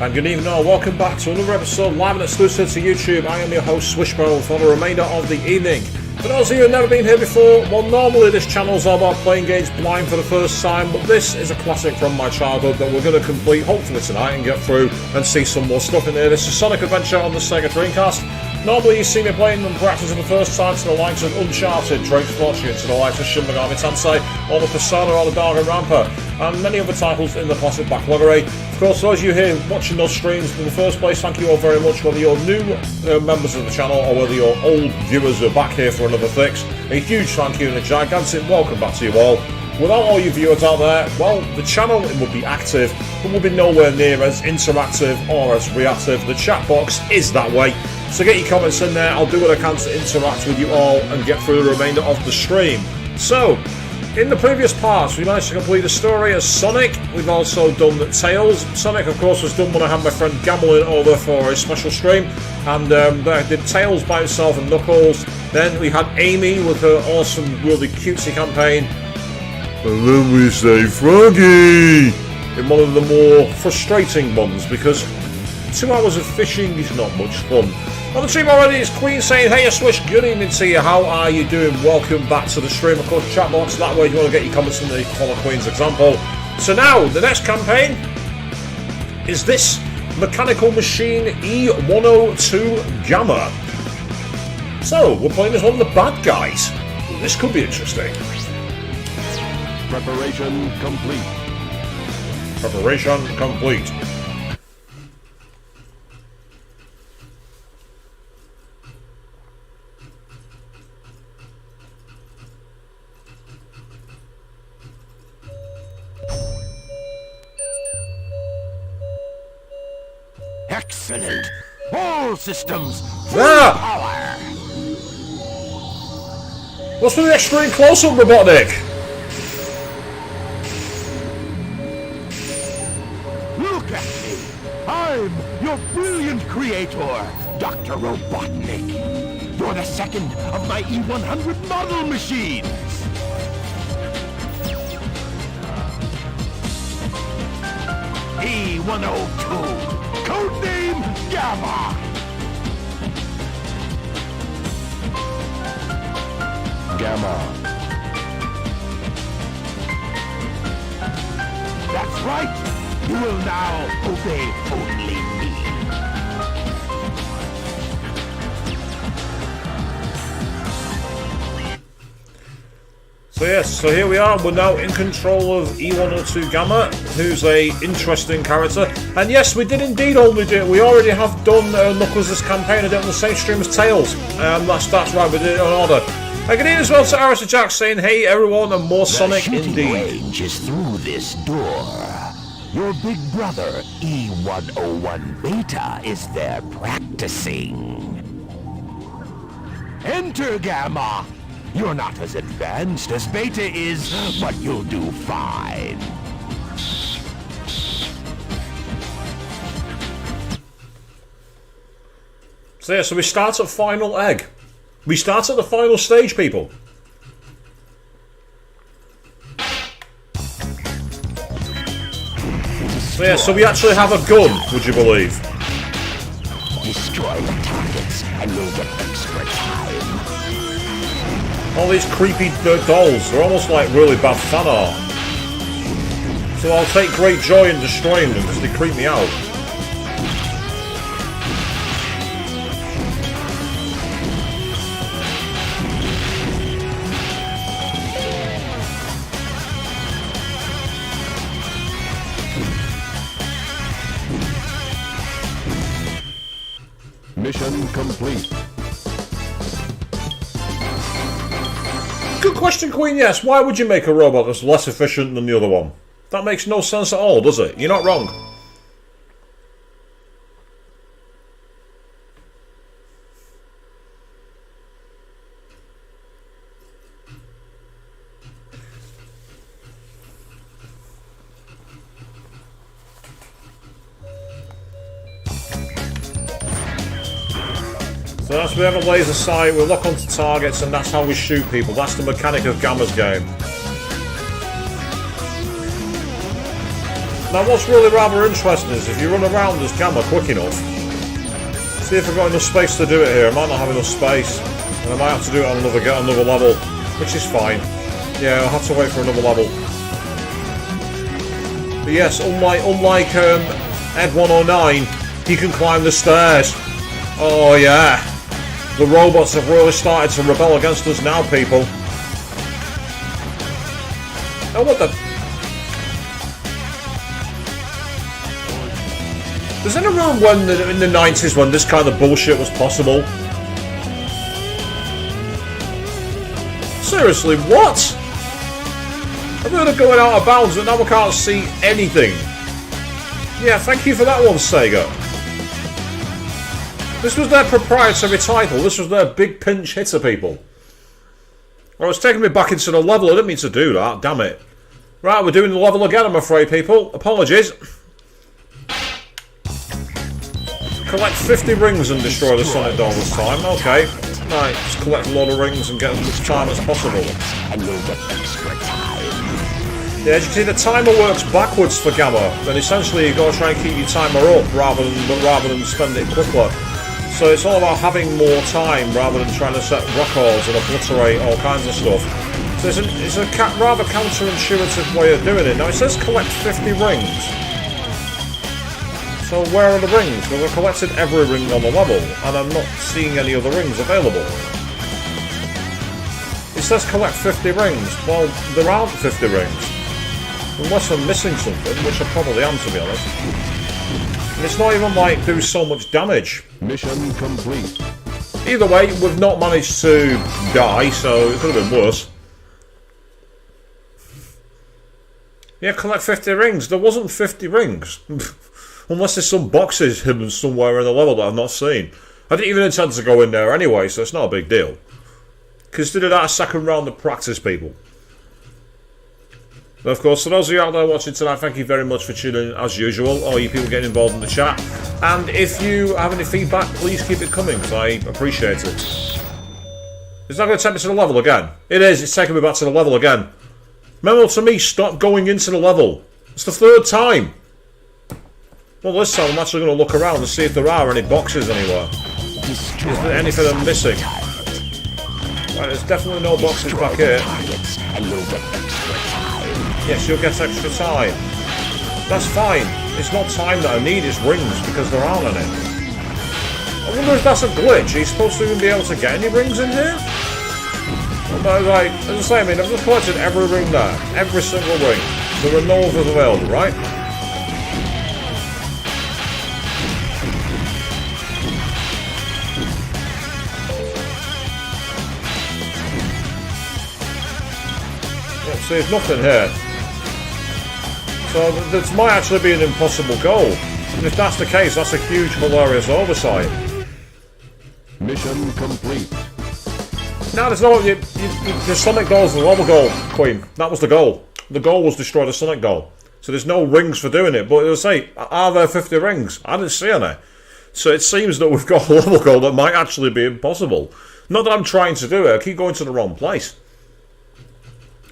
And good evening all, welcome back to another episode live and exclusive to YouTube. I am your host Swishbone for the remainder of the evening. For those of you who have never been here before, well, normally this channel is all about playing games blind for the first time, but this is a classic from my childhood that we're going to complete hopefully tonight and get through and see some more stuff in here. This is Sonic Adventure on the Sega Dreamcast. Normally you see me playing them practice for the first time to the likes of Uncharted, Drake's Fortune, to the likes of Shin Megami Tensei, or the Persona or the Dark Ramper, and many other titles in the classic backlog array. Of course, those of you here watching those streams, in the first place, thank you all very much, whether you're new members of the channel or whether you're old viewers who are back here for another fix. A huge thank you and a gigantic welcome back to you all. Without all you viewers out there, well, the channel would be active, but would be nowhere near as interactive or as reactive. The chat box is that way. So get your comments in there, I'll do what I can to interact with you all and get through the remainder of the stream. So, in the previous parts, we managed to complete the story as Sonic. We've also done Tails. Sonic, of course, was done when I had my friend Gamelin over for a special stream. And I did Tails by himself and Knuckles. Then we had Amy with her awesome, really cutesy campaign. And then we say Froggy! In one of the more frustrating ones, because 2 hours of fishing is not much fun. On the stream already is Queen saying, hey Swish, good evening to you, how are you doing? Welcome back to the stream. Of course, chat box, that way if you want to get your comments in the Follow Queen's example. So now, the next campaign is this Mechanical Machine E102 Gamma. So, we're playing as one of the bad guys. This could be interesting. Preparation complete. Preparation complete. Excellent! All systems full Ah! power! What's with the extreme close-up, Robotnik? Look at me! I'm your brilliant creator, Dr. Robotnik. You're the second of my E100 model machines! E102! Codename Gamma! Gamma. That's right! You will now obey only me. So yes, so here we are, we're now in control of E102 Gamma, who's a interesting character. And yes, we did indeed only do it, we already have done Knuckles' campaign, I did it on the same stream as Tails. That's right, we did it in order. And good evening as well to Arista Jack saying, hey everyone, and more Sonic indeed. The range is through this door. Your big brother, E101 Beta, is there practicing. Enter, Gamma! You're not as advanced as Beta is, but you'll do fine. So yeah, so we start at Final Egg. We start at the final stage, people. So yeah, so we actually have a gun, would you believe? Destroy the targets and you'll get extra time. All these creepy dolls, they're almost like really bad fan art. So I'll take great joy in destroying them because they creep me out. Mission complete. Good question, Queen, yes. Why would you make a robot that's less efficient than the other one? That makes no sense at all, does it? You're not wrong. So that's we have a laser sight, we lock onto targets, and that's how we shoot people. That's the mechanic of Gamma's game. Now what's really rather interesting is if you run around this Gamma quick enough, see if I've got enough space to do it here. I might not have enough space, and I might have to do it on another level, which is fine. Yeah, I'll have to wait for another level. But yes, unlike Ed 109, he can climb the stairs. Oh yeah, the robots have really started to rebel against us now, people. Oh, what the? Was there a room in the 90s when this kind of bullshit was possible? Seriously, what? I've heard of going out of bounds, but now we can't see anything. Yeah, thank you for that one, Sega. This was their proprietary title. This was their big pinch hitter, people. Well, it's taking me back into the level. I didn't mean to do that. Damn it. Right, we're doing the level again, I'm afraid, people. Apologies. Collect 50 rings and destroy the Sonic Doll this time. Okay. Right, just collect a lot of rings and get as much time as possible. Yeah, as you can see, the timer works backwards for Gamma. Then essentially you've got to try and keep your timer up rather than spend it quicker. So it's all about having more time rather than trying to set records and obliterate all kinds of stuff. So it's a rather counterintuitive way of doing it. Now it says collect 50 rings. So where are the rings? Well, I've collected every ring on the level, and I'm not seeing any other rings available. It says collect 50 rings. Well, there aren't 50 rings. Unless I'm missing something, which I probably am, to be honest. And it's not even like do so much damage. Mission complete. Either way, we've not managed to die, so it could have been worse. Yeah, collect 50 rings. There wasn't 50 rings. Unless there's some boxes hidden somewhere in the level that I've not seen. I didn't even intend to go in there anyway, so it's not a big deal. Consider that a second round of practice, people. And of course, for those of you out there watching tonight, thank you very much for tuning in as usual. All you people getting involved in the chat. And if you have any feedback, please keep it coming, because I appreciate it. It's not going to take me to the level again. It is, it's taking me back to the level again. Memo to me, stop going into the level. It's the third time. Well, this time I'm actually going to look around and see if there are any boxes anywhere. Is there anything I'm missing? Right, there's definitely no boxes back here. Yes, you'll get extra time. That's fine. It's not time that I need, it's rings, because there aren't any. I wonder if that's a glitch. Are you supposed to even be able to get any rings in here? But like, as I say, I mean, I've just collected every ring there. Every single ring. There are no others available, right? So there's nothing here. So this might actually be an impossible goal. And if that's the case, that's a huge, hilarious oversight. Mission complete. No, there's no... the Sonic Doll's the level goal, Queen. That was the goal. The goal was destroy the Sonic Doll. So there's no rings for doing it. But as I say, are there 50 rings? I didn't see any. So it seems that we've got a level goal that might actually be impossible. Not that I'm trying to do it. I keep going to the wrong place.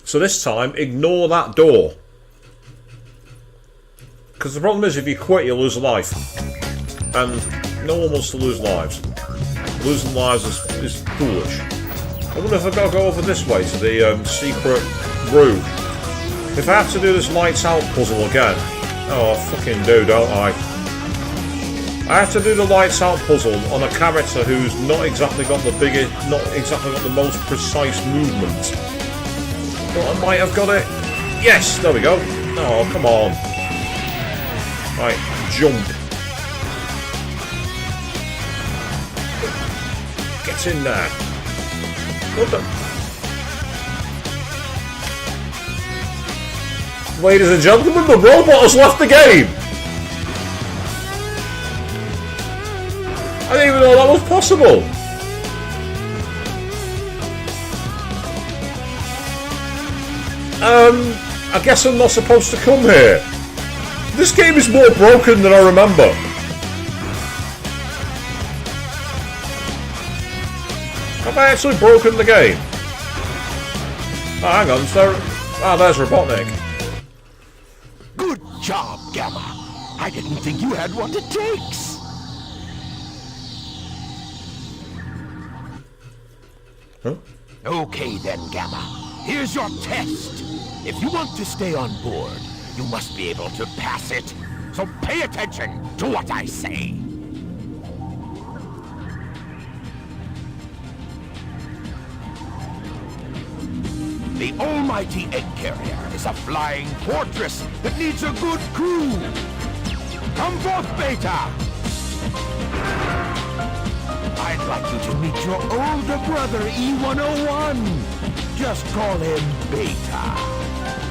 So this time, ignore that door. Because the problem is, if you quit, you lose a life. And no one wants to lose lives. Losing lives is foolish. I wonder if I've got to go over this way to the secret room. If I have to do this lights out puzzle again. Oh, I fucking do, don't I? I have to do the lights out puzzle on a character who's not exactly got the biggest, not exactly got the most precise movement. But I might have got it. Yes, there we go. Oh, come on. Right, jump. Get in there. What the... Ladies and gentlemen, the robot has left the game! I didn't even know that was possible! I guess I'm not supposed to come here. This game is more broken than I remember. Have I actually broken the game? Oh, hang on, there's Robotnik. Good job, Gamma. I didn't think you had what it takes. Huh? Okay then, Gamma. Here's your test. If you want to stay on board, you must be able to pass it. So pay attention to what I say. The almighty egg carrier is a flying fortress that needs a good crew. Come forth, Beta! I'd like you to meet your older brother, E101. Just call him Beta.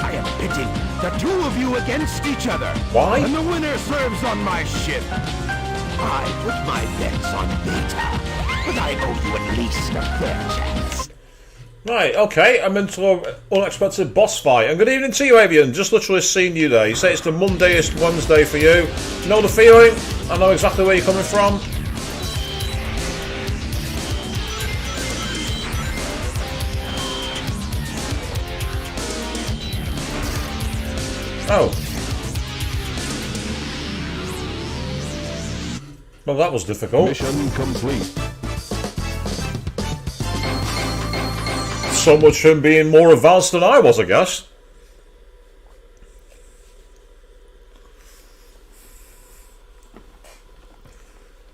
I am pitting the two of you against each other. Why? And the winner serves on my ship. I put my bets on Beta, but I owe you at least a fair chance. Right, okay, I'm into an unexpected boss fight. And good evening to you, Avian. Just literally seen you there. You say it's the Mondayest Wednesday for you. Know the feeling? I know exactly where you're coming from. Oh. Well, that was difficult. Mission complete. So much for him being more advanced than I was, I guess.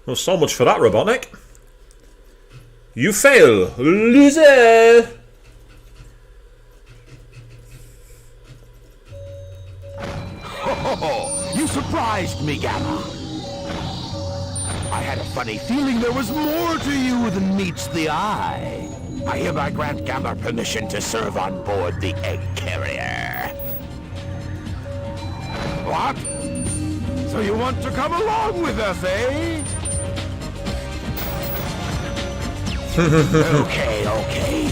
Well, so much for that, Robotnik. You fail, loser! Oh, you surprised me, Gamma. I had a funny feeling there was more to you than meets the eye. I hereby grant Gamma permission to serve on board the egg carrier. What? So you want to come along with us, eh? Okay.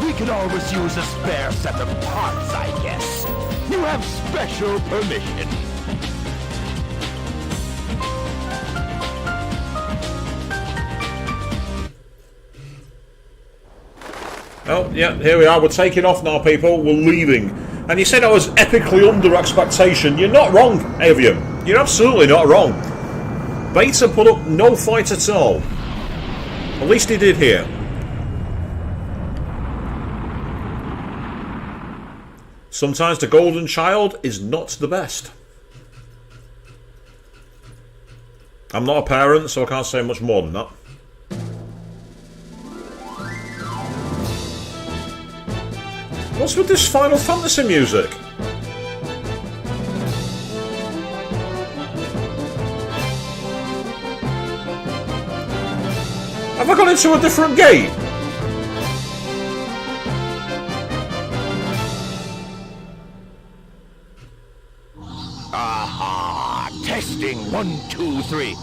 We could always use a spare set of parts, I guess. You have special permission. Oh, yeah, here we are. We're taking off now, people. We're leaving. And you said I was epically under expectation. You're not wrong, Avian. You're absolutely not wrong. Beta put up no fight at all. At least he did here. Sometimes the golden child is not the best. I'm not a parent, so I can't say much more than that. What's with this Final Fantasy music? Have I gone into a different game? Aha! Testing 1, 2, 3.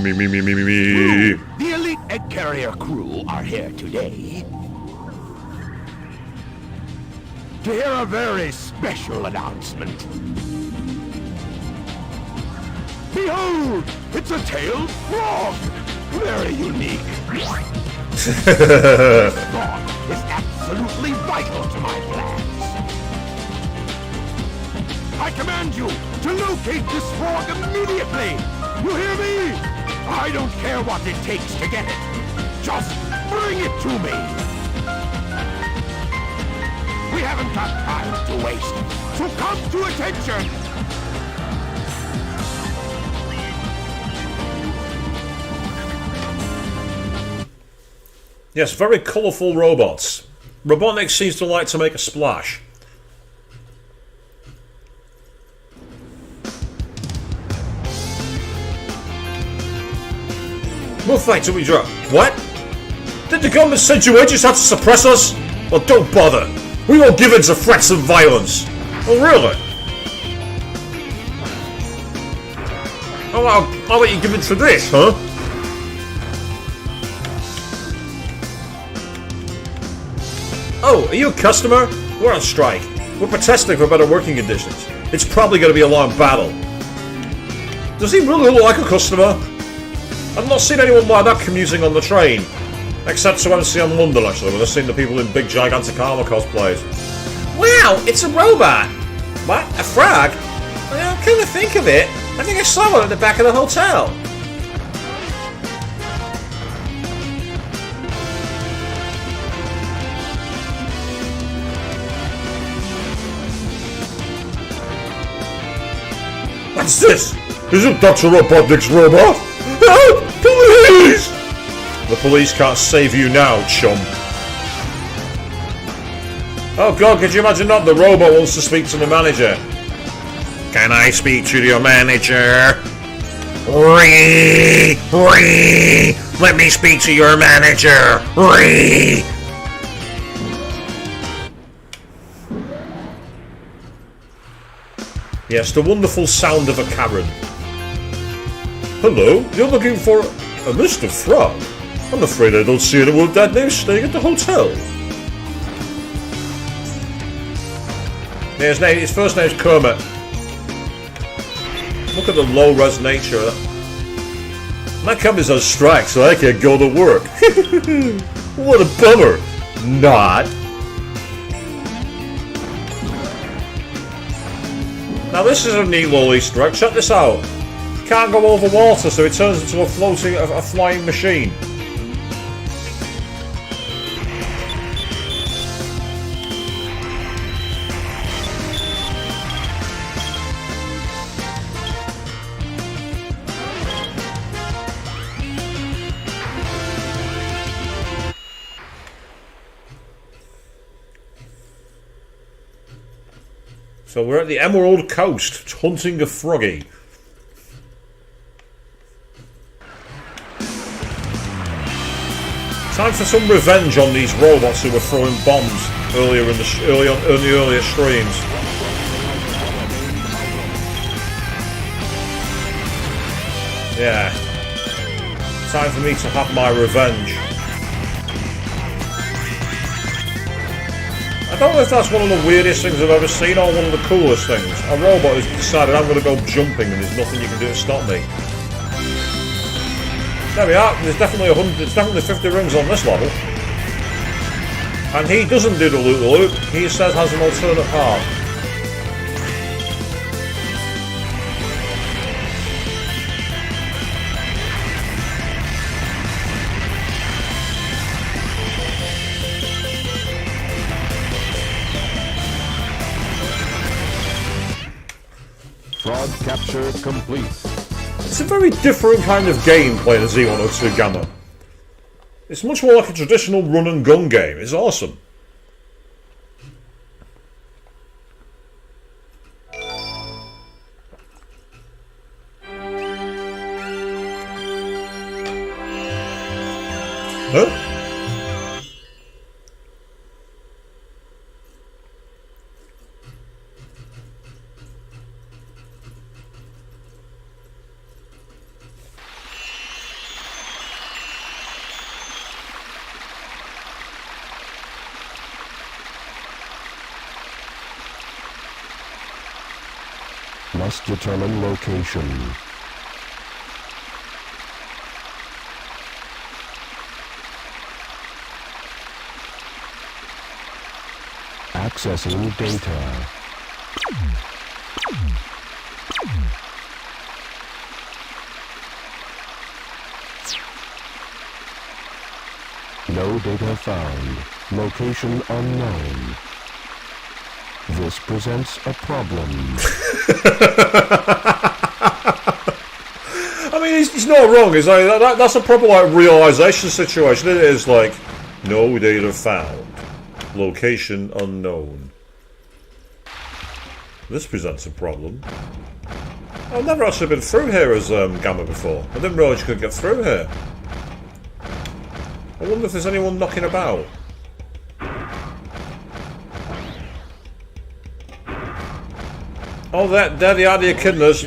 Me. The elite egg carrier crew are here today to hear a very special announcement. Behold! It's a tailed frog! Very unique. This frog is absolutely vital to my plans. I command you to locate this frog immediately! You hear me? I don't care what it takes to get it. Just bring it to me! We haven't got time to waste, so come to attention! Yes, very colourful robots. Robotnik seems to like to make a splash. We'll fight till we drop. What? Did the government send you in just had to suppress us? Well, don't bother. We won't give in to threats of violence. Oh, really? How about you give in to this, huh? Oh, are you a customer? We're on strike. We're protesting for better working conditions. It's probably going to be a long battle. Does he really look like a customer? I've not seen anyone like that commuting on the train. Except to MCM London, actually, when I've seen the people in big gigantic armour cosplays. Wow, it's a robot! What? A frog? Well, come to think of it, I think I saw one at the back of the hotel. What's this? Is it Dr. Robotnik's robot? Help! Police! The police can't save you now, chum. Oh god, could you imagine that? The robot wants to speak to the manager. Can I speak to your manager? Ree! Ree! Let me speak to your manager! Ree! Yes, the wonderful sound of a Karen. Hello, you're looking for a Mr. Frog? I'm afraid I don't see anyone with that name staying at the hotel. Yeah, his first name's Kermit. Look at the low-res nature of that. My company's on strike, so I can't go to work. What a bummer. Not. Now this is a neat little Easter egg. Check this out. Can't go over water, so it turns into a flying machine. So we're at the Emerald Coast, hunting a froggy. Time for some revenge on these robots who were throwing bombs earlier in the earlier streams. Yeah. Time for me to have my revenge. I don't know if that's one of the weirdest things I've ever seen or one of the coolest things. A robot has decided I'm going to go jumping and there's nothing you can do to stop me. There we are. There's definitely 50 rings on this level. And he doesn't do the loop-the-loop. He instead has an alternate path. Frog capture complete. It's a very different kind of game playing as Z102 Gamma. It's much more like a traditional run and gun game. It's awesome. Huh? Must determine location. Accessing data. No data found. Location unknown. This presents a problem. I mean, he's not wrong. It's like, that's a proper like realization situation. It is like, no data found, location unknown. This presents a problem. I've never actually been through here as Gamma before. I didn't realise you could get through here. I wonder if there's anyone knocking about. Oh, there they are, the echidnas.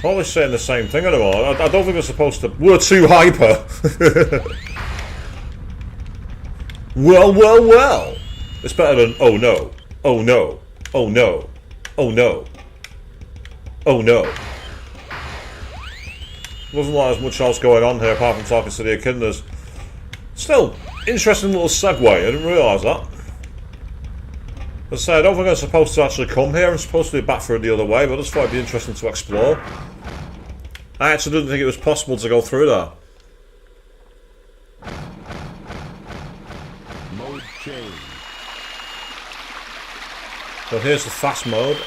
Always saying the same thing anymore. I don't think we're supposed to. We're too hyper. Well, well, well. It's better than oh no, oh no, oh no, oh no, oh no. Wasn't like as much else going on here apart from talking to the echidnas. Still, interesting little segue. I didn't realise that. As I say, I don't think I'm supposed to actually come here. I'm supposed to be back through the other way, but I just thought it'd be interesting to explore. I actually didn't think it was possible to go through there. Mode change. So here's the fast mode.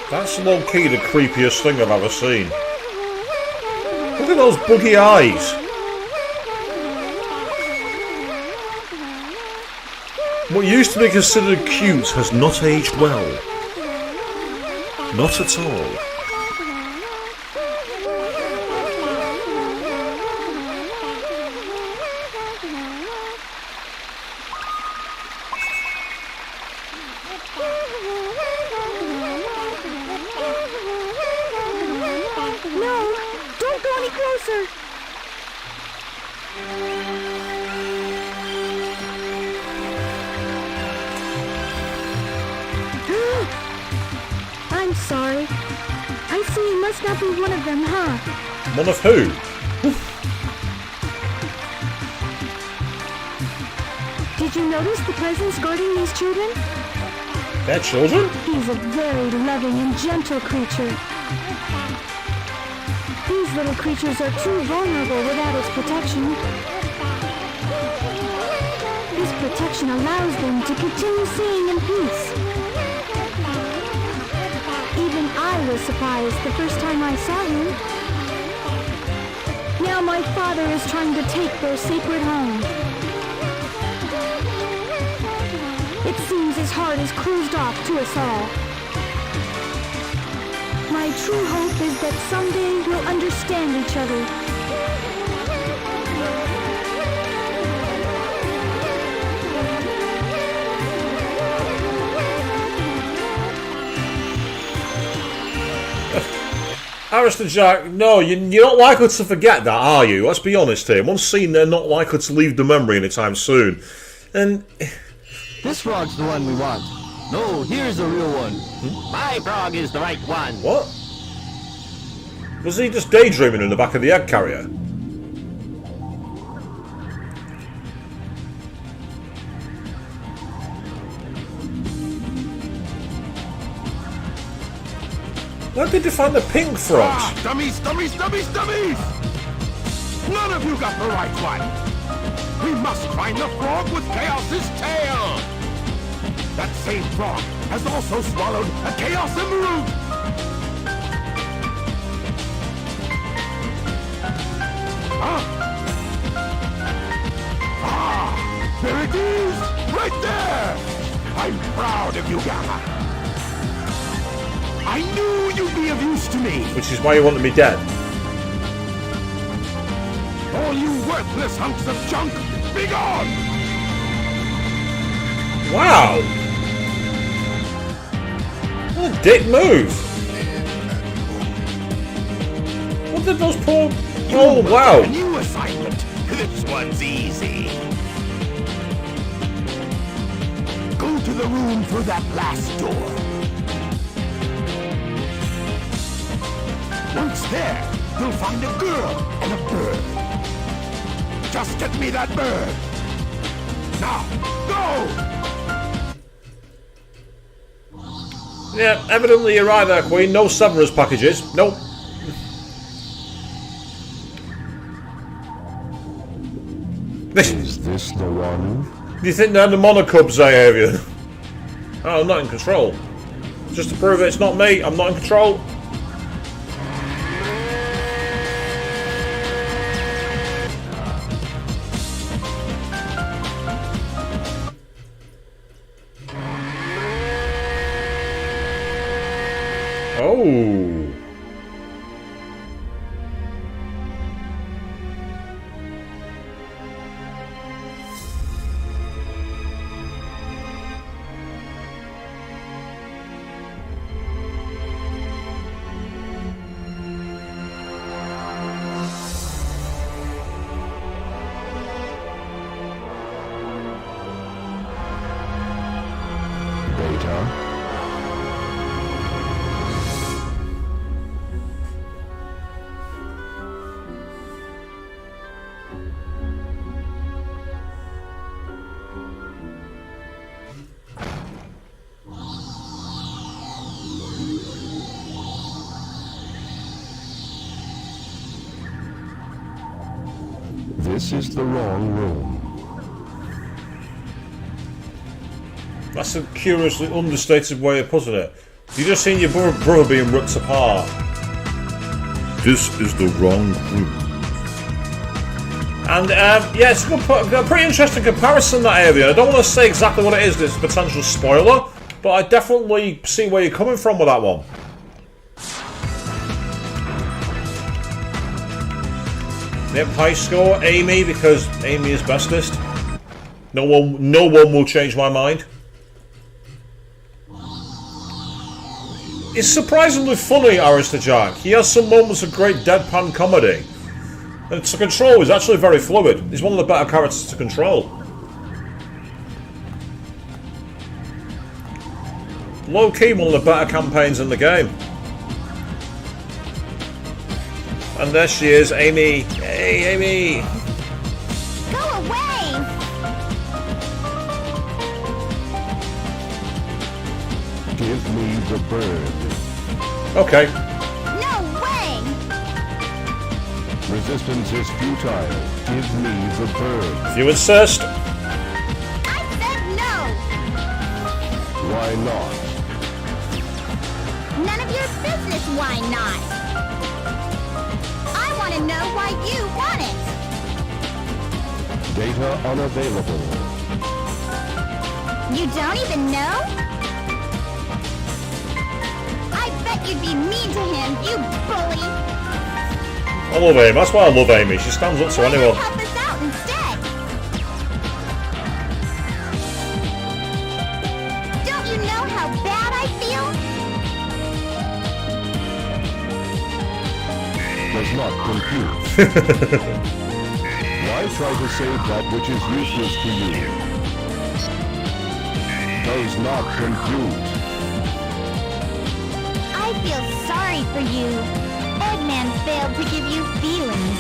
That's low-key the creepiest thing I've ever seen. Look at those buggy eyes. What used to be considered cute has not aged well. Not at all. No, don't go any closer. I'm sorry. I see you must not be one of them, huh? One of who? Did you notice the presence guarding these children? They're children? He's a very loving and gentle creature. These little creatures are too vulnerable without its protection. This protection allows them to continue seeing in peace. Even I was surprised the first time I saw him. Now my father is trying to take their sacred home. It seems his heart is closed off to us all. My true hope is that someday we'll understand each other. Alistair Jack, no, you're not likely to forget that, are you? Let's be honest here. Once seen, they're not likely to leave the memory anytime soon. And This frog's the one we want. No, here's the real one. My frog is the right one. what? Was he just daydreaming in the back of the egg carrier? Where did you find the pink frogs? Ah, dummies, dummies, dummies, dummies! None of you got the right one. We must find the frog with Chaos's tail. That same frog has also swallowed a Chaos Emerald. There it is! Right there! I'm proud of you, Gamma. I knew you'd be of use to me! Which is why you wanted me dead. All you worthless hunks of junk, be gone! Wow! What a dick move! What did those poor... Oh, wow! A new assignment. This one's easy. Go to the room through that last door. Once there, you'll find a girl and a bird. Just get me that bird. Now, go! Yeah, evidently you're right there, Queen. No Severus packages. Nope. Is this the one? Do you think they're the Monocubs, Avian? Oh, I'm not in control. Just to prove it's not me, I'm not in control. Oh. This is the wrong room. That's a curiously understated way of putting it. You just seen your brother being ripped apart. This is the wrong room. And yeah, it's a pretty interesting comparison, that area. I don't want to say exactly what it is, it's a potential spoiler, but I definitely see where you're coming from with that one. Yep, high score, Amy, because Amy is bestest. No one will change my mind. It's surprisingly funny, Arista Jack. He has some moments of great deadpan comedy. And to control is actually very fluid. He's one of the better characters to control. Low-key, one of the better campaigns in the game. And there she is, Amy. Hey, Amy! Go away! Give me the bird. Okay. No way! Resistance is futile. Give me the bird. If you insist. I said no! Why not? None of your business, why not? I want to know why you want it! Data unavailable. You don't even know? I bet you'd be mean to him, you bully! I love Amy. That's why I love Amy. She stands up to Why not anyone. help us out instead? Don't you know how bad I feel? Does not compute. Why try to save that which is useless to you? Does not compute. I feel sorry for you. Eggman failed to give you feelings.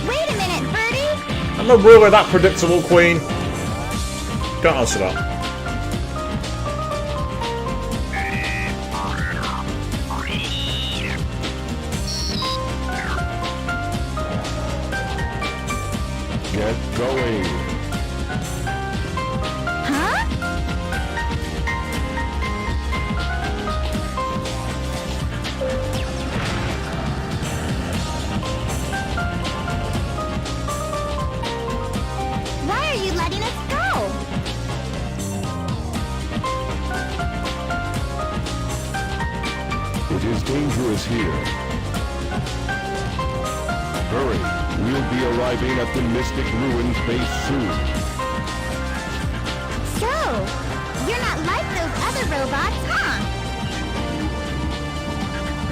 Wait a minute, Birdie! I'm not really that predictable, Queen. Can't answer that. Get going. Huh? Why are you letting us go? It is dangerous here. Hurry. We'll be arriving at the Mystic Ruins base soon. So, you're not like those other robots, huh?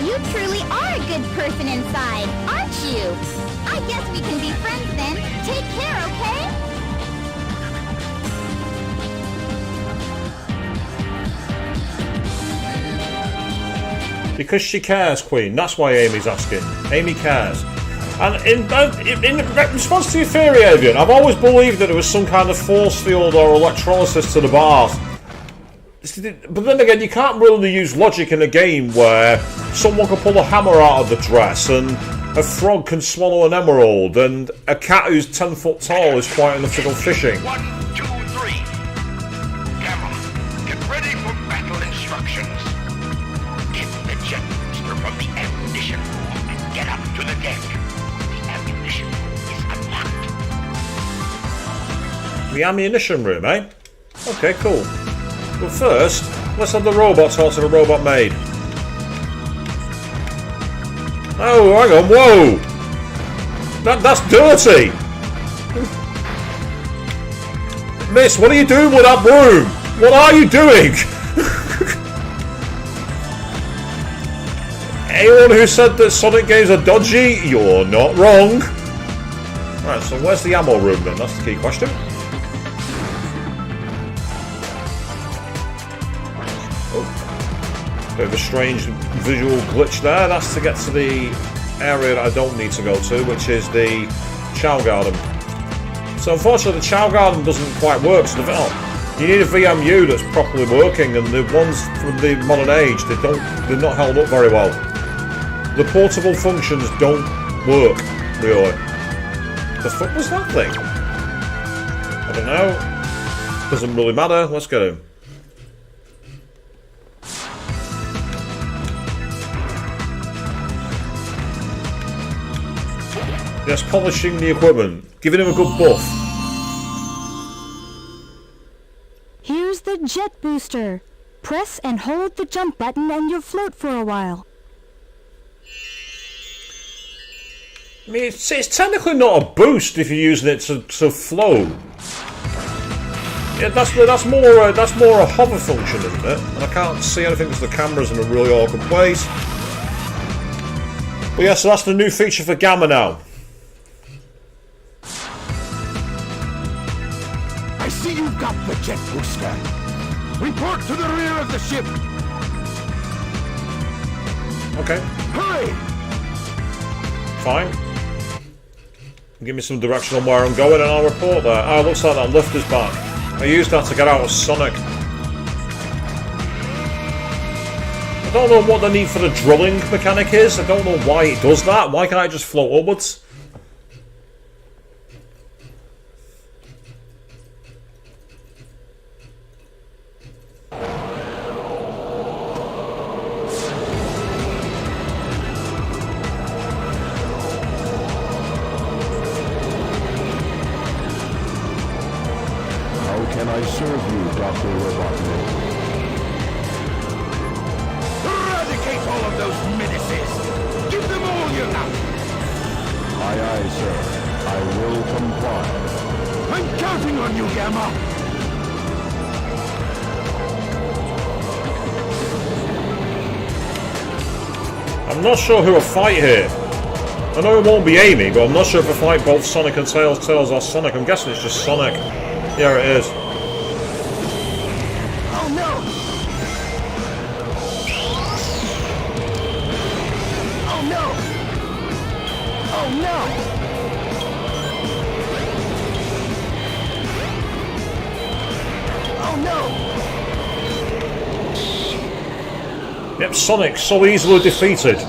You truly are a good person inside, aren't you? I guess we can be friends then. Take care, okay? Because she cares, Queen. That's why Amy's asking. Amy cares. And in response to your theory, Avian, I've always believed that there was some kind of force field or electrolysis to the bars. But then again, you can't really use logic in a game where someone can pull a hammer out of the dress and a frog can swallow an emerald and a cat who's 10 foot tall is quite enough to go fishing. 1, 2, 3. Camera, get ready for battle instructions. Get the jet booster from the ammunition room and get up to the deck. The ammunition room is unlocked. The ammunition room, eh? Okay, cool. But first, let's have the robot talk to the robot maid. Oh, hang on, whoa! That's dirty! Miss, what are you doing with that broom? What are you doing? Anyone who said that Sonic games are dodgy, you're not wrong. Right, so where's the ammo room then? That's the key question. Bit of a strange visual glitch there. That's to get to the area that I don't need to go to, which is the Chow Garden. So unfortunately the Chow Garden doesn't quite work to develop. You need a VMU that's properly working, and the ones from the modern age, they're not held up very well. The portable functions don't work, really. The fuck was that thing? I don't know. Doesn't really matter. Let's get him. Just polishing the equipment. Giving him a good buff. Here's the jet booster. Press and hold the jump button and you'll float for a while. I mean, it's technically not a boost if you're using it to float. Yeah, that's more a hover function, isn't it? And I can't see anything because the camera's in a really awkward place. But yeah, so that's the new feature for Gamma now. I see you've got the jet booster. Report to the rear of the ship. Okay. Hurry! Fine. Give me some direction on where I'm going and I'll report there. Oh, it looks like that lift is back. I used that to get out of Sonic. I don't know what the need for the drilling mechanic is. I don't know why it does that. Why can't I just float upwards? Can I serve you, Dr. Robotnik? Eradicate all of those menaces! Give them all you have! Aye, aye, sir. I will comply. I'm counting on you, Gamma! I'm not sure who will fight here. I know it won't be Amy, but I'm not sure if I fight both Sonic and Tails, Tails or Sonic. I'm guessing it's just Sonic. Yeah, it is. Oh no! Oh no! Oh no! Oh no! Yep, Sonic, so easily defeated.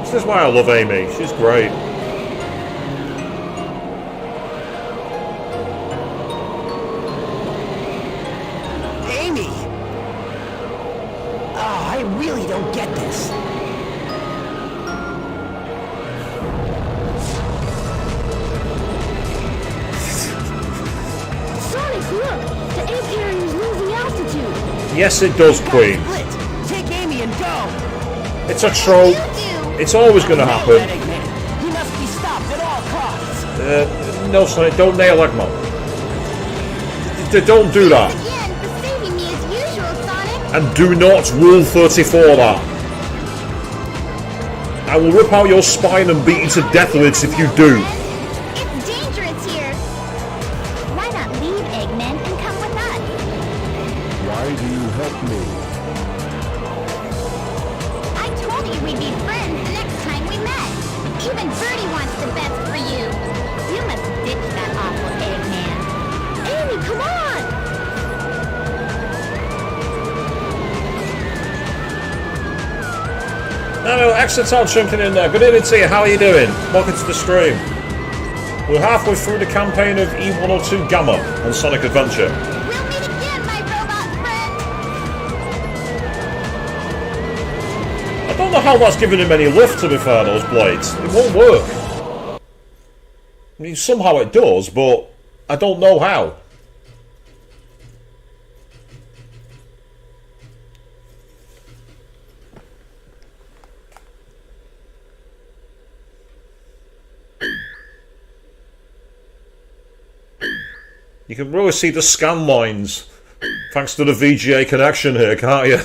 This is why I love Amy. She's great. Amy! Oh, I really don't get this. Sonic, look! The egg carrier's losing altitude! Yes, it does, Queen. Split. Take Amy and go! It's a trope. It's always going to happen. He must be stopped at all costs. No, Sonic, don't nail Eggman. Don't do that. Again for saving me as usual, Sonic. And do not Rule 34 that. I will rip out your spine and beat you to death with it if you do. It's dangerous here. Why not leave, Eggman, and come with us? Why do you help me? I told you we'd be friends the next time we met. Even Birdie wants the best for you. You must ditch that awful Eggman. Amy, come on! Hello, Exetel chunking in there. Good evening to you. How are you doing? Welcome to the stream. We're halfway through the campaign of E102 Gamma on Sonic Adventure. We'll meet again, my robot friend. I don't know how that's giving him any lift, to be fair, those blades. It won't work. I mean, somehow it does, but I don't know how. You can really see the scan lines, thanks to the VGA connection here, can't you?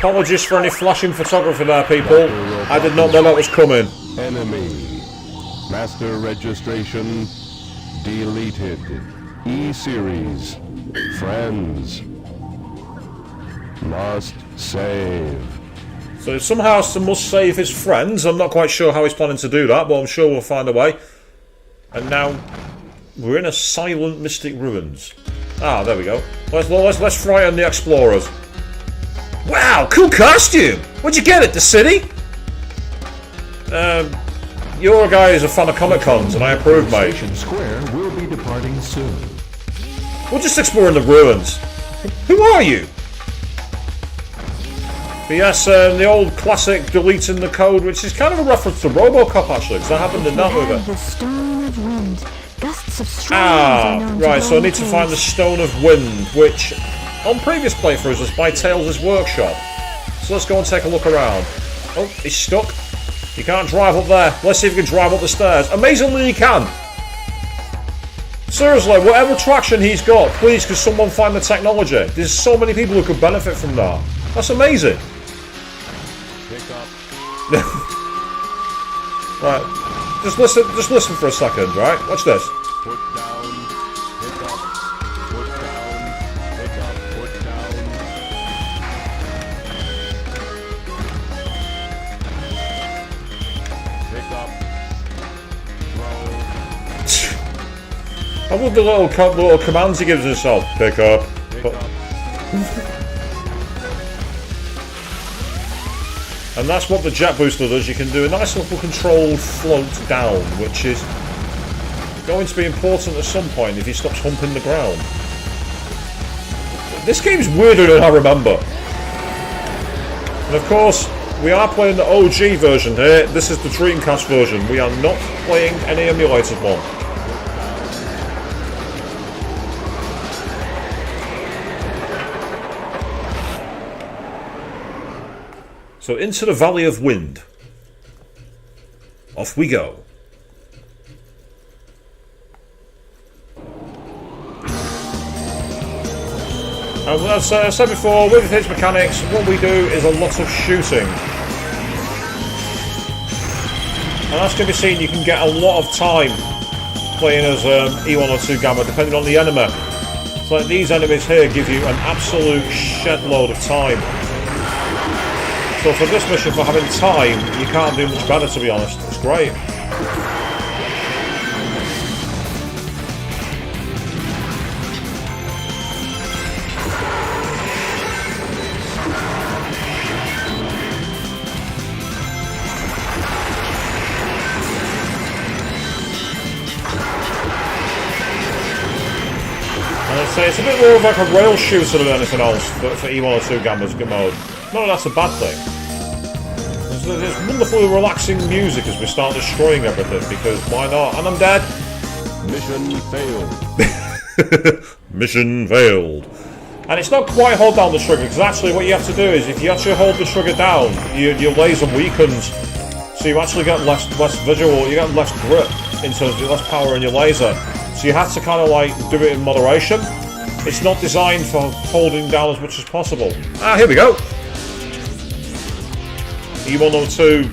Apologies for any flashing photography there, people. I did not know that was coming. Enemy. Master registration deleted. E-series. Friends. Must save. So somehow must save his friends. I'm not quite sure how he's planning to do that, but I'm sure we'll find a way. And now we're in a silent mystic ruins. Ah, there we go. Let's frighten the explorers. Wow, cool costume! Where'd you get it? The city? You're a guy who's a fan of Comic Cons, and I approve, mate. Station Square will be departing soon. We're just exploring the ruins. Who are you? But yes, the old classic deleting the code, which is kind of a reference to RoboCop, actually, because that happened in that movie. The Stone of Wind. Gusts of strong winds are known right, to so I blow need to find the Stone of Wind, which on previous playthroughs was by Tails' workshop. So let's go and take a look around. Oh, he's stuck. You can't drive up there. Let's see if you can drive up the stairs. Amazingly, you can. Seriously, whatever traction he's got, please, could someone find the technology? There's so many people who could benefit from that. That's amazing. Right, just listen for a second, right? Watch this. Put down, pick up, put down, pick up, put down. Pick up, throw. I love the little commands he gives himself. Pick up. Pick up. And that's what the jet booster does. You can do a nice little controlled float down, which is going to be important at some point if he stops humping the ground. This game's weirder than I remember. And of course, we are playing the OG version here. This is the Dreamcast version. We are not playing any emulated one. So into the Valley of Wind. Off we go. And as I said before, with his mechanics, what we do is a lot of shooting. And as can be seen, you can get a lot of time playing as E1 or 2 Gamma, depending on the enemy. So like these enemies here give you an absolute shed load of time. So for this mission, for having time, you can't do much better, to be honest. It's great. And I'd say it's a bit more of like a rail shooter than anything else for E1 or 2 Gamma's mode. Not that that's a bad thing. There's wonderfully relaxing music as we start destroying everything, because why not? And I'm dead. Mission failed. Mission failed. And it's not quite hold down the trigger, because actually what you have to do is, if you actually hold the trigger down, your laser weakens. So you actually get less visual, you get less grip in terms of less power in your laser. So you have to kind of like do it in moderation. It's not designed for holding down as much as possible. Ah, here we go. E102,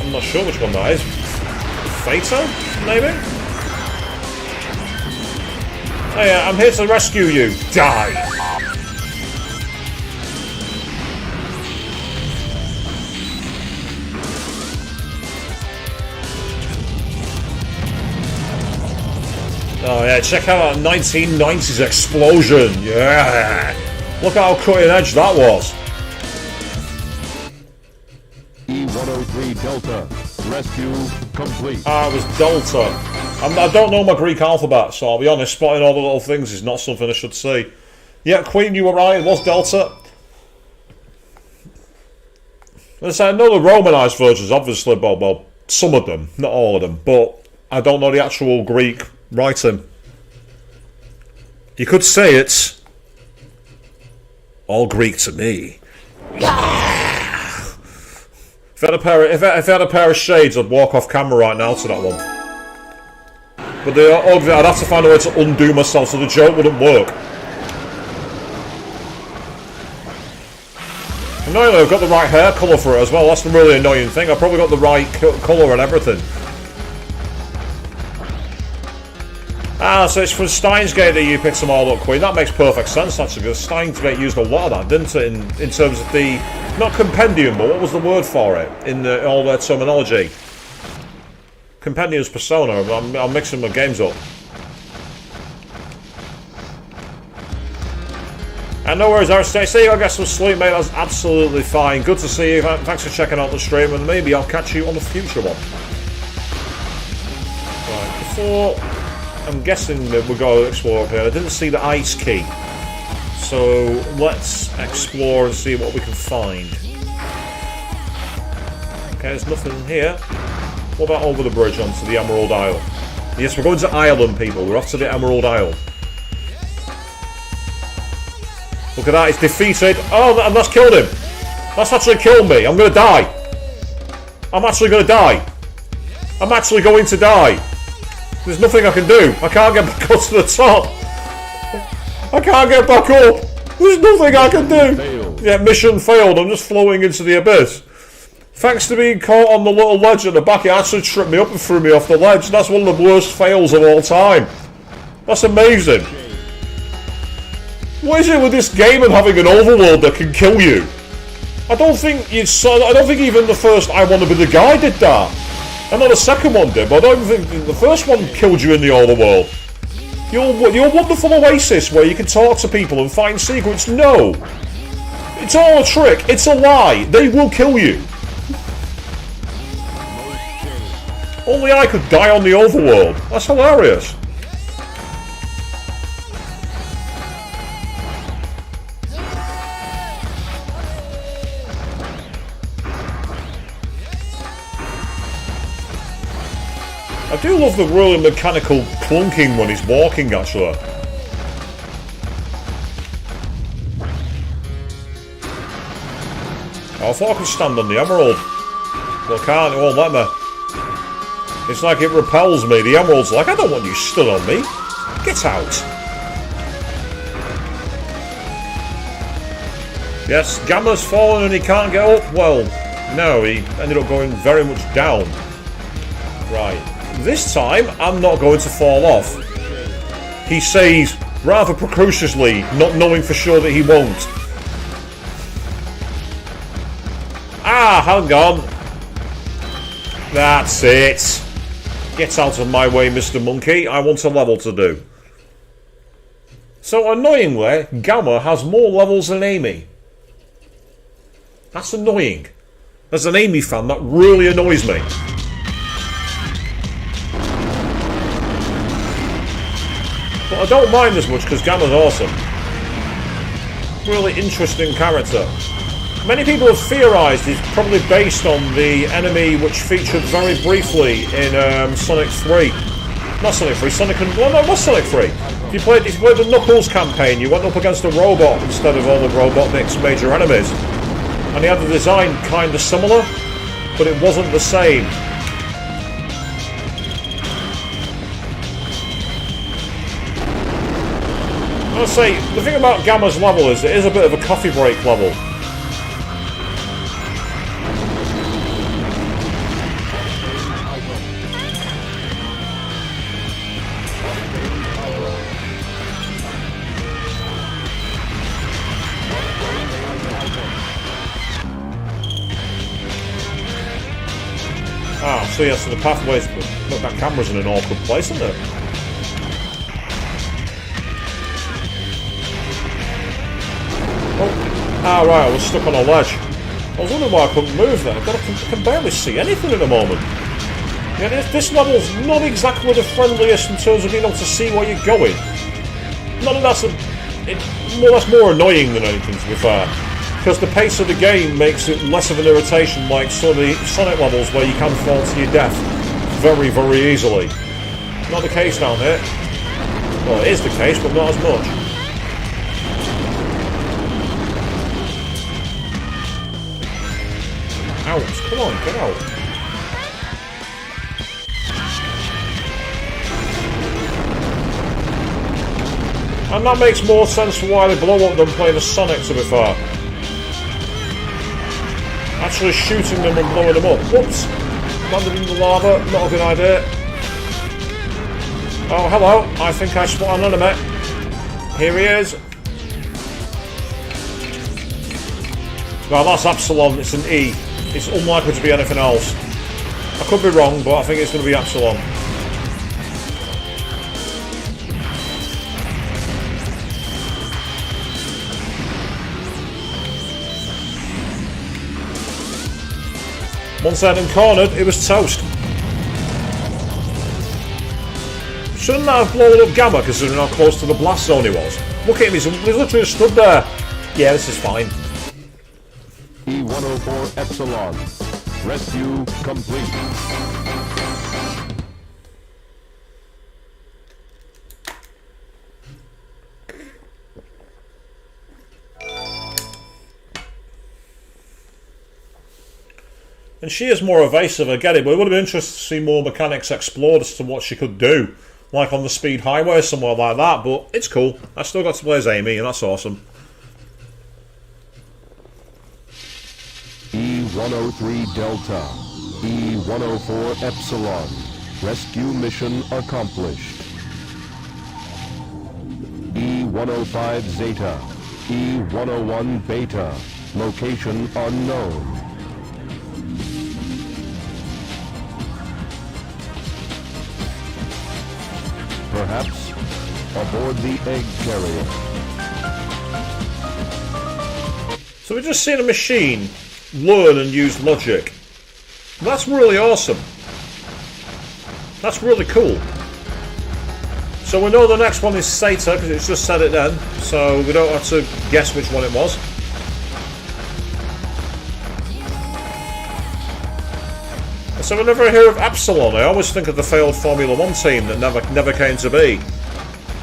I'm not sure which one that is. Fato, maybe? Oh yeah, I'm here to rescue you. Die! Oh yeah, check out that 1990s explosion. Yeah! Look how cutting edge that was. E103 Delta. Rescue complete. Ah, it was Delta. I don't know my Greek alphabet, so I'll be honest, spotting all the little things is not something I should see. Yeah, Queen, you were right, it was Delta. Let's say I know the Romanized versions, obviously, well, some of them, not all of them, but I don't know the actual Greek writing. You could say it's all Greek to me. If I had a pair of shades, I'd walk off camera right now to that one. But I'd have to find a way to undo myself so the joke wouldn't work. Annoyingly, I've got the right hair colour for it as well. That's the really annoying thing. I've probably got the right colour and everything. Ah, so it's from Steins Gate that you picked them all up, Queen. That makes perfect sense, actually, because Steins Gate used a lot of that, didn't it, in terms of the... Not compendium, but what was the word for it in all their terminology? Compendium's persona. I'm mixing my games up. And no worries, Aaron. Stay. I'll get some sleep, mate. That's absolutely fine. Good to see you. Thanks for checking out the stream, and maybe I'll catch you on the future one. Right, before... I'm guessing that we're going to explore up here. I didn't see the ice key. So let's explore and see what we can find. Okay, there's nothing here. What about over the bridge onto the Emerald Isle? Yes, we're going to Ireland, people. We're off to the Emerald Isle. Look at that, he's defeated. Oh, and that's killed him. That's actually killed me. I'm going to die. I'm actually going to die. I'm actually going to die. There's nothing I can do. I can't get back up to the top. I can't get back up. There's nothing I can do. Yeah, mission failed. I'm just floating into the abyss. Thanks to being caught on the little ledge at the back, it actually tripped me up and threw me off the ledge. That's one of the worst fails of all time. That's amazing. What is it with this game and having an overworld that can kill you? I don't think even the first I Want to Be the Guy did that. I know the second one did, but I don't think the first one killed you in the overworld. Your wonderful oasis where you can talk to people and find secrets. No. It's all a trick. It's a lie. They will kill you. Only I could die on the overworld. That's hilarious. I do love the really mechanical clunking when he's walking, actually. I thought I could stand on the emerald. But I can't, it won't let me. It's like it repels me. The emerald's like, I don't want you stood on me. Get out. Yes, Gamma's fallen and he can't get up. Well, no, he ended up going very much down. Right. This time, I'm not going to fall off. He says, rather precociously, not knowing for sure that he won't. Ah, hang on. That's it. Get out of my way, Mr. Monkey. I want a level to do. So, annoyingly, Gamma has more levels than Amy. That's annoying. As an Amy fan, that really annoys me. But I don't mind as much because Gamma's awesome. Really interesting character. Many people have theorised he's probably based on the enemy which featured very briefly in Sonic 3. Not Sonic 3, Sonic and... Well, no, it was Sonic 3. If you played the Knuckles campaign, you went up against a robot instead of all the Robotnik's major enemies. And he had the design kind of similar, but it wasn't the same. I'll say, the thing about Gamma's level is it is a bit of a coffee break level. Ah, so yes, so the pathways... Look, that camera's in an awkward place, isn't it? Oh, ah, right, I was stuck on a ledge. I was wondering why I couldn't move there. I can barely see anything at the moment. Yeah, this level's not exactly the friendliest in terms of being able to see where you're going. Not that that's more annoying than anything, to be fair. Because the pace of the game makes it less of an irritation like some of the Sonic levels where you can fall to your death very, very easily. Not the case down here. Well, it is the case, but not as much. Ouch, come on, get out. And that makes more sense for why they blow up than playing the Sonic, to be fair. actually shooting them and blowing them up. Whoops! Landed in the lava, not a good idea. Oh, hello. I think I spot an enemy. Here he is. Well, that's Absalom. It's an E. It's unlikely to be anything else. I could be wrong, but I think it's going to be Absalom. Once I had him cornered, it was toast. Shouldn't that have blown up Gamma, considering how close to the blast zone he was? Look at him, he's literally stood there. Yeah, this is fine. E-104 Epsilon. Rescue complete. And she is more evasive, I get it, but it would have been interesting to see more mechanics explored as to what she could do. Like on the speed highway or somewhere like that, but it's cool. I still got to play as Amy, and that's awesome. E-103 Delta. E-104 Epsilon. Rescue mission accomplished. E-105 Zeta. E-101 Beta. Location unknown. Perhaps aboard the egg carrier. So we've just seen a machine learn and use logic. That's really awesome. That's really cool. So we know the next one is Sata, because it's just said it then, so we don't have to guess which one it was. So whenever I hear of Absalon, I always think of the failed Formula 1 team that never came to be.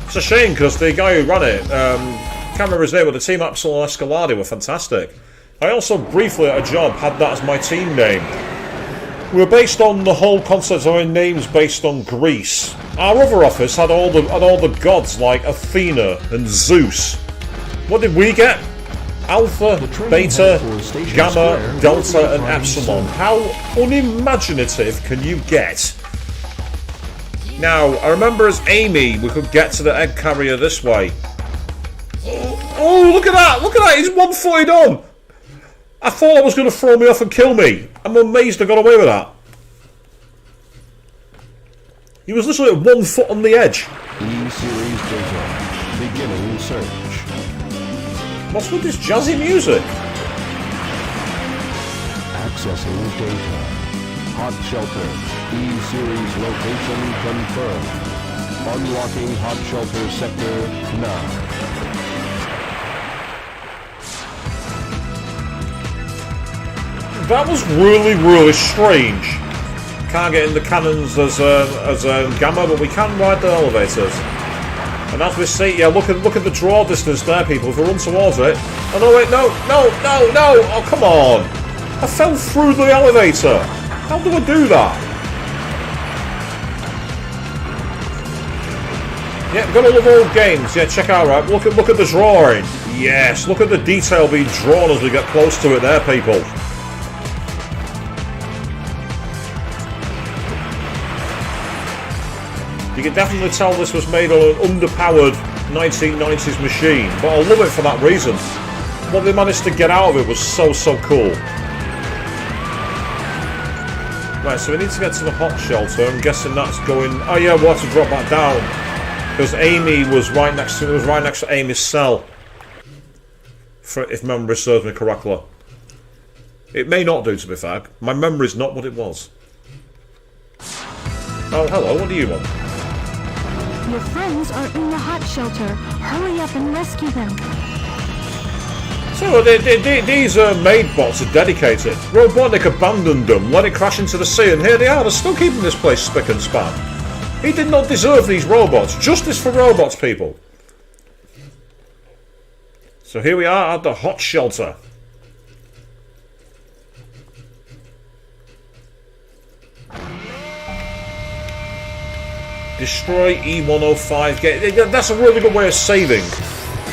It's a shame, because the guy who ran it, can't remember his name, but the team Absalon Escalade were fantastic. I also briefly at a job had that as my team name. We were based on the whole concept of our names based on Greece. Our other office had all the gods like Athena and Zeus. What did we get? Alpha, Beta, Gamma, Delta and Epsilon. How unimaginative can you get? Now, I remember as Amy, we could get to the egg carrier this way. Oh, look at that! Look at that! He's one-footed on! I thought that was going to throw me off and kill me. I'm amazed I got away with that. He was literally at 1 foot on the edge. E-Series data. Beginning search. What's with this jazzy music? Accessing data. Hot shelter. E-Series location confirmed. Unlocking hot shelter sector now. That was really, really strange. Can't get in the cannons as Gamma, but we can ride the elevators. And as we see, yeah, look at the draw distance there, people. If we run towards it, oh no, wait, no! Oh, come on! I fell through the elevator. How do I do that? Yeah, got all of old games. Yeah, check out right. Look at the drawing. Yes, look at the detail being drawn as we get close to it there, people. You can definitely tell this was made on an underpowered 1990s machine, but I love it for that reason. What they managed to get out of it was so cool. Right, so we need to get to the hot shelter. I'm guessing that's going. Oh yeah, we'll have to drop that down because Amy was right next to. It was right next to Amy's cell. If memory serves me correctly, it may not do. To be fair, my memory's not what it was. Oh, hello. What do you want? Your friends are in the hot shelter. Hurry up and rescue them. So these maid bots are dedicated. Robotnik abandoned them, let it crash into the sea, and here they are. They're still keeping this place spick and span. He did not deserve these robots. Justice for robots, people. So here we are at the hot shelter. Destroy E-105. That's a really good way of saving.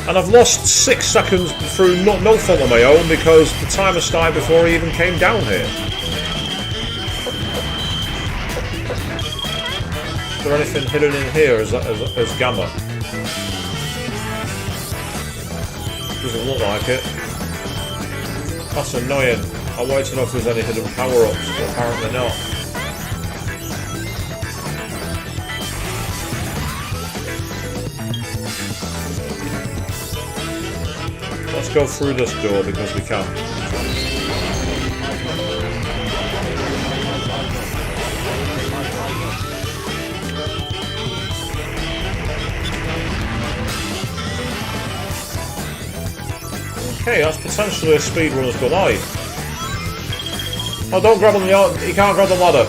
And I've lost 6 seconds through no fault of my own because the timer started before I even came down here. Is there anything hidden in here as Gamma? Doesn't look like it. That's annoying. I wanted to know if there's any hidden power-ups, but apparently not. Let's go through this door because we can. Okay, that's potentially a speedrunner's delight. Oh, don't grab on the... You can't grab the ladder.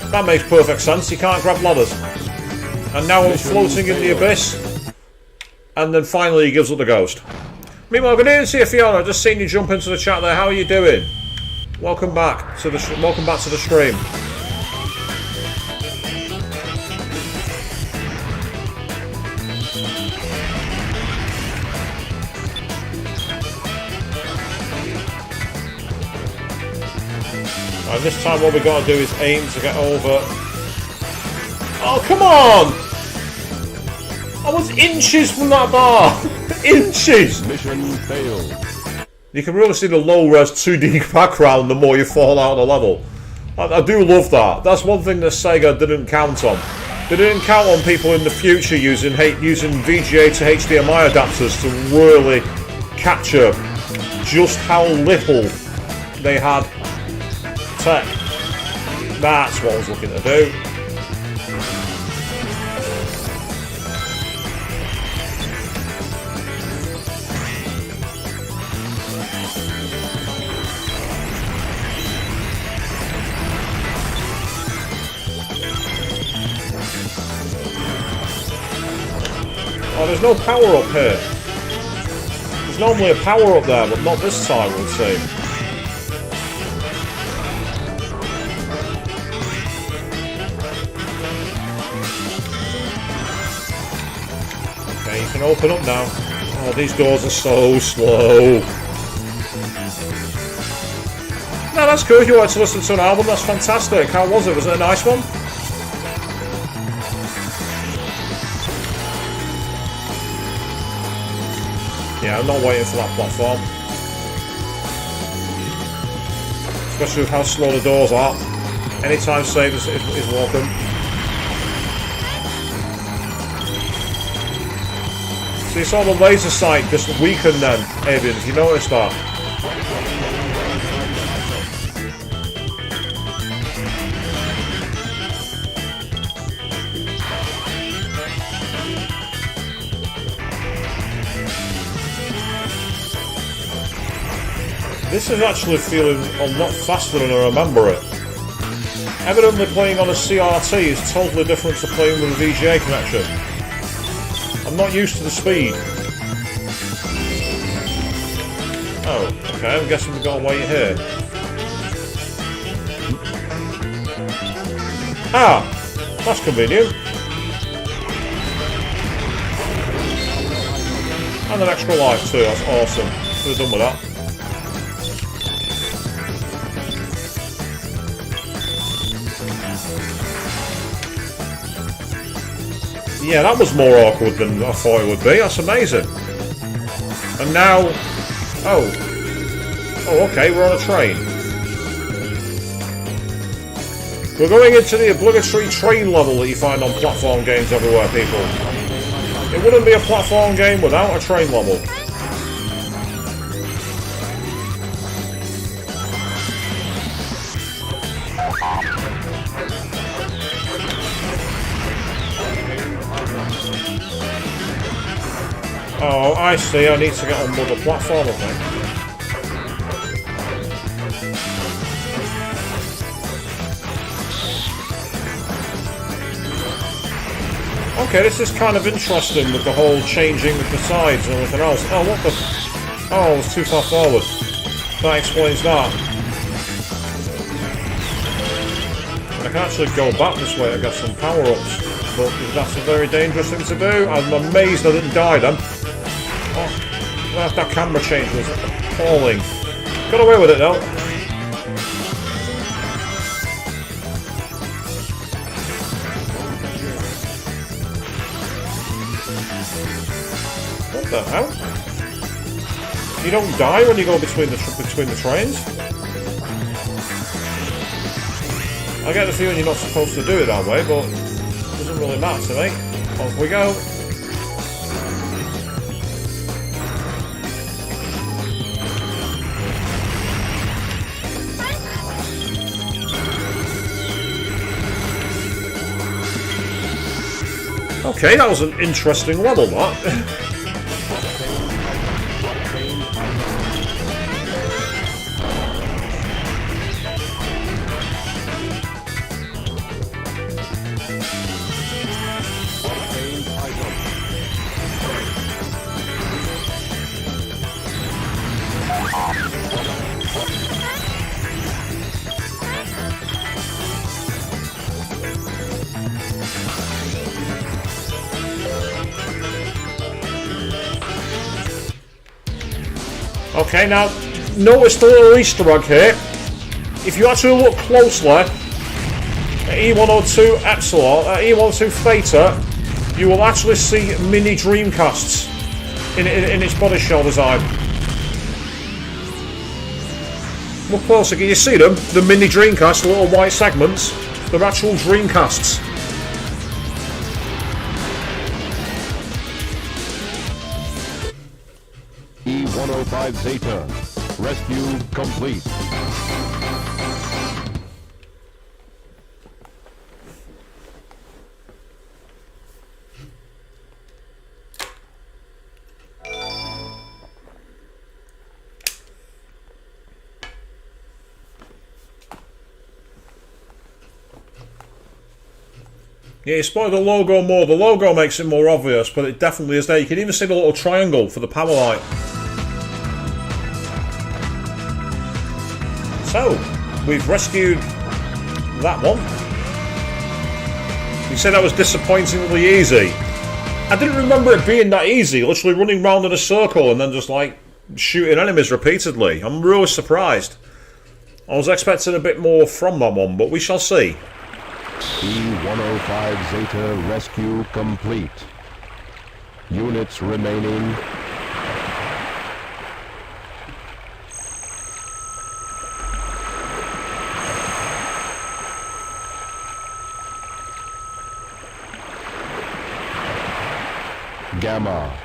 That makes perfect sense. You can't grab ladders. And now I'm floating in the abyss. And then finally he gives up the ghost. Meanwhile, good evening to you, Fiona. I've just seen you jump into the chat there. How are you doing? Welcome back to the stream. And this time what we've got to do is aim to get over... Oh, come on! I was inches from that bar! Inches! Mission failed. You can really see the low-res 2D background the more you fall out of the level. I do love that. That's one thing that Sega didn't count on. They didn't count on people in the future using VGA to HDMI adapters to really capture just how little they had tech. That's what I was looking to do. Oh, there's no power up here. There's normally a power up there, but not this time, we'll see. Okay, you can open up now. Oh, these doors are so slow. No, that's good. If you wanted to listen to an album, that's fantastic. How was it? Was it a nice one? Yeah, I'm not waiting for that platform. Especially with how slow the doors are. Anytime save is welcome. So you saw the laser sight just weaken then, Avian, if you noticed that. This is actually feeling a lot faster than I remember it. Evidently playing on a CRT is totally different to playing with a VGA connection. I'm not used to the speed. Oh, okay, I'm guessing we've got to wait here. Ah! That's convenient. And an extra life too, that's awesome. We're done with that. Yeah, that was more awkward than I thought it would be. That's amazing. And now... Oh, okay, we're on a train. We're going into the obligatory train level that you find on platform games everywhere, people. It wouldn't be a platform game without a train level. Oh, I see. I need to get on board the platform, I think. Okay, this is kind of interesting with the whole changing the sides and everything else. Oh, what the... Oh, I was too far forward. That explains that. I can actually go back this way to get some power-ups. But that's a very dangerous thing to do. I'm amazed I didn't die then. Oh, that camera change was appalling. Got away with it though. What the hell? You don't die when you go between the trains? I get the feeling you're not supposed to do it that way, but it doesn't really matter to me. Off we go. Okay, that was an interesting level, that. Okay, now, notice the little Easter egg here. If you actually look closely at E102 Epsilon, E102 Theta, you will actually see mini Dreamcasts in its body shell design. Look closer, can you see them? The mini Dreamcasts, the little white segments, they're actual Dreamcasts. E105 Zeta. Rescue complete. Yeah, you spoiled the logo more. The logo makes it more obvious, but it definitely is there. You can even see the little triangle for the power light. So, we've rescued that one. You said that was disappointingly easy. I didn't remember it being that easy, literally running round in a circle and then just like shooting enemies repeatedly. I'm really surprised. I was expecting a bit more from that one, but we shall see. E105 Zeta rescue complete. Units remaining. Gamma.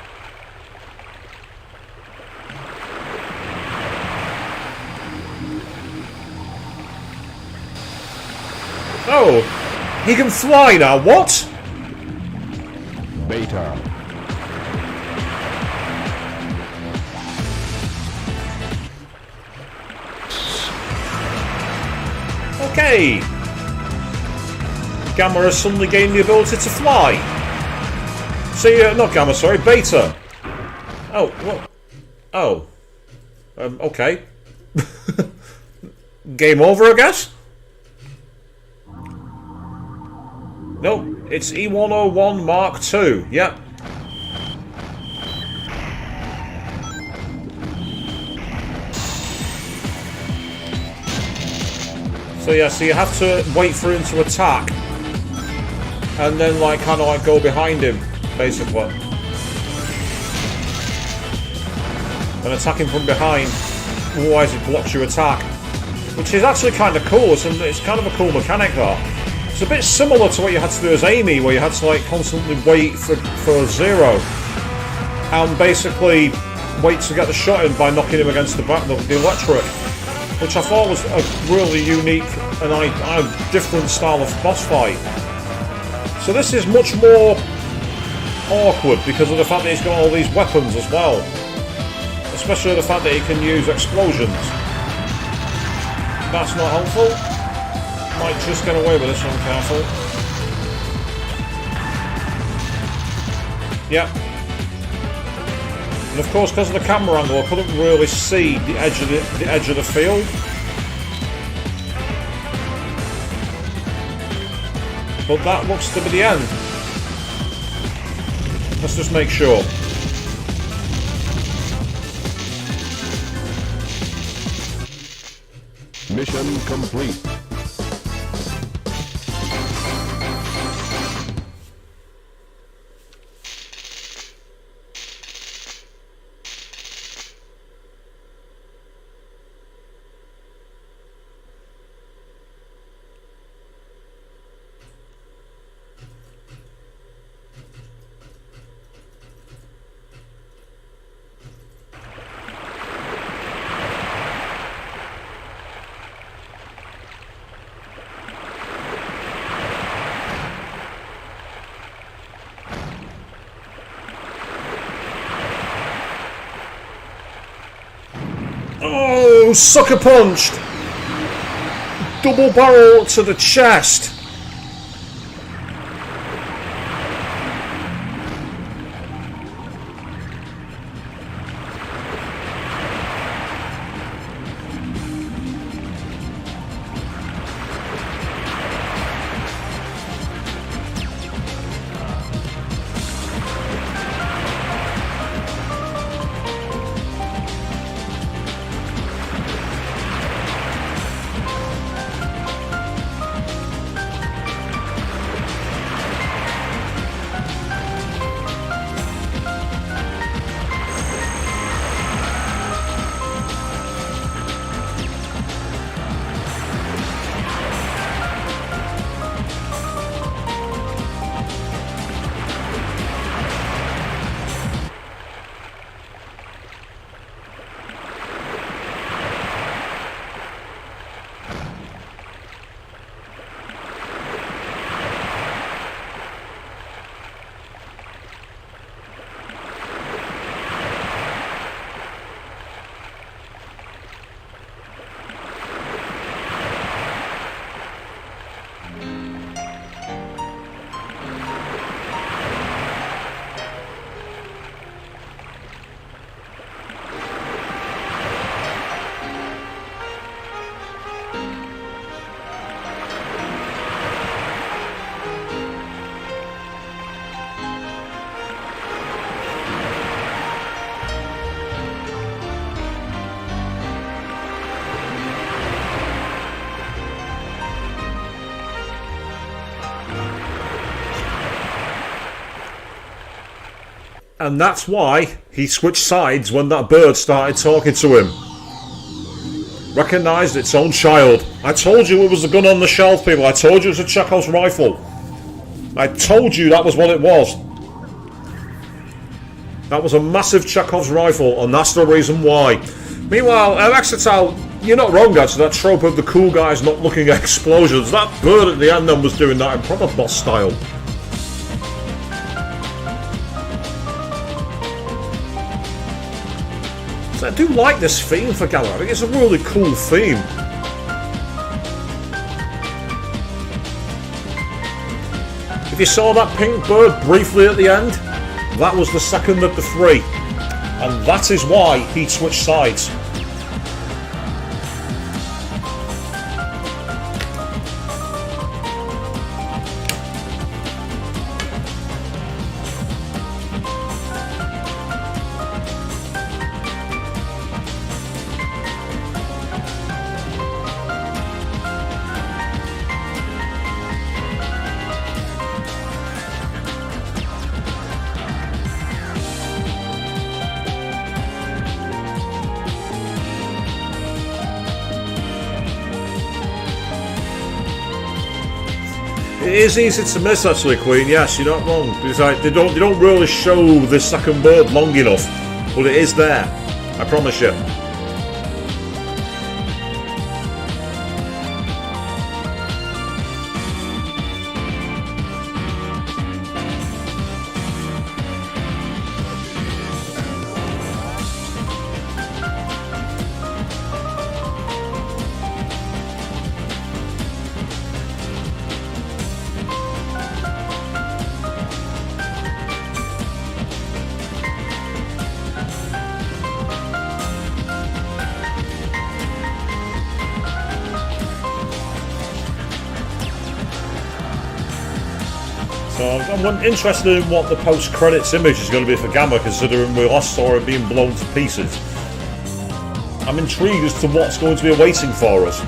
Oh, he can fly now, what? Beta. Okay. Gamma has suddenly gained the ability to fly. See, not Gamma, sorry, Beta. Oh, what? Oh. Okay. Game over, I guess? Nope, it's E101 Mark II, yep. So yeah, so you have to wait for him to attack. And then like kind of like go behind him, basically. And attack him from behind, otherwise it blocks your attack. Which is actually kind of cool, it's kind of a cool mechanic though. It's a bit similar to what you had to do as Amy, where you had to like constantly wait for Zero and basically wait to get the shot in by knocking him against the electric, which I thought was a really unique and different style of boss fight. So this is much more awkward because of the fact that he's got all these weapons as well, especially the fact that he can use explosions. That's not helpful. Might just get away with this one, careful. Yep. And of course, because of the camera angle, I couldn't really see the edge of the field. But that looks to be the end. Let's just make sure. Mission complete. Oh, sucker punched! Double barrel to the chest. And that's why he switched sides when that bird started talking to him. Recognised its own child. I told you it was a gun on the shelf, people. I told you it was a Chekhov's rifle. I told you that was what it was. That was a massive Chekhov's rifle, and that's the reason why. Meanwhile, Exetal, you're not wrong, guys. That trope of the cool guys not looking at explosions. That bird at the end then was doing that in proper boss style. So I do like this theme for Gamma. I think it's a really cool theme. If you saw that pink bird briefly at the end, that was the second of the three. And that is why he switched sides. It is easy to miss, actually, Queen. Yes, you're not wrong. Because they don't really show the second bird long enough, but it is there. I promise you. So I'm interested in what the post-credits image is going to be for Gamma, considering we last saw it being blown to pieces. I'm intrigued as to what's going to be awaiting for us.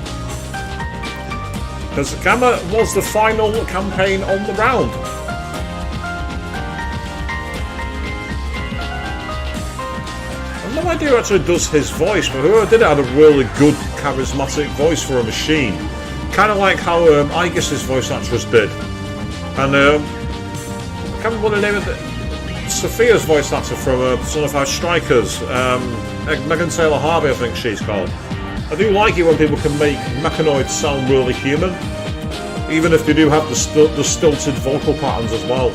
Because Gamma was the final campaign on the round. I've no idea who actually does his voice, but whoever did it had a really good, charismatic voice for a machine. Kind of like how Igus's voice actress did. And I can't remember the name of Sophia's voice actor from Son of House Strikers. Megan Taylor Harvey, I think she's called. I do like it when people can make mechanoids sound really human, even if they do have the stilted vocal patterns as well.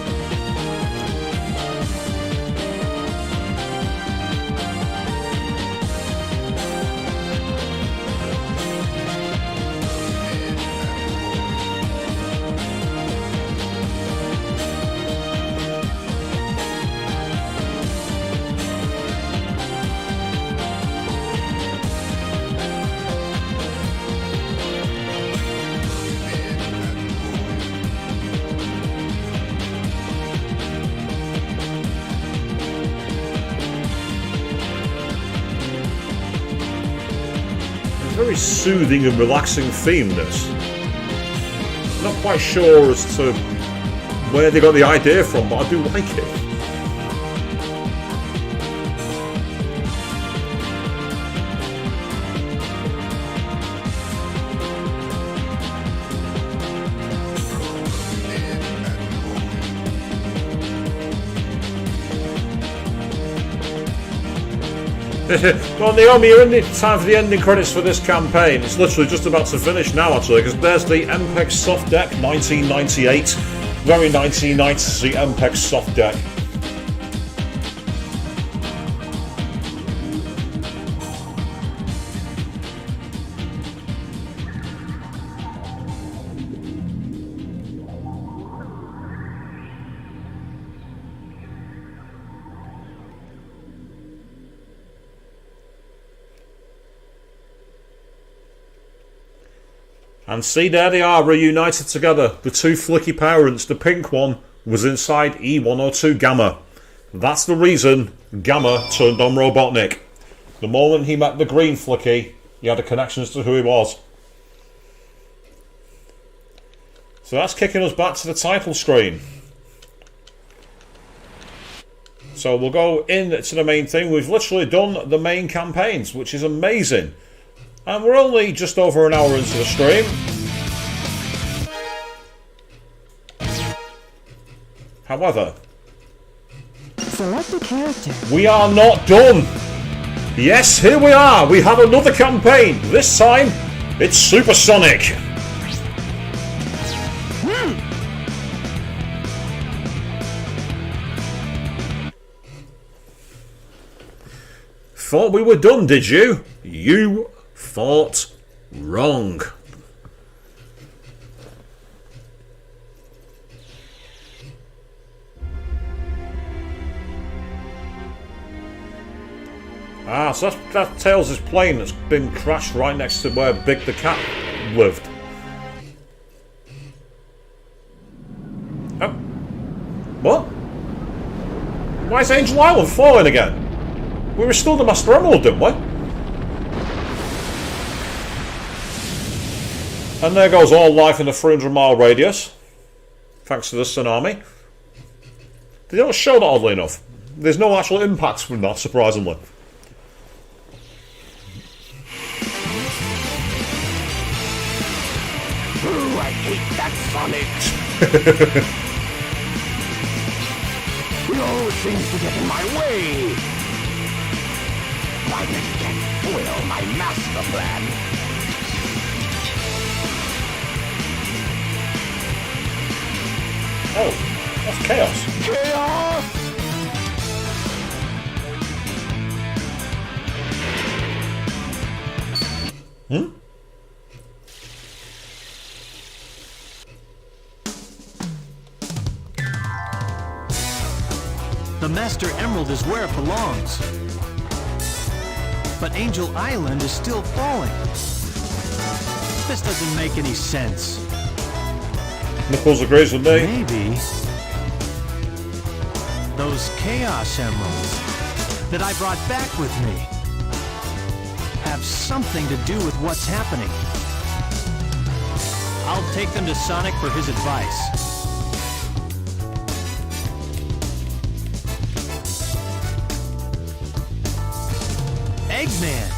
Very soothing and relaxing theme, this. I'm not quite sure as to where they got the idea from, but I do like it. Well, Naomi, you're in the time for the ending credits for this campaign. It's literally just about to finish now, actually, because there's the MPEG soft deck, 1998. Very 1990s MPEG soft deck. And see, there they are, reunited together. The two flicky parents. The pink one was inside E102 Gamma. That's the reason Gamma turned on Robotnik. The moment he met the green flicky, he had a connection as to who he was. So that's kicking us back to the title screen. So we'll go into the main thing. We've literally done the main campaigns, which is amazing. And we're only just over an hour into the stream. However, select a character. We are not done. Yes, here we are. We have another campaign. This time, it's Supersonic. Thought we were done, did you? You thought wrong. Ah, so that's Tails' plane that's been crashed right next to where Big the Cat lived. Oh. What? Why is Angel Island falling again? We restored the Master Emerald, didn't we? And there goes all life in the 300-mile radius. Thanks to the tsunami. They don't show that, oddly enough. There's no actual impacts from that, surprisingly. Ooh, I hate that Sonic. He always seems to get in my way. Why does he foil my master plan? Oh, that's Chaos. Chaos! Hmm? The Master Emerald is where it belongs. But Angel Island is still falling. This doesn't make any sense. Nichols agrees with me. Maybe those Chaos Emeralds that I brought back with me have something to do with what's happening. I'll take them to Sonic for his advice. Eggman!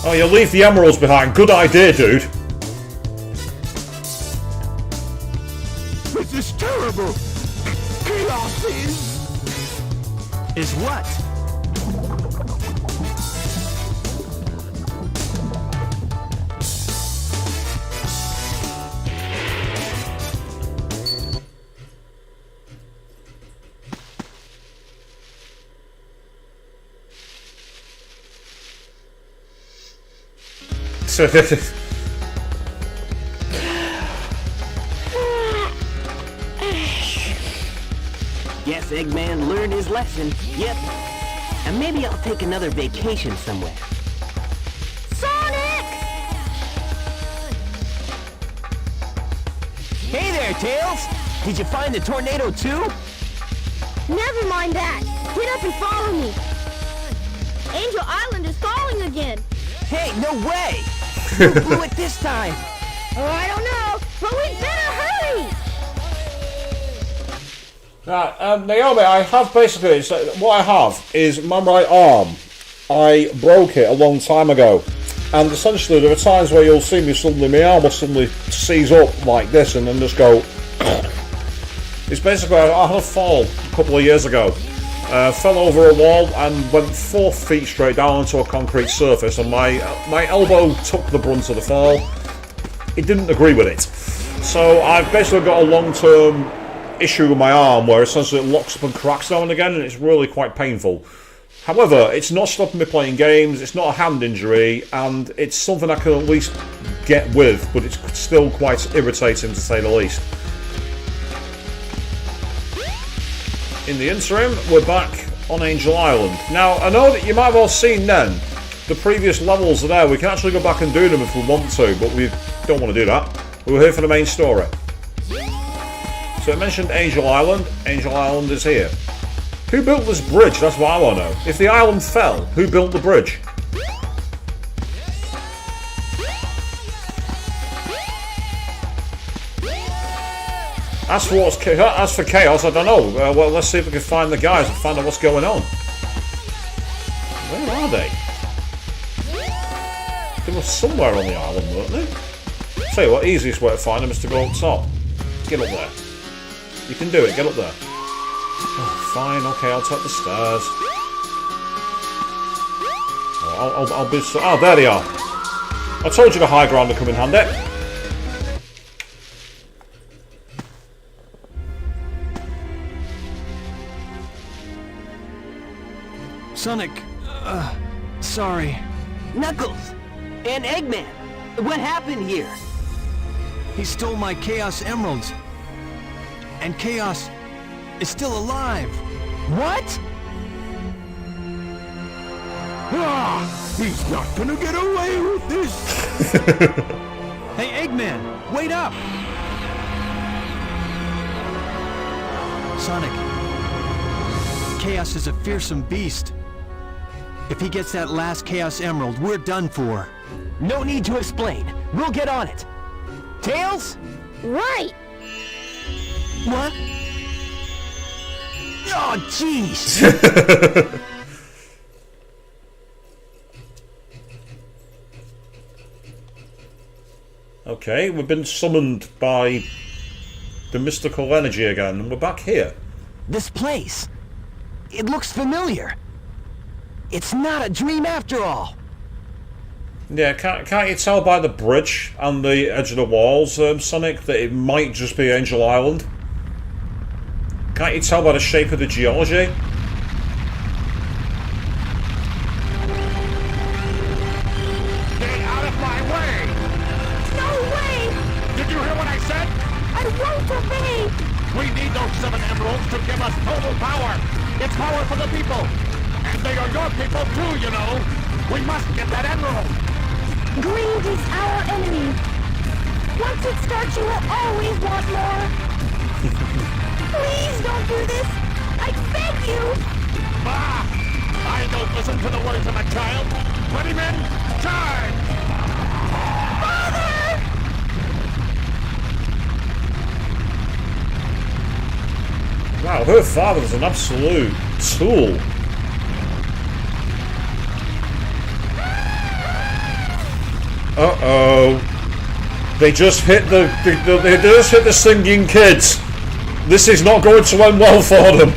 Oh, you leave the emeralds behind. Good idea, dude. This is terrible. Chaos Is what? So, Guess Eggman learned his lesson. Yep. And maybe I'll take another vacation somewhere. Sonic! Hey there, Tails! Did you find the tornado too? Never mind that. Get up and follow me. Angel Island is falling again. Hey, no way! Who blew it this time? Oh, I don't know, but we better hurry! Right, Naomi, I have basically, what I have is my right arm. I broke it a long time ago. And essentially there are times where you'll see me suddenly, my arm will suddenly seize up like this and then just go. It's basically, I had a fall a couple of years ago. Fell over a wall and went 4 feet straight down onto a concrete surface, and my elbow took the brunt of the fall. It didn't agree with it. So I've basically got a long-term issue with my arm where essentially it locks up and cracks now and again, and it's really quite painful. However, it's not stopping me playing games, it's not a hand injury, and it's something I can at least get with, but it's still quite irritating to say the least. In the interim, we're back on Angel Island. Now, I know that you might have all seen then, the previous levels are there. We can actually go back and do them if we want to, but we don't want to do that. We're here for the main story. So I mentioned Angel Island. Angel Island is here. Who built this bridge? That's what I want to know. If the island fell, who built the bridge? As for Chaos, I don't know. Well, let's see if we can find the guys and find out what's going on. Where are they? They were somewhere on the island, weren't they? Tell you what, easiest way to find them is to go up top. Get up there. You can do it, get up there. Oh, fine, okay, I'll take the stairs. Oh, I'll be so... Oh, there they are. I told you the high ground would come in handy. Sonic, sorry. Knuckles! And Eggman! What happened here? He stole my Chaos Emeralds. And Chaos is still alive. What? Ah! He's not gonna get away with this! Hey, Eggman, wait up! Sonic, Chaos is a fearsome beast. If he gets that last Chaos Emerald, we're done for. No need to explain. We'll get on it. Tails? Right! What? Oh, jeez! Okay, we've been summoned by the mystical energy again, and we're back here. This place. It looks familiar. It's not a dream after all. Yeah, can't you tell by the bridge and the edge of the walls, Sonic, that it might just be Angel Island? Can't you tell by the shape of the geology? Get out of my way! No way! Did you hear what I said? I won't obey! We need those 7 emeralds to give us total power! It's power for the people! And they are your people too, you know! We must get that emerald! Greed is our enemy. Once it starts, you will always want more. Please don't do this. I beg you. Ah! I don't listen to the words of a child! Ready, men? Charge! Father! Wow, her father was an absolute tool. Uh-oh. They just hit the singing kids. This is not going to end well for them.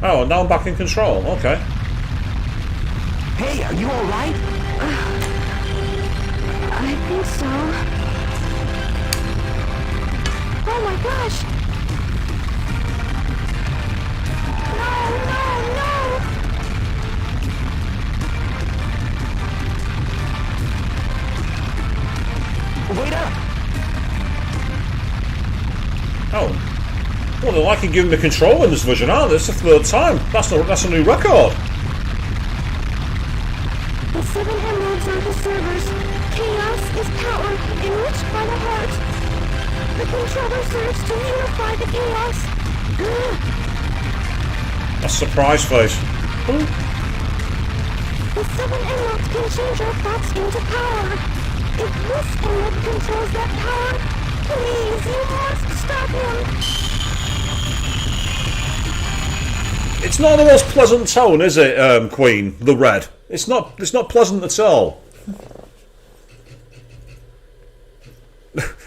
Oh, now I'm back in control. Okay. Hey, are you alright? I think so. Oh my gosh! Wait up! Oh. Well, they're liking giving me control in this version, aren't they? It's the third time. That's a new record. The 7 emeralds are the servers. Chaos is power enriched by the heart. The controller serves to unify the chaos. That's surprise face. The 7 emeralds can change our thoughts into power. If this emerald controls that power, please, you must stop him. It's not the most pleasant tone, is it, Queen? The red. It's not pleasant at all.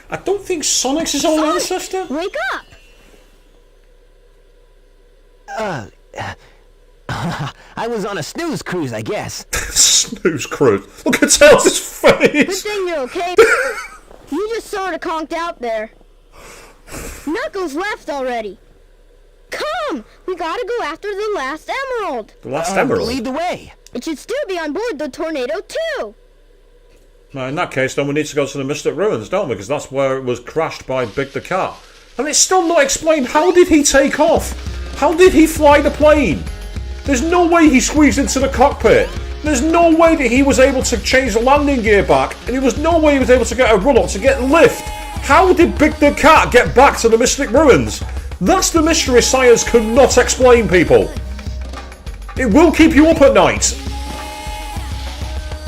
I don't think Sonic's his own ancestor. Wake up! I was on a snooze cruise, I guess. Snooze cruise. Look at Tails' Good face. thing you're okay. You just sort of conked out there. Knuckles left already. Come! We gotta go after the last emerald. The last emerald. Lead the way. It should still be on board the tornado too. Now, in that case, then we need to go to the Mystic Ruins, don't we? Because that's where it was crashed by Big the Cat. And it's still not explained. How did he take off? How did he fly the plane? There's no way he squeezed into the cockpit. There's no way that he was able to change the landing gear back. And there was no way he was able to get a run-up to get lift. How did Big the Cat get back to the Mystic Ruins? That's the mystery science cannot explain, people. It will keep you up at night.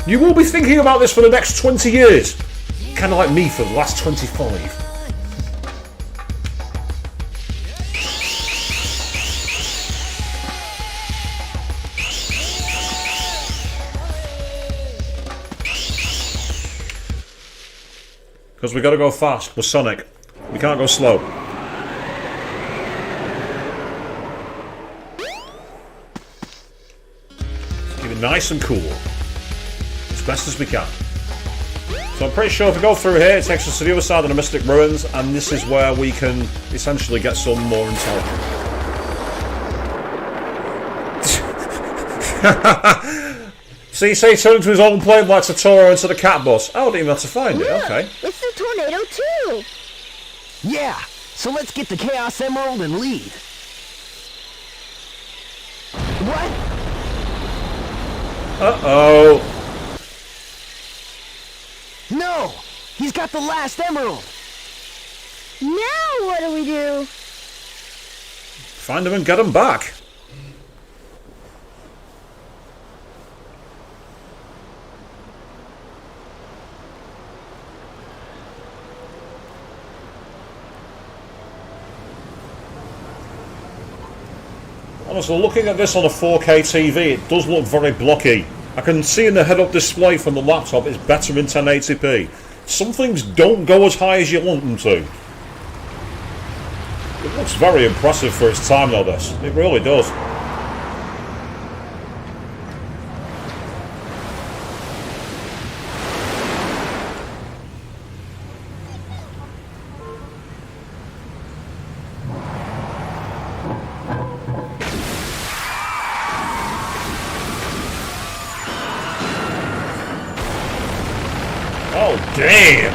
You will be thinking about this for the next 20 years. Kind of like me for the last 25. Because we got to go fast with Sonic. We can't go slow. Let's keep it nice and cool. As best as we can. So I'm pretty sure if we go through here, it takes us to the other side of the Mystic Ruins, and this is where we can essentially get some more intel. So you say he turned into his own plane like Totoro into the cat bus. Oh, I didn't even have to find it, okay. It's the tornado too. Yeah, so let's get the Chaos Emerald and lead. What? Uh-oh. No! He's got the last emerald! Now what do we do? Find him and get him back. Honestly, looking at this on a 4K TV, it does look very blocky. I can see in the head-up display from the laptop it's better in 1080p. Some things don't go as high as you want them to. It looks very impressive for its time though, this. It really does. Oh, damn!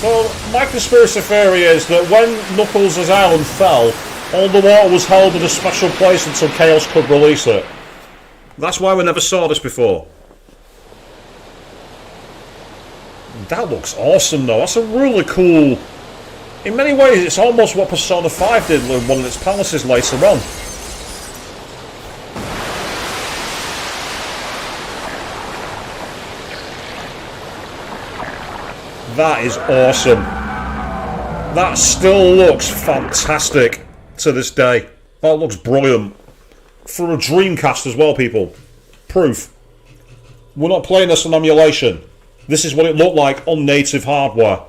So, my conspiracy theory is that when Knuckles' island fell, all the water was held in a special place until Chaos could release it. That's why we never saw this before. That looks awesome though, that's a really cool... In many ways it's almost what Persona 5 did with one of its palaces later on. That is awesome. That still looks fantastic to this day. That looks brilliant. For a Dreamcast as well, people. Proof. We're not playing this on emulation. This is what it looked like on native hardware.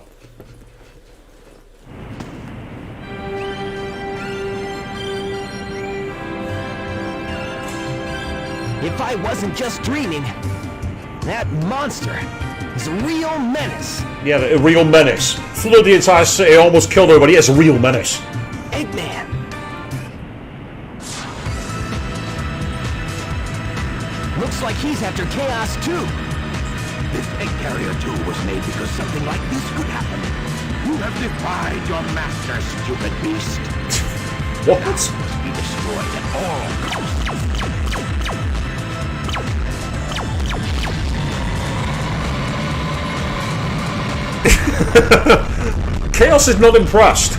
If I wasn't just dreaming, that monster is a real menace. Yeah, a real menace. Flooded the entire city, almost killed everybody. It's a real menace. Eggman. Looks like he's after Chaos too. This egg carrier tool was made because something like this could happen. You have defied your master, stupid beast. What? Now it must be destroyed at all costs. Chaos is not impressed.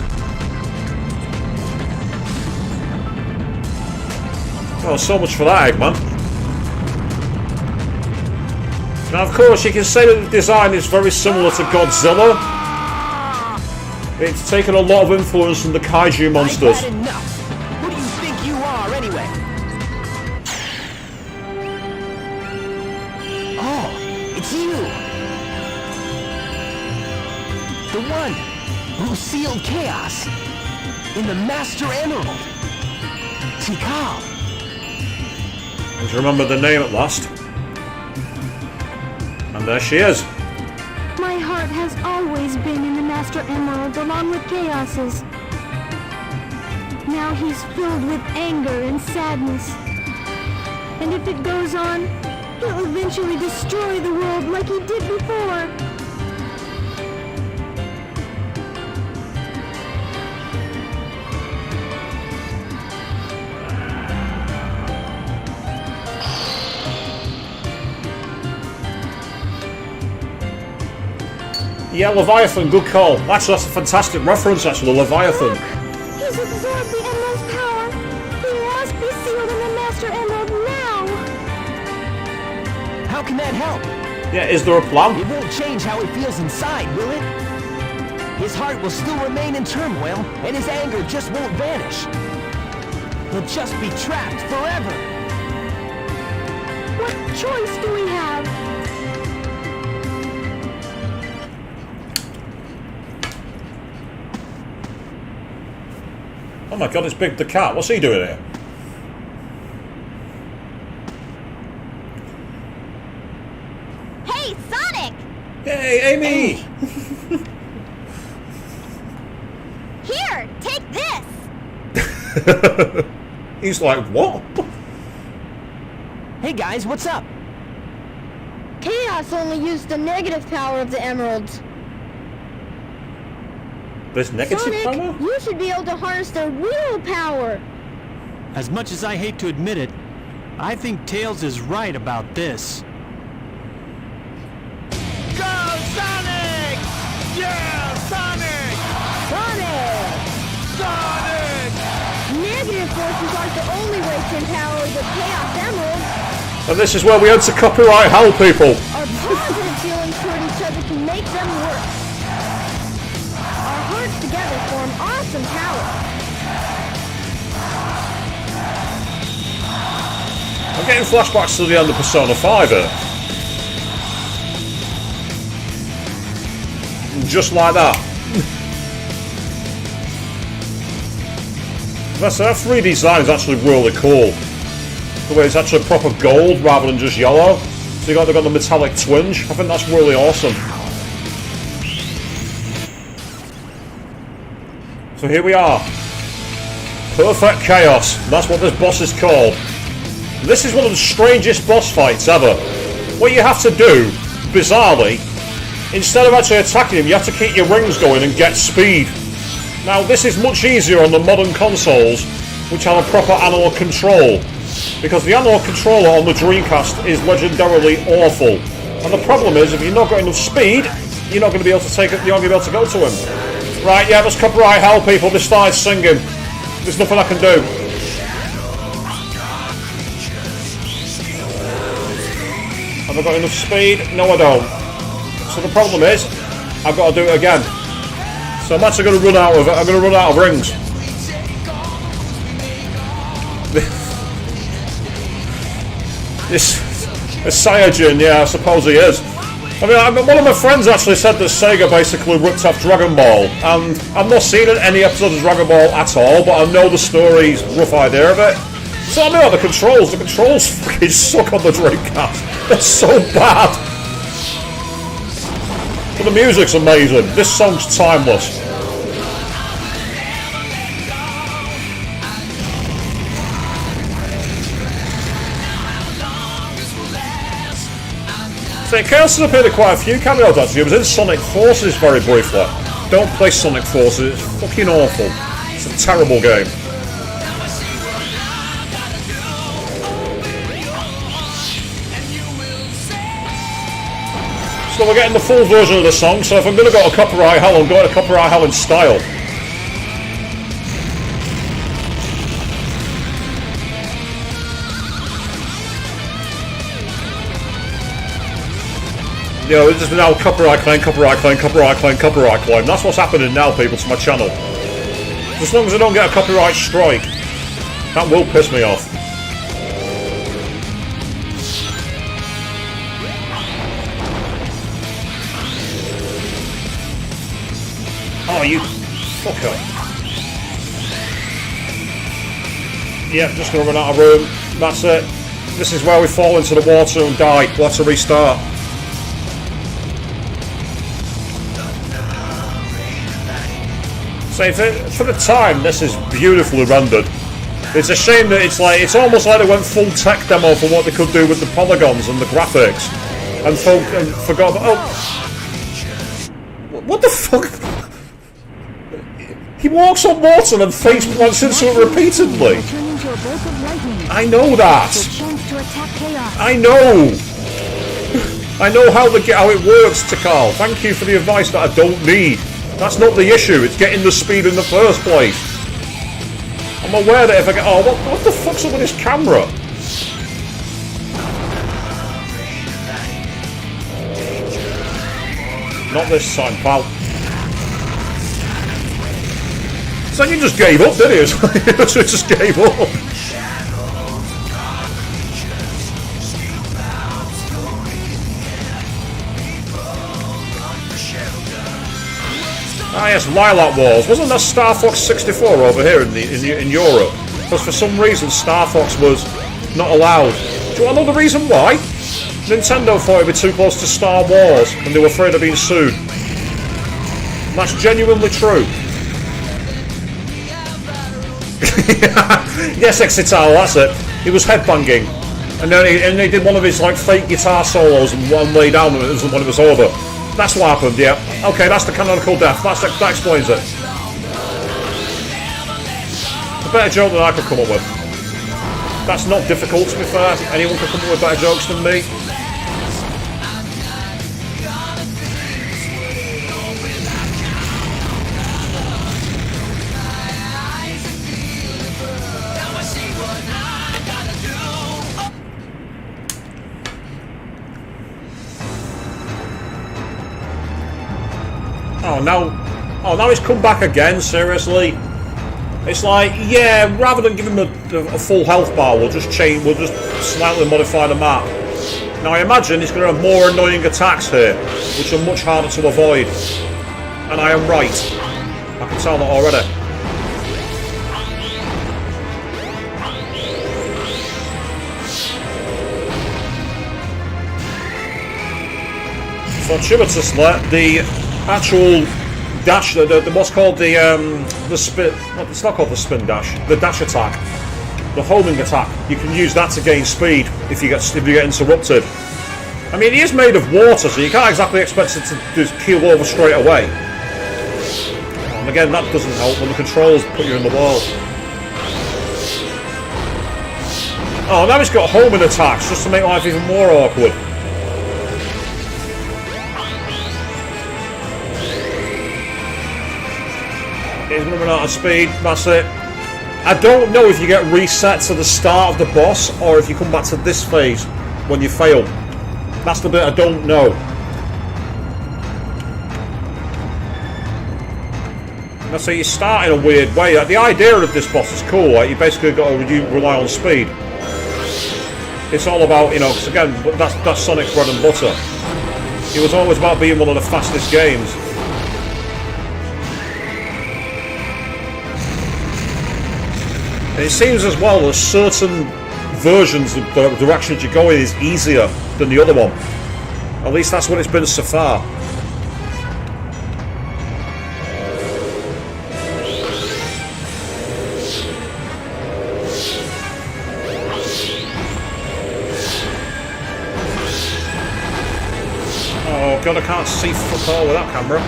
Oh, so much for that, Eggman. Now, of course, you can say that the design is very similar to Godzilla. It's taken a lot of influence from the kaiju monsters. I've had enough. Who do you think you are, anyway? Oh, it's you. The one who sealed Chaos in the Master Emerald. Tikal. And to remember the name at last. And there she is. My heart has always been in the Master Emerald along with Chaos's. Now he's filled with anger and sadness. And if it goes on, he'll eventually destroy the world like he did before. Yeah, Leviathan, good call. That's a fantastic reference, actually, Leviathan. Look! He's absorbed the Emerald's power! He must be sealed in the Master Emerald now! How can that help? Yeah, is there a plan? It won't change how he feels inside, will it? His heart will still remain in turmoil, and his anger just won't vanish. He'll just be trapped forever. What choice do we have? Oh my god, it's Big the Cat. What's he doing here? Hey, Sonic! Hey, Amy! Here, take this! He's like, what? Hey guys, what's up? Chaos only used the negative power of the emeralds. There's negative Sonic, power? you should be able to harness their real power. As much as I hate to admit it, I think Tails is right about this. Go, Sonic! Yeah, Sonic! Sonic! Sonic! Negative forces aren't the only way to empower the Chaos Emeralds. And this is where we enter copyright hell, people. Our positive feelings toward each other can make them work. Our hearts together form awesome power. I'm getting flashbacks to the end of Persona 5 here. Just like that. That's that 3D design is actually really cool. The way it's actually proper gold rather than just yellow. So they've got the metallic twinge. I think that's really awesome. So here we are. Perfect Chaos. That's what this boss is called. This is one of the strangest boss fights ever. What you have to do, bizarrely, instead of actually attacking him, you have to keep your rings going and get speed. Now, this is much easier on the modern consoles, which have a proper analog control, because the analog controller on the Dreamcast is legendarily awful. And the problem is, if you've not got enough speed, you're not going to be able to take it. You're not going to be able to go to him. Right? Yeah, that's copyright hell, people. They started singing. There's nothing I can do. Have I got enough speed? No, I don't. So the problem is, I've got to do it again. So I'm actually going to run out of it. I'm going to run out of rings. This Saiyajin, yeah, I suppose he is. I mean, one of my friends actually said that Sega basically ripped off Dragon Ball, and I've not seen any episode of Dragon Ball at all, but I know the story's rough idea of it. So I know the controls fucking suck on the Dreamcast. They're so bad. But the music's amazing. This song's timeless. So Chaos has appeared in quite a few cameos actually. It was in Sonic Forces very briefly. Don't play Sonic Forces, it's fucking awful. It's a terrible game. So we're getting the full version of the song, so if I'm going to go to copyright hell, I'm going to copyright hell in style. You know, it's just now copyright claim, copyright claim, copyright claim, copyright claim. That's what's happening now, people, to my channel. As long as I don't get a copyright strike, that will piss me off. Oh, you fucker. Yeah, just gonna run out of room. That's it. This is where we fall into the water and die. We'll have to restart. So for the time, this is beautifully rendered. It's a shame that it's almost like they went full tech demo for what they could do with the polygons and the graphics, and forgot about. Oh, what the fuck? He walks on water and face plants into it repeatedly. I know that. I know. I know how it works, Takal. Thank you for the advice that I don't need. That's not the issue, it's getting the speed in the first place. I'm aware that if I get... Oh, what the fuck's up with this camera? Not this time, pal. So you just gave up, didn't you? So you just gave up. Ah yes, Lilac Wars. Wasn't that Star Fox 64 over here in Europe? Because for some reason Star Fox was not allowed. Do you want to know the reason why? Nintendo thought it would be too close to Star Wars and they were afraid of being sued. And that's genuinely true. Yes, Exital, that's it. He was headbanging. And then he did one of his like fake guitar solos and one lay down when it was over. That's what happened, yeah. Okay, that's the canonical death. That explains it. A better joke than I could come up with. That's not difficult, to be fair. Anyone can come up with better jokes than me. Oh, now he's come back again, seriously? It's like, yeah, rather than give him a full health bar, we'll just slightly modify the map. Now I imagine he's going to have more annoying attacks here, which are much harder to avoid. And I am right. I can tell that already. So Chibitusler, the actual dash, what's called the spin. It's not called the spin dash. The dash attack, the homing attack. You can use that to gain speed if you get interrupted. I mean, he is made of water, so you can't exactly expect it to just keel over straight away. And again, that doesn't help when the controls put you in the wall. Oh, now he's got homing attacks, just to make life even more awkward. He's running out of speed, that's it. I don't know if you get reset to the start of the boss, or if you come back to this phase when you fail. That's the bit I don't know. Now, so you start in a weird way. The idea of this boss is cool. Like, you basically got to rely on speed. It's all about, you know, because again, that's Sonic's bread and butter. It was always about being one of the fastest games. And it seems as well that certain versions of the directions you're going is easier than the other one. At least that's what it's been so far. Oh god, I can't see fuck all with that camera.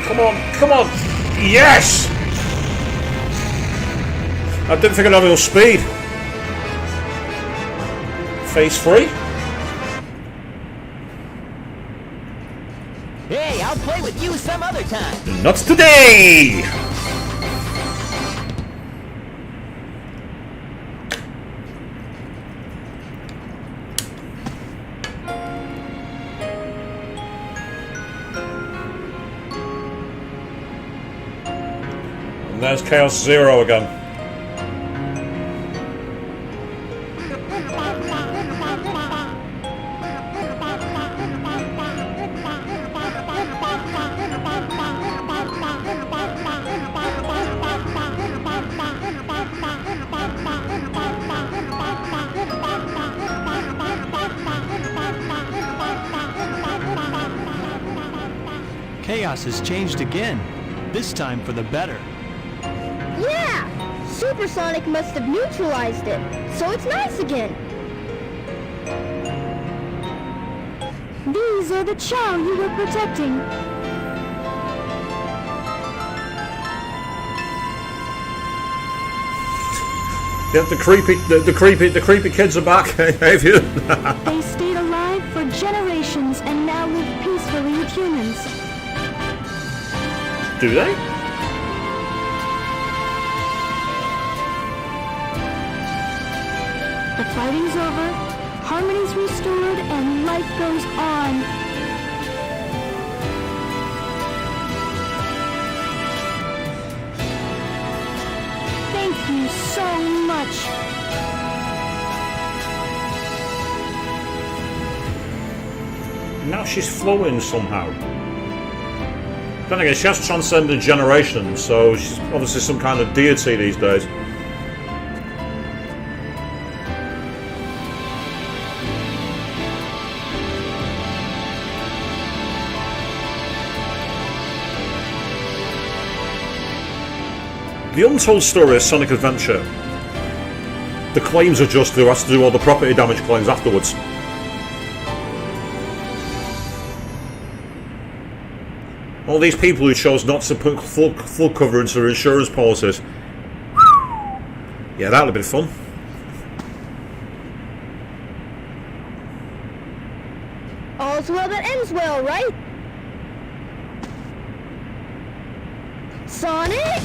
Come on, come on! Yes! I didn't think I'd have enough speed. Phase 3? Hey, I'll play with you some other time. Not today! And there's Chaos Zero again. Chaos has changed again. This time for the better. Yeah! Supersonic must have neutralized it, so it's nice again. These are the Chow you were protecting. Yeah, the creepy kids are back. Have you? They stayed alive for generations and now live peacefully with humans. Do they? The fighting's over, harmony's restored, and life goes on. Thank you so much. Now she's flowing somehow. Then again, she has transcended generations, so she's obviously some kind of deity these days. The untold story of Sonic Adventure. The claims adjuster who has to do all the property damage claims afterwards. All these people who chose not to put full cover into their insurance policies. Yeah, that would have been fun. All's well that ends well, right? Sonic?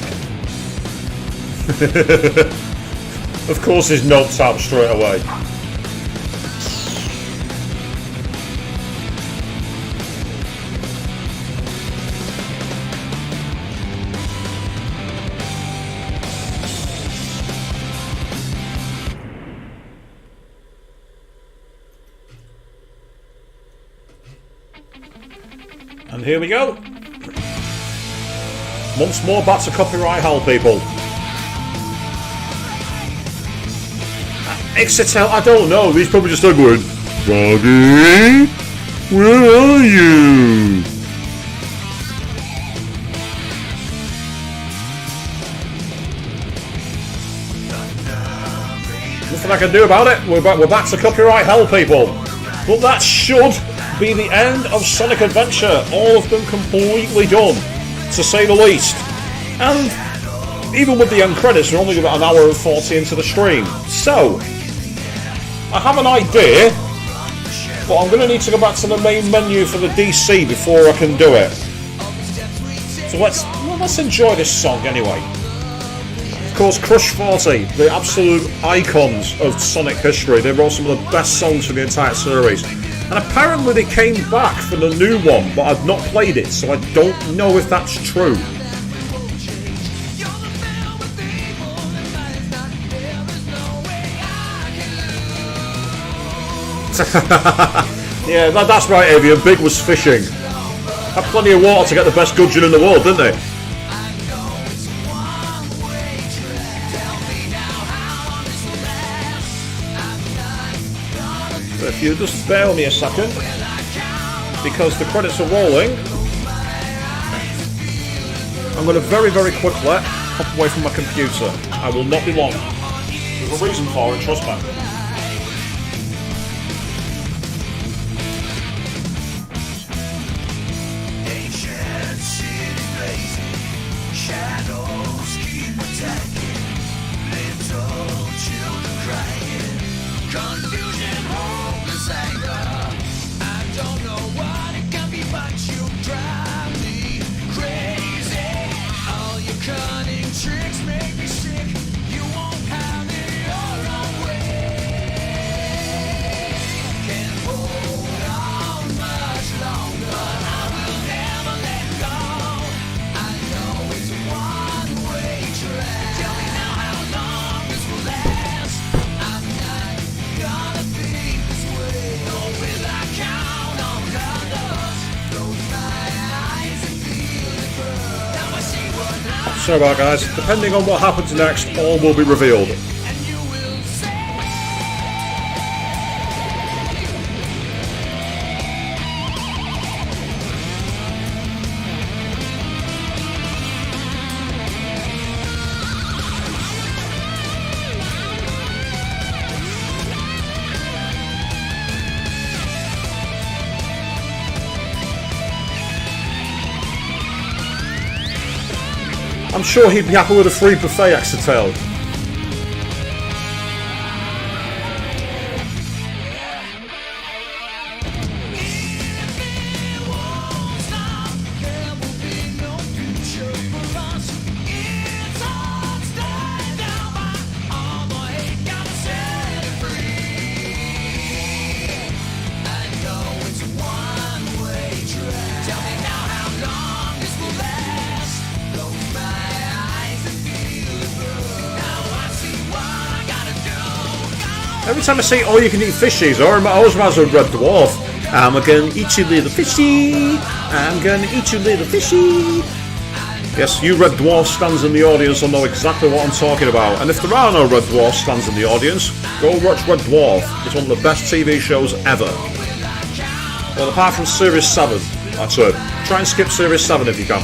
Of course his notes out straight away. And here we go. Once more back to copyright hell, people. Exetel, I don't know. He's probably just like going, Froggy, where are you? Nothing I can do about it. We're back to copyright hell, people. But that should be the end of Sonic Adventure. All of them completely done, to say the least. And even with the end credits, we're only about an hour and 40 into the stream. So, I have an idea, but I'm going to need to go back to the main menu for the DC before I can do it. So let's enjoy this song anyway. Of course, Crush 40, the absolute icons of Sonic history. They wrote some of the best songs for the entire series. And apparently they came back for the new one, but I've not played it, so I don't know if that's true. Yeah, that's right, Avian. Big was fishing. Had plenty of water to get the best gudgeon in the world, didn't they? So if you just bear with me a second, because the credits are rolling, I'm going to very, very quickly hop away from my computer. I will not be long. There's a reason for it, trust me. Sorry about that, guys. Depending on what happens next, all will be revealed. I'm sure he'd be happy with a free buffet, Exetel. Every time I say all you can eat fishies, or I always reminds me of Red Dwarf. I'm gonna eat you little fishy. I'm gonna eat you little fishy. Yes, you Red Dwarf stands in the audience will know exactly what I'm talking about. And if there are no Red Dwarf stands in the audience, go watch Red Dwarf. It's one of the best TV shows ever. Well, apart from Series 7, that's it. Try and skip Series 7 if you can.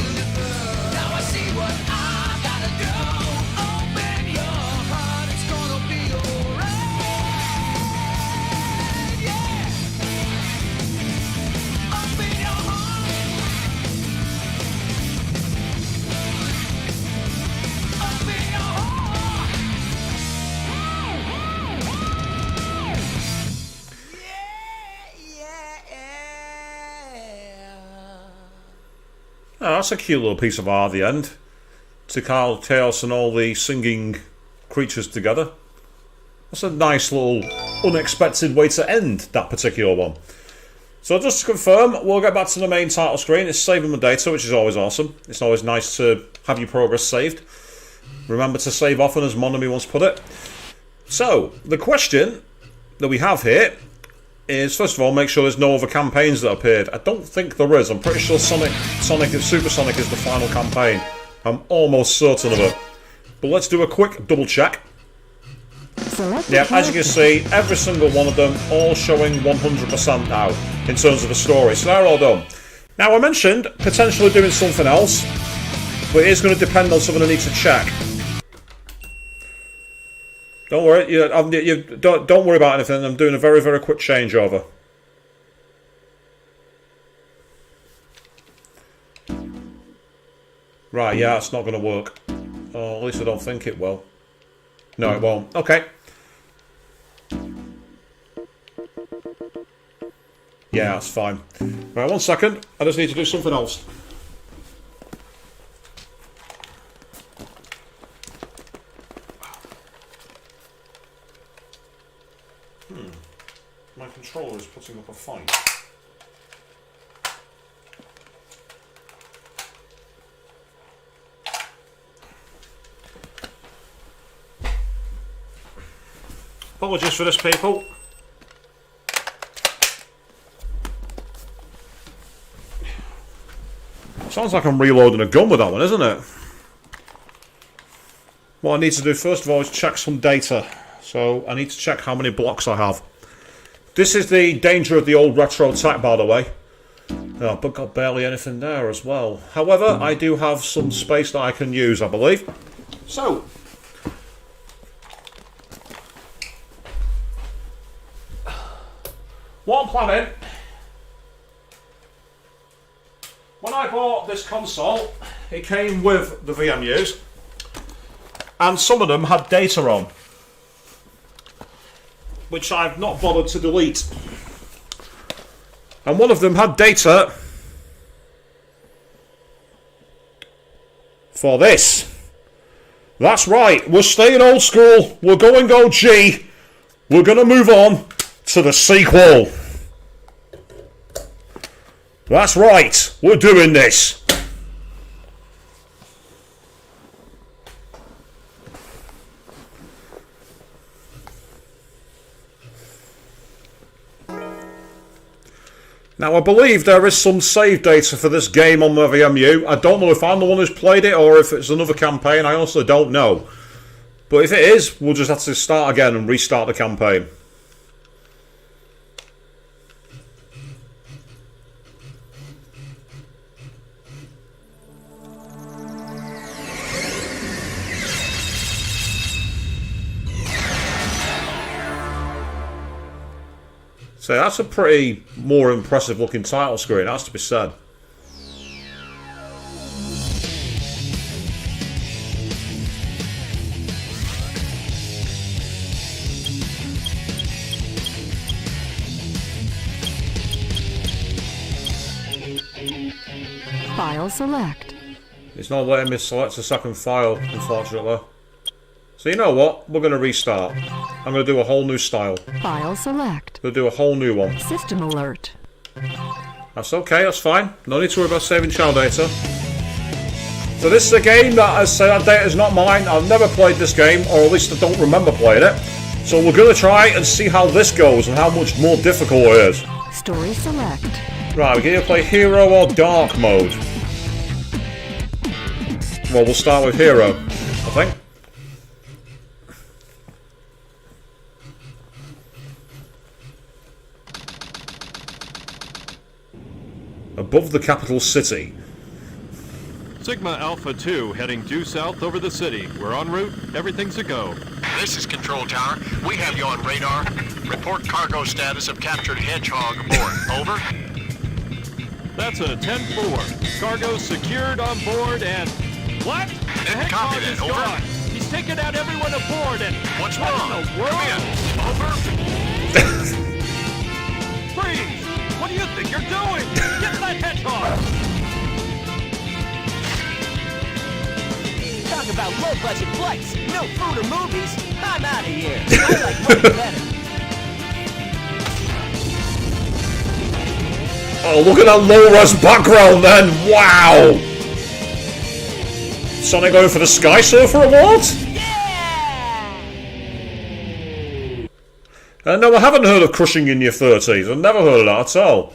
Oh, that's a cute little piece of art at the end. To Carl Chaos and all the singing creatures together. That's a nice little unexpected way to end that particular one. So just to confirm, we'll get back to the main title screen. It's saving the data, which is always awesome. It's always nice to have your progress saved. Remember to save often, as Monami once put it. So, the question that we have here is, first of all, make sure there's no other campaigns that appeared. I don't think there is. I'm pretty sure Sonic Super Sonic is the final campaign. I'm almost certain of it. But let's do a quick double check. Yeah, as you can see, every single one of them all showing 100% now in terms of the story. So they're all done. Now, I mentioned potentially doing something else, but it is going to depend on something I need to check. Don't worry. Don't worry about anything. I'm doing a very, very quick changeover. Right, yeah, it's not going to work. Oh, at least I don't think it will. No, it won't. Okay. Yeah, that's fine. Right, 1 second. I just need to do something else. My controller is putting up a fight. Apologies for this, people. Sounds like I'm reloading a gun with that one, isn't it? What I need to do first of all is check some data. So I need to check how many blocks I have. This is the danger of the old retro tech, by the way. Oh, but got barely anything there as well. However, I do have some space that I can use, I believe. So, what I'm planning, when I bought this console, it came with the VMUs, and some of them had data on, which I've not bothered to delete. And one of them had data for this. That's right, we're staying old school, we're going OG, we're going to move on to the sequel. That's right, we're doing this. Now, I believe there is some save data for this game on the VMU. I don't know if I'm the one who's played it or if it's another campaign. I honestly don't know. But if it is, we'll just have to start again and restart the campaign. So that's a pretty more impressive looking title screen, has to be said. File select. It's not letting me select a second file, unfortunately. So you know what? We're going to restart. I'm going to do a whole new style. File select. We'll do a whole new one. System alert. That's okay, that's fine. No need to worry about saving child data. So this is a game that, as I say, that data is not mine. I've never played this game, or at least I don't remember playing it. So we're going to try and see how this goes and how much more difficult it is. Story select. Right, we can either play Hero or Dark mode. Well, we'll start with Hero, I think. Above the capital city. Sigma Alpha 2 heading due south over the city. We're en route. Everything's a go. This is Control Tower. We have you on radar. Report cargo status of captured Hedgehog aboard. Over. That's a 10-4. Cargo secured on board and... What? The Didn't copy Hedgehog that. is Over. gone. He's taken out everyone aboard and... What's What wrong? in the world? Come in. Over. Freeze! What do you think you're doing? Get that Hedgehog! Talk about low-budget flights, no food or movies. I'm out of here. I like money better. Oh, look at that low-res background then! Wow! Sonic going for the Sky Surfer Award? No, I haven't heard of Crushing in Your 30s. I've never heard of that at all.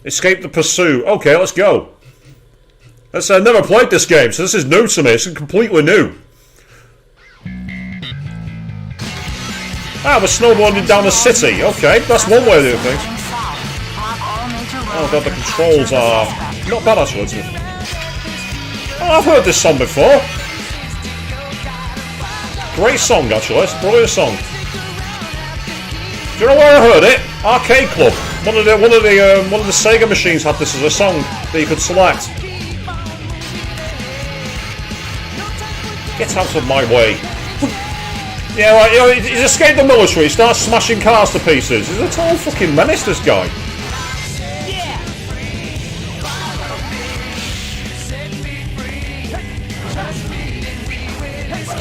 Escape the Pursuit. Okay, let's go. I've never played this game, so this is new to me. It's completely new. Ah, we're snowboarding down the city. Okay, that's one way of doing things. Oh god, the controls are not bad actually. Oh, I've heard this song before. Great song, actually. It's a brilliant song. Do you know where I heard it? Arcade Club. One of the Sega machines had this as a song that you could select. Get out of my way. Yeah, right, you know, he's escaped the military, he starts smashing cars to pieces. He's a total fucking menace, this guy.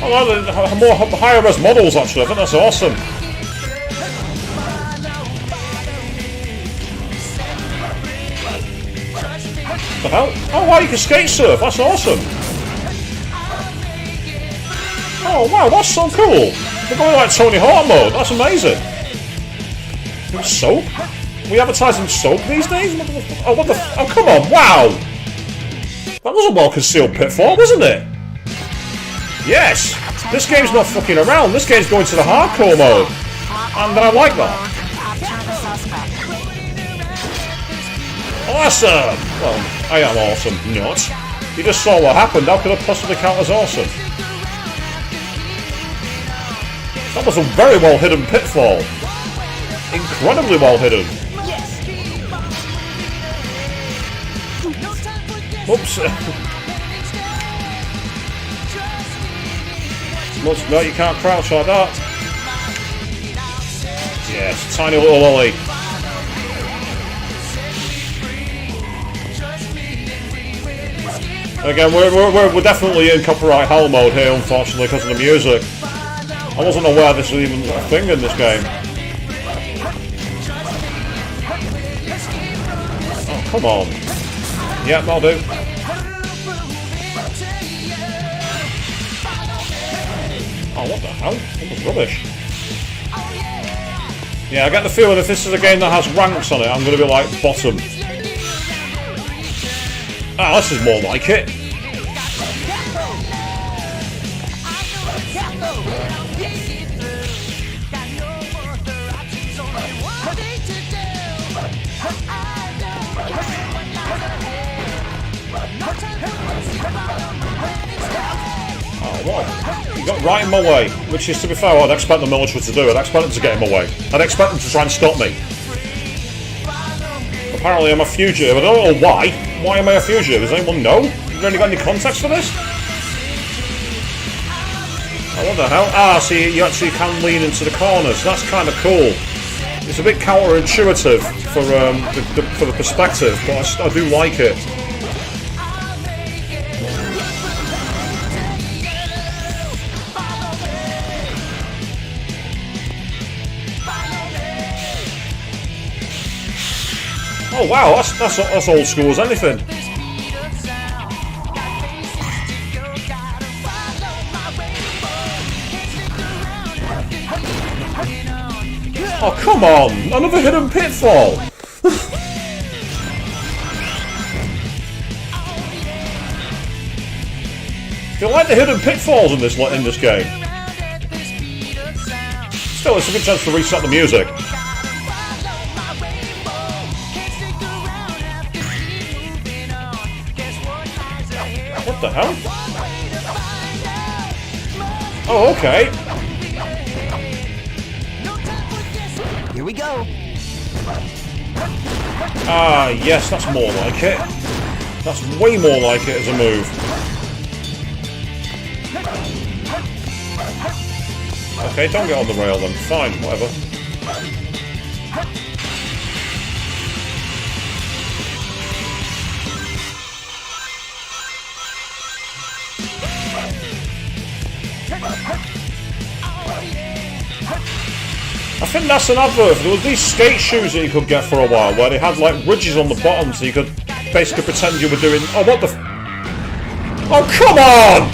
I like the more higher res models, actually. I think that's awesome. The hell? Oh wow, you can skate surf. That's awesome. Oh wow, that's so cool. They're going like Tony Hawk mode. That's amazing. Soap? We advertising soap these days? Oh, what the? Oh, come on! Wow. That was a well-concealed pitfall, wasn't it? Yes. This game's not fucking around. This game's going to the hardcore mode, and I like that. Awesome. Well, I am awesome. Not. You just saw what happened. How could I possibly count as awesome? That was a very well hidden pitfall. Incredibly well hidden. Oops. No, you can't crouch like that. Yes, tiny little lolly. Again, we're definitely in copyright hell mode here, unfortunately, because of the music. I wasn't aware this was even a thing in this game. Oh, come on. Yeah, that'll do. Oh, what the hell? That was rubbish. Yeah, I get the feeling if this is a game that has ranks on it, I'm going to be like bottom. Ah, this is more like it. Oh, what? You got right in my way, which is, to be fair, what I'd expect the military to do. I'd expect them to get in my way. I'd expect them to try and stop me. Apparently I'm a fugitive. I don't know why. Why am I a fugitive? Does anyone know? Have you got any context for this? Oh, what the hell? Ah, see, you actually can lean into the corners. That's kind of cool. It's a bit counterintuitive for the perspective, but I do like it. Oh wow, that's old school as anything. Oh come on, another hidden pitfall. Do you like the hidden pitfalls in this game? Still, it's a good chance to reset the music. What the hell? Oh, okay. Here we go. Ah, yes, that's more like it. That's way more like it as a move. Okay, don't get on the rail then. Fine, whatever. I think that's an advert. There was these skate shoes that you could get for a while, where they had like ridges on the bottom, so you could basically pretend you were doing. Oh, what the? Oh, come on!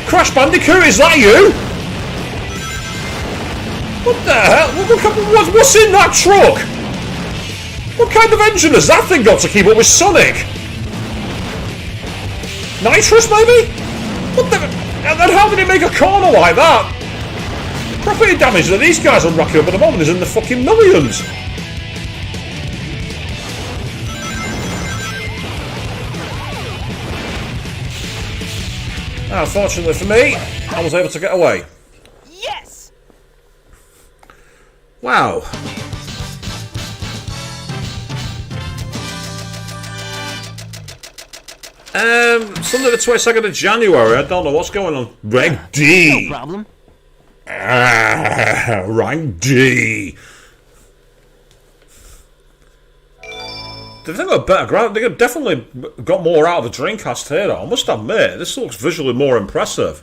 Crash Bandicoot, is that you? What the hell? What's in that truck? What kind of engine has that thing got to keep up with Sonic? Nitrous, maybe? What the? And then how did it make a corner like that? Property damage that these guys are racking up at the moment is in the fucking millions. Fortunately for me, I was able to get away. Wow. Sunday the 22nd of January. I don't know what's going on. Rank D. No problem. Rank D. They've got a better ground. They've definitely got more out of the Dreamcast here, though. I must admit, this looks visually more impressive.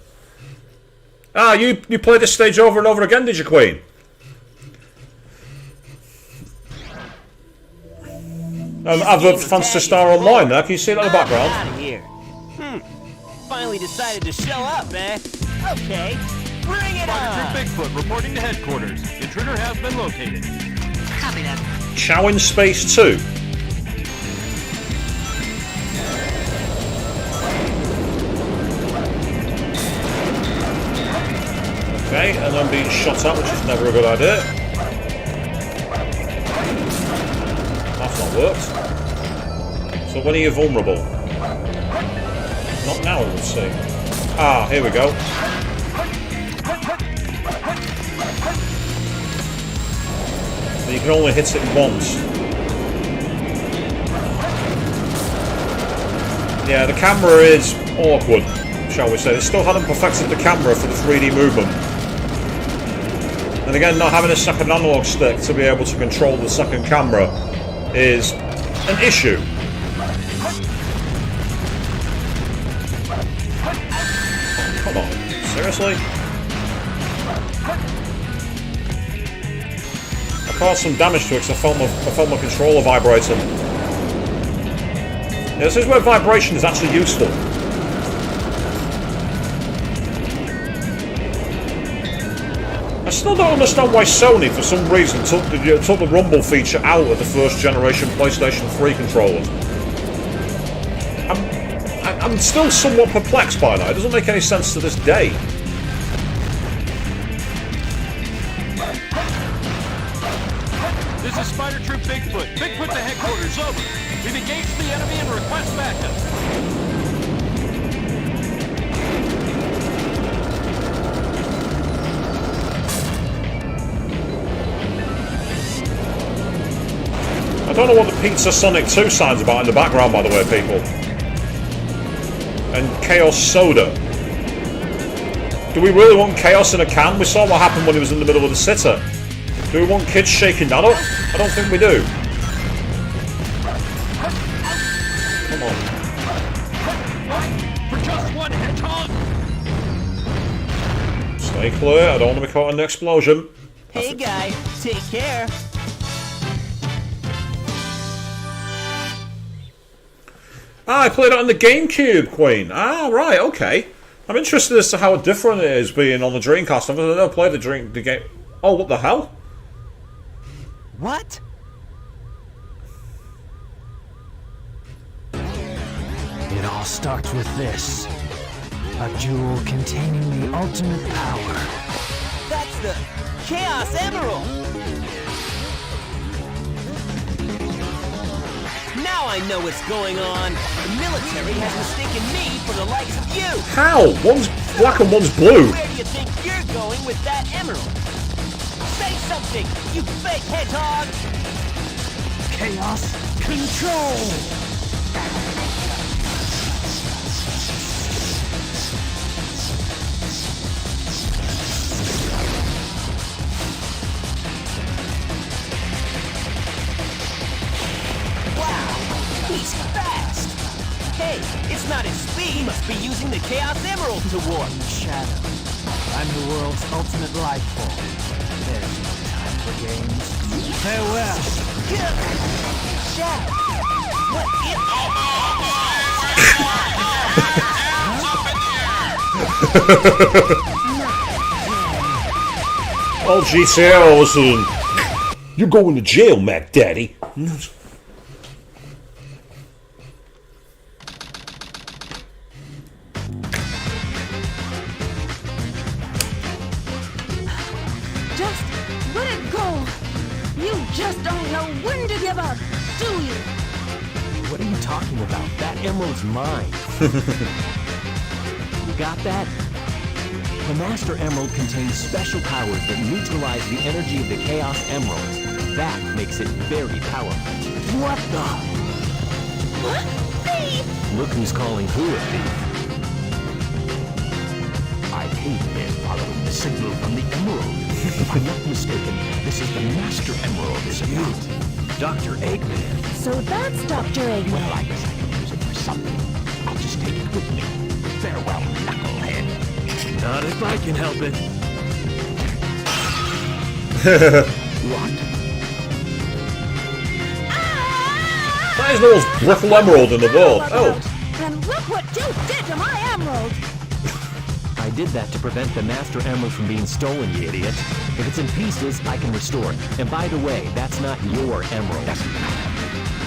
Ah, you played this stage over and over again, did you, Queen? Advert for Fantasy Star Online there. Can you see that in the background? Out of here. Finally decided to show up, eh? Okay, bring it on. Bigfoot reporting to headquarters. Intruder has been located. Copy that. Chow in Space 2. Okay, and then being shot at, which is never a good idea. That's not worked. So when are you vulnerable? Not now, I would say. Ah, here we go. You can only hit it once. Yeah, the camera is awkward, shall we say. They still hadn't perfected the camera for the 3D movement. And again, not having a second analog stick to be able to control the second camera is an issue. Come on, seriously? I caused some damage to it because I felt my controller vibrating. Yeah, this is where vibration is actually useful. I still don't understand why Sony, for some reason, took the rumble feature out of the first generation PlayStation 3 controllers. I'm still somewhat perplexed by that. It doesn't make any sense to this day. This is Spider Troop Bigfoot. Bigfoot to headquarters, over. We've engaged the enemy and request backup. I don't know what the Pizza Sonic 2 signs about in the background, by the way, people. And Chaos Soda. Do we really want chaos in a can? We saw what happened when he was in the middle of the sitter. Do we want kids shaking that up? I don't think we do. Come on. For just one hedgehog. Stay clear. I don't want to be caught in the explosion. Hey, guy, take care. Ah, I played it on the GameCube, Queen. Ah, right, okay. I'm interested as to how different it is being on the Dreamcast. I've never played the game. Oh, what the hell? What? It all starts with this. A jewel containing the ultimate power. That's the Chaos Emerald! Now I know what's going on. The military has mistaken me for the likes of you. How? One's black and one's blue. Where do you think you're going with that emerald? Say something, you fake hedgehog! Chaos Control! He's fast! Hey, it's not his speed. He must be using the Chaos Emerald to warp. Shadow, I'm the world's ultimate life form. There's no time for games. Farewell! Shadow! What Oh, GTA all of a sudden. You're going to jail, Mac Daddy. Just let it go. You just don't know when to give up, do you? What are you talking about? That emerald's mine. You got that? The Master Emerald contains special powers that neutralize the energy of the Chaos Emeralds. That makes it very powerful. What the? Thief! Look who's calling who a thief. I came here following the signal from the Emerald. If I'm not mistaken, this is the Master Emerald, isn't it? Dr. Eggman. So that's Dr. Eggman. Well, I guess I can use it for something. I'll just take it with me. Farewell, knucklehead. Not if I can help it. What? That is the most brittle emerald in the world. Oh. And look what you did to my emerald! I did that to prevent the Master Emerald from being stolen, you idiot. If it's in pieces, I can restore it. And by the way, that's not your emerald. Doesn't matter.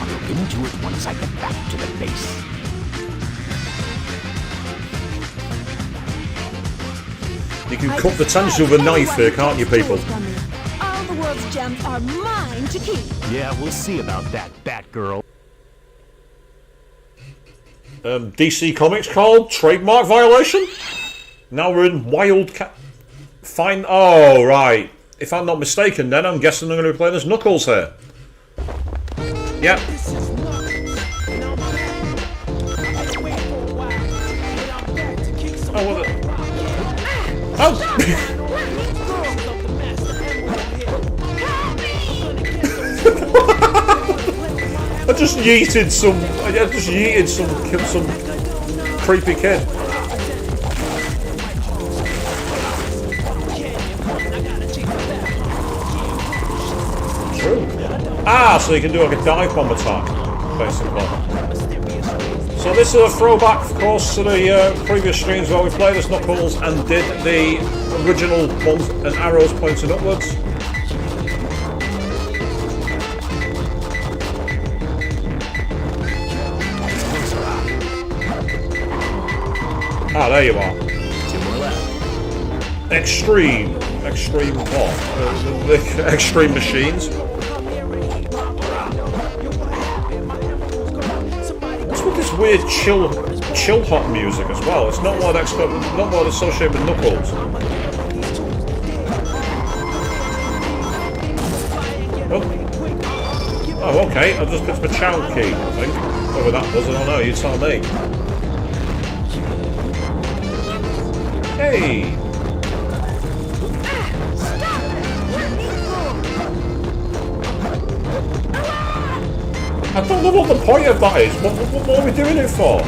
I'll look into it once I get back to the base. You can cut the tension with a knife here, can't you, people? All the world's gems are mine to keep. Yeah, we'll see about that, Batgirl. DC Comics called trademark violation? Now we're in Wildcat. Fine. Oh, right. If I'm not mistaken, then I'm guessing I'm going to be playing as Knuckles here. Yep. Oh, what the... Oh! I just yeeted some creepy kid. True. Ah, so you can do like a dive bomb attack, basically. So this is a throwback, of course, to the previous streams where we played as Knuckles and did the original ones and arrows pointing upwards. Ah, there you are. Two more left. Extreme what? Extreme machines. What's with this weird chill hop music as well? It's not what I'd expect. Not what I'd associate with Knuckles. Oh, okay. I've just picked my child key, I think. Whatever that was, I don't know. You tell me. Hey! I don't know what the point of that is. What are we doing it for?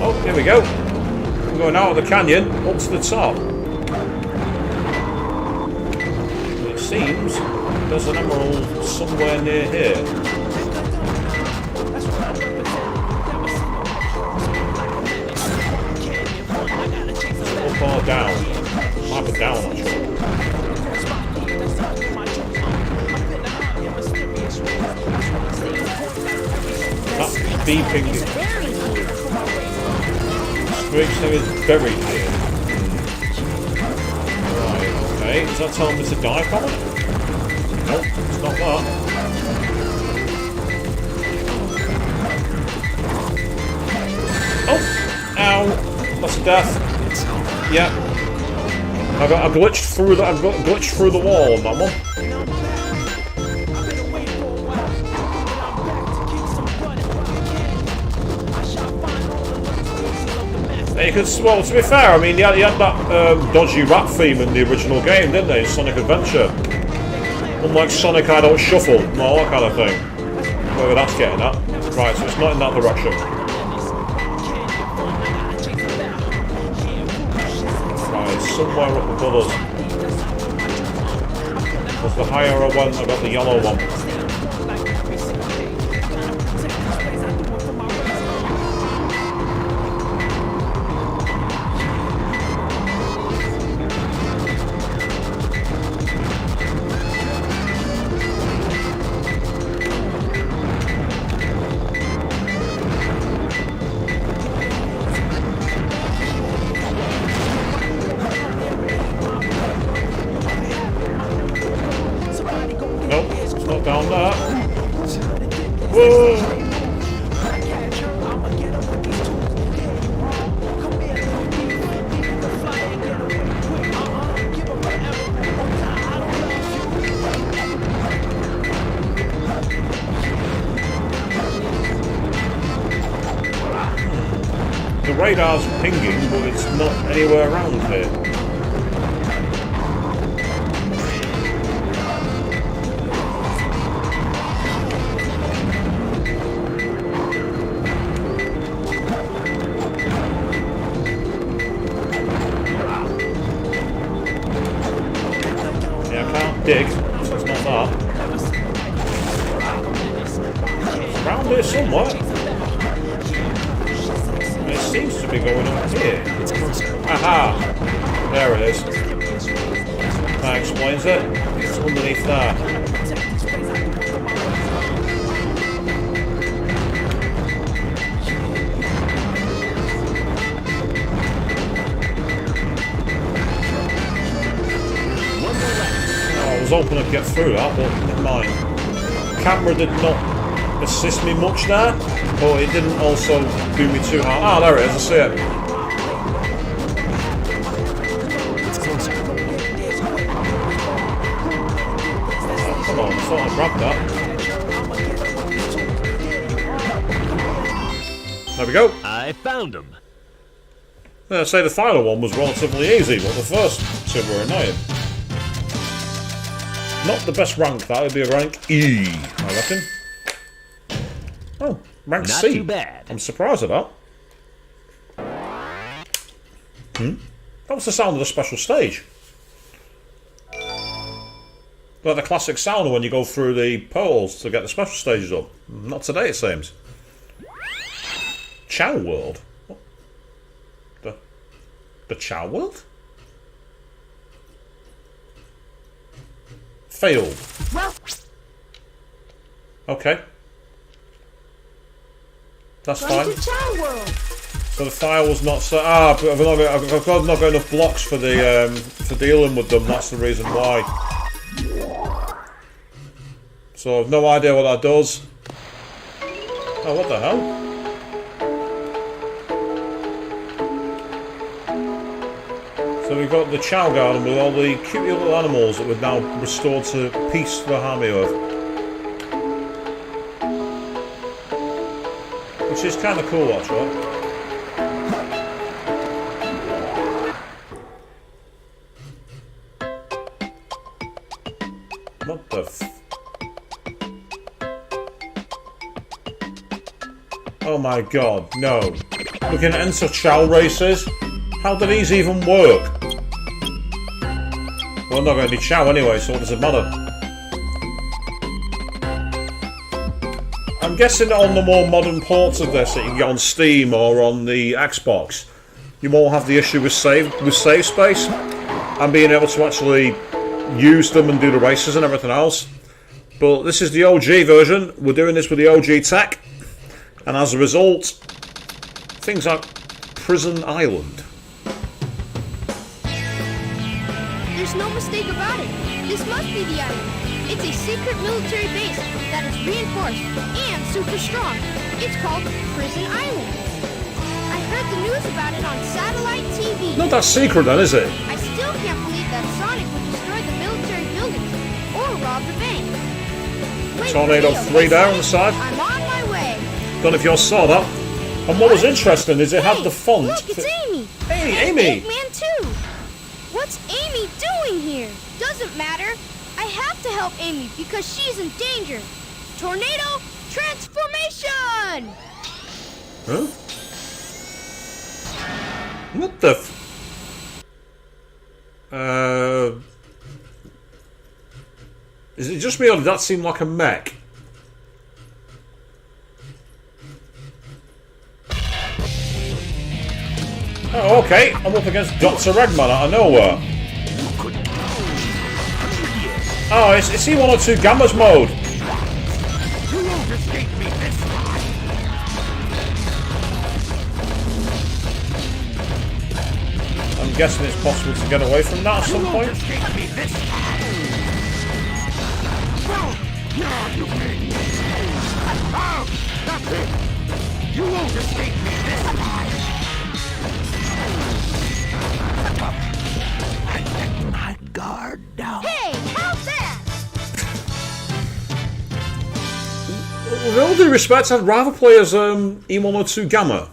Oh, here we go. We're going out of the canyon, up to the top. It seems there's an emerald somewhere near here. Up or down? Might be down, actually. That's beeping. Strange thing is buried here. Right, okay. Is that telling me to dive bomb it? Nope, it's not that. Oh! Ow! That's a death. Yeah. I glitched through the wall on that one. You could, well, to be fair, I mean, you had that dodgy rap theme in the original game, didn't they? Sonic Adventure. Unlike Sonic, I don't shuffle, and all that kind of thing. Whatever that's getting at. Right, so it's not in that direction. Somewhere up above us. Because the higher I went, I got the yellow one. radar's pinging, but it's not anywhere around here. Yeah, I can't dig, so it's not that. It's around here somewhere. It seems to be going up here. Aha! There it is. That explains it. It's underneath there. Oh, I was hoping I'd get through that, but never mind. The camera did not assist me much there, but it didn't also do me too hard. Ah, there it is, I see it. It's closer. Oh, come on, I thought I grabbed that. There we go. I found him. I'd say the final one was relatively easy, but the first two were annoying. Not the best rank, that would be a rank E, I reckon. Oh, rank Not C. too bad. I'm surprised at that. That was the sound of the special stage. Like the classic sound when you go through the portals to get the special stages up. Not today, it seems. Chow World? What? The Chow World? Failed. Okay. That's fine. So the file was not so. But I've not got enough blocks for the for dealing with them. That's the reason why. So I've no idea what that does. Oh, what the hell? So we've got the Chow Garden with all the cute little animals that we've now restored to peace for Harmy Earth. Which is kind of cool, actually. What the f... Oh my god, no. We can enter Chow races? How do these even work? Well, I'm not going to be Chow anyway, so what does it matter? I'm guessing on the more modern ports of this that you can get on Steam or on the Xbox, you won't have the issue with save space and being able to actually use them and do the races and everything else. But this is the OG version. We're doing this with the OG tech, and as a result, things like Prison Island. There's no mistake about it. This must be the island. It's a secret military base that is reinforced and super strong. It's called Prison Island. I heard the news about it on satellite TV. Not that secret then, is it? I still can't believe that Sonic would destroy the military buildings or rob the bank. Wait, Tornado 3 there on the side. I'm on my way. Don't know if you all saw that. And what was interesting is it had the font. Look, it's Amy. Hey, Amy! Eggman too. What's Amy doing here? Doesn't matter. I have to help Amy because she's in danger. Tornado transformation! Huh? What the f... Is it just me or did that seem like a mech? Oh, okay. I'm up against Dr. Eggman out of nowhere. Oh, it's C102 Gamma's mode. I'm guessing it's possible to get away from that at some point. You won't escape me this time. I let my guard down. Hey, how's that? With all due respect, I'd rather play as E102 Gamma.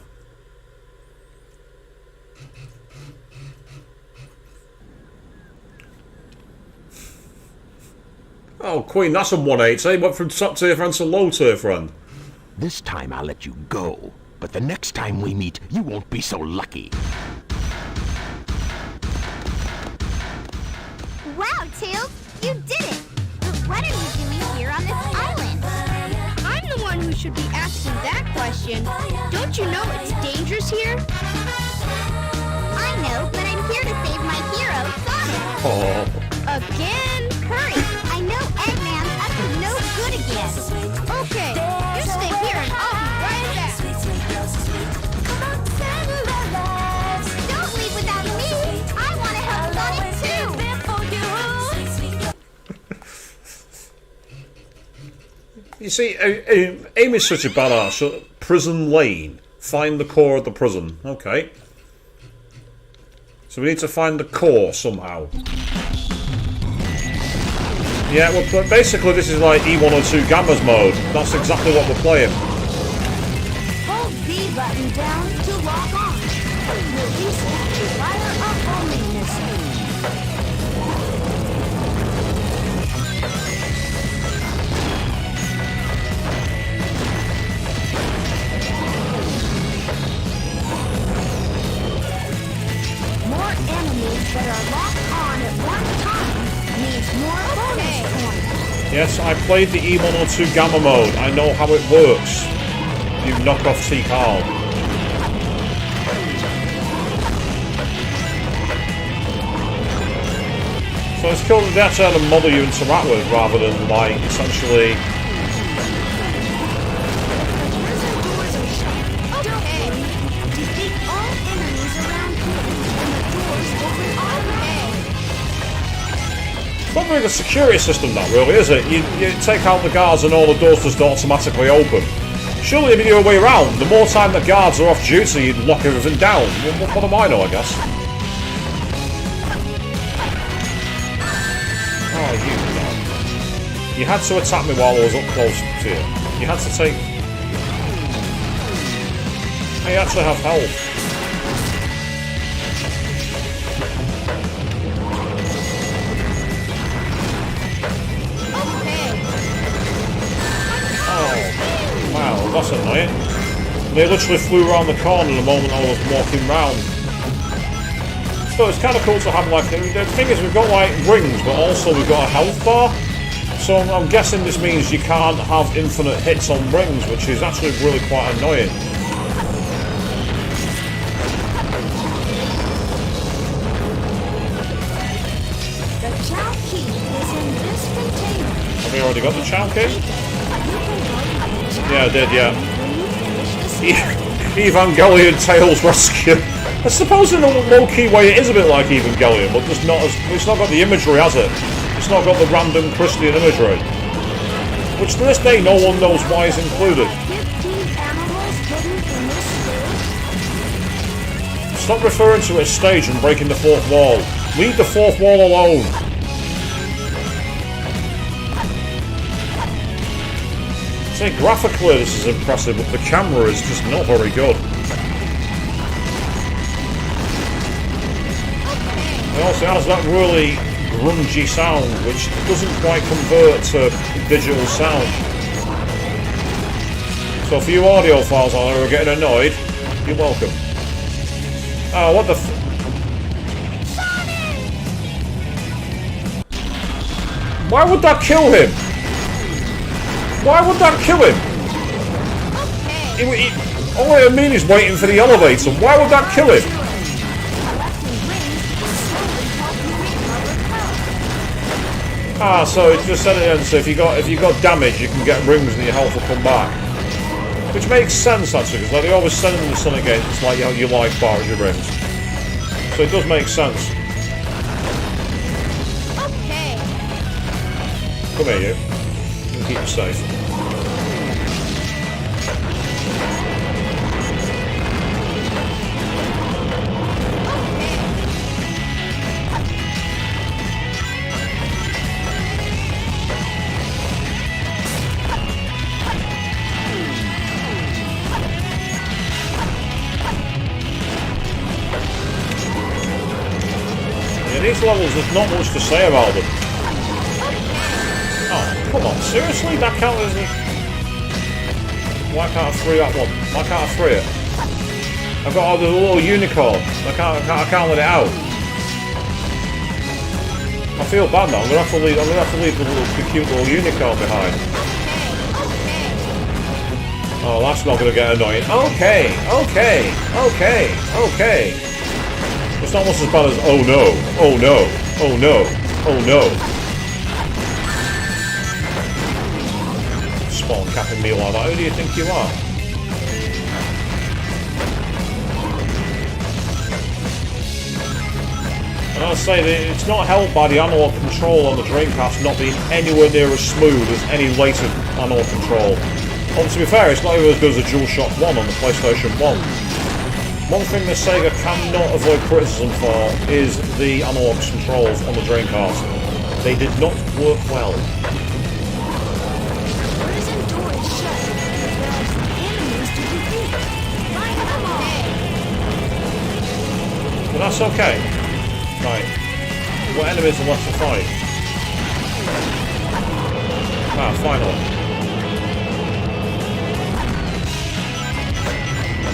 Oh, Queen, that's a 180. Went from top tier friend to low tier friend. This time I'll let you go, but the next time we meet, you won't be so lucky. Wow, Tails, you did it! But what are you doing here on this island? I'm the one who should be asking that question. Don't you know it's dangerous here? I know, but I'm here to save my hero, Sonic. Oh. Again? Hurry! I know Eggman's up to no good again. Okay, you stay here and I'll be right back. Don't leave without me! I want to help Sonic too! You see, Amy's such a badass. So, prison lane. Find the core of the prison. Okay. So we need to find the core somehow. Yeah, well, basically this is like E102 Gamma's mode. That's exactly what we're playing. Hold B button down to log on. Release the fire up only missile. More enemies that are locked on at one time means more bonus points. Yes, I played the E102 Gamma mode. I know how it works. You knockoff T. Carl. So it's cool that they actually had a model you interact with rather than, like, essentially... Defeat all enemies around here, and the doors open automatically. It's not really a security system, that really, is it? You take out the guards and all the doors just automatically open. Surely if you do a way around, the more time the guards are off duty, you'd lock everything down. What do I know, I guess? Oh, you God. You had to attack me while I was up close to you. You had to take... I actually have health. Oh, wow, that's annoying. They literally flew around the corner the moment I was walking round. So it's kind of cool to have, like, the thing is we've got like rings, but also we've got a health bar. So I'm guessing this means you can't have infinite hits on rings, which is actually really quite annoying. The Chow Key is in this container. Have we already got the Chow Key? You can go to the Chow Yeah, I did, yeah. when you finish the Evangelion Tails Rescue. I suppose in a low-key way it is a bit like Evangelion, but just not as... It's not got the imagery, has it? It's not got the random Christian imagery. Which to this day no one knows why is included. 15 animals hidden in this stage. Stop referring to it as stage and breaking the fourth wall. Leave the fourth wall alone. Say, graphically this is impressive, but the camera is just not very good. It also has that really grungy sound, which doesn't quite convert to digital sound. So for you audiophiles out there who are getting annoyed, you're welcome. Oh, what the Why would that kill him? Why would that kill him? All I mean is waiting for the elevator. Why would that kill him? Ah, so it just said it then, so if you got damage you can get rings and your health will come back. Which makes sense actually, because like they always send in the Sonic games, it's like your life bar is your rings. So it does make sense. Okay. Come here you. And keep you safe. These levels, there's not much to say about them. Oh, Come on, seriously? That count as a... Why can't I free that one? Why can't I free it? I've got the little unicorn. I can't let it out. I feel bad now. I'm gonna have to leave the cute little unicorn behind. Oh, that's not gonna get annoying. Okay. It's almost as bad as oh no. Spawn capping me like that. Who do you think you are? And I'll say that it's not helped by the analog control on the Dreamcast not being anywhere near as smooth as any later analog control. And to be fair, it's not even as good as a DualShock 1 on the PlayStation 1. One thing that Sega cannot avoid criticism for is the analog controls on the Dreamcast. They did not work well. But that's okay. Right. What enemies are left to fight? Ah, finally.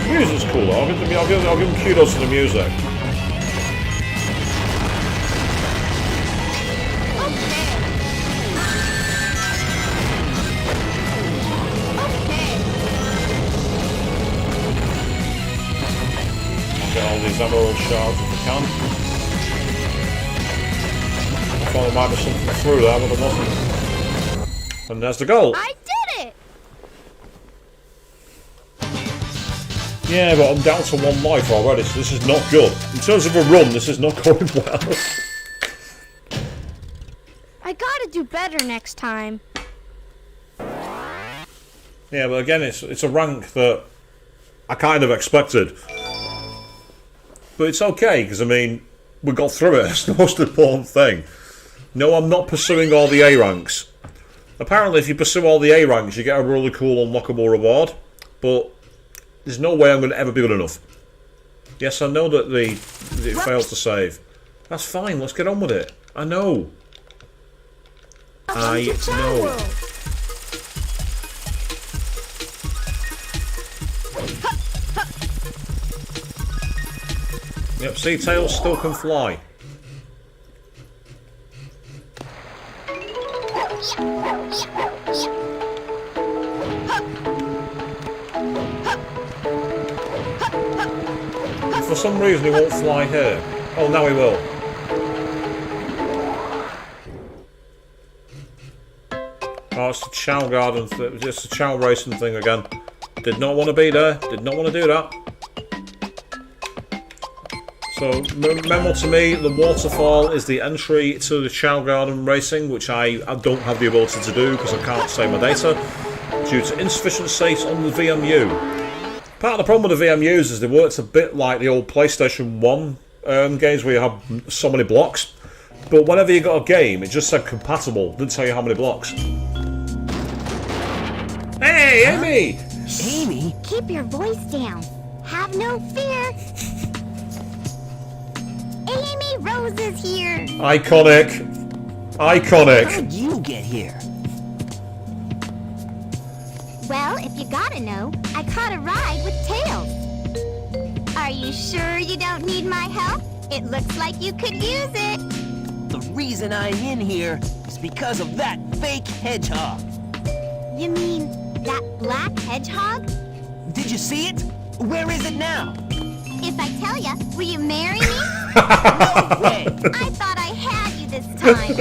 The music's cool though. I'll give them kudos to the music. I'll get all these emerald shards if I can. I thought there might be something through there, but there wasn't. And there's the goal. I did it! Yeah, but I'm down to 1 life already, so this is not good. In terms of a run, this is not going well. I gotta do better next time. Yeah, but again, it's a rank that I kind of expected. But it's okay, because I mean, we got through it. It's the most important thing. No, I'm not pursuing all the A ranks. Apparently, if you pursue all the A ranks, you get a really cool unlockable reward. But there's no way I'm going to ever be good enough. Yes, I know that it failed to save. That's fine, let's get on with it. I know. I know. Yep, see, Tails still can fly. For some reason he won't fly here. Oh, now he will. Oh, it's the Chow Garden, it's the Chow Racing thing again. Did not want to be there, did not want to do that. So, memo to me, the waterfall is the entry to the Chow Garden Racing, which I don't have the ability to do because I can't save my data due to insufficient space on the VMU. Part of the problem with the VMUs is they worked a bit like the old PlayStation 1 games where you have so many blocks, but whenever you got a game, it just said compatible, didn't tell you how many blocks. Hey, Amy! Amy? Keep your voice down. Have no fear. Amy Rose is here. Iconic. Iconic. How'd you get here? Well, if you gotta know, I caught a ride with Tails. Are you sure you don't need my help? It looks like you could use it. The reason I'm in here is because of that fake hedgehog. You mean that black hedgehog? Did you see it? Where is it now? If I tell ya, will you marry me? No way! I thought I had you this time.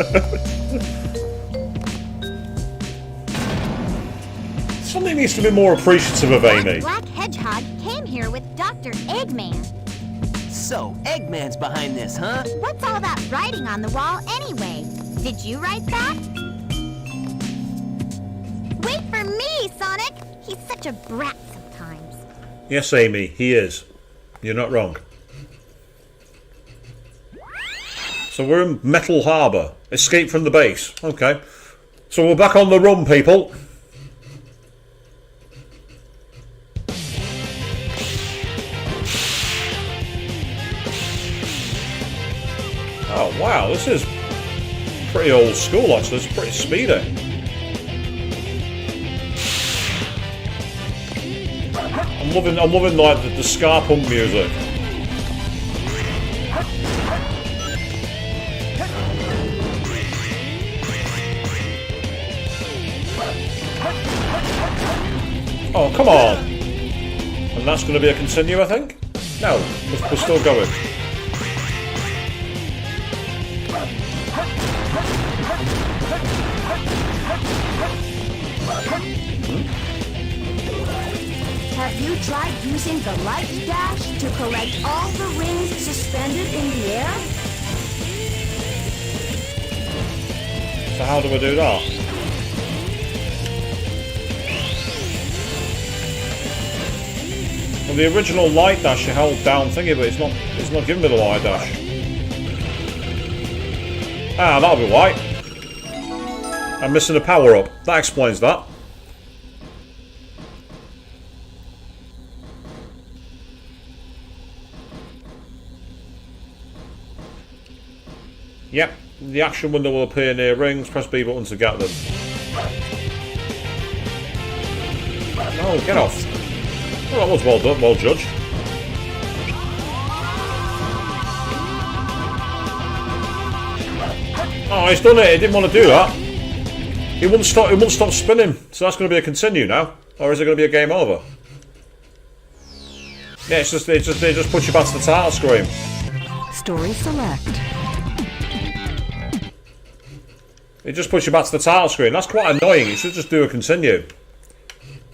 Somebody needs to be more appreciative of Amy. That black hedgehog came here with Dr. Eggman. So, Eggman's behind this, huh? What's all that writing on the wall anyway? Did you write that? Wait for me, Sonic! He's such a brat sometimes. Yes, Amy, he is. You're not wrong. So we're in Metal Harbour. Escape from the base. Okay. So we're back on the run, people. Oh, wow. This is pretty old school, actually. It's pretty speedy. I'm loving like the ska punk music. Oh, come on! And that's going to be a continue, I think? No, we're still going. Have you tried using the light dash to collect all the rings suspended in the air? So how do I do that? Well, the original light dash you held down thingy, but it's not giving me the light dash. Ah, that'll be why. I'm missing a power up. That explains that. Yep, the action window will appear near rings. Press B button to get them. No, get off. Well, that was well done, well judged. Oh, he's done it. He didn't want to do that. He wouldn't stop spinning. So that's going to be a continue now, or is it going to be a game over? Yeah, it's just they just put you back to the title screen. Story select. It just puts you back to the title screen. That's quite annoying. You should just do a continue.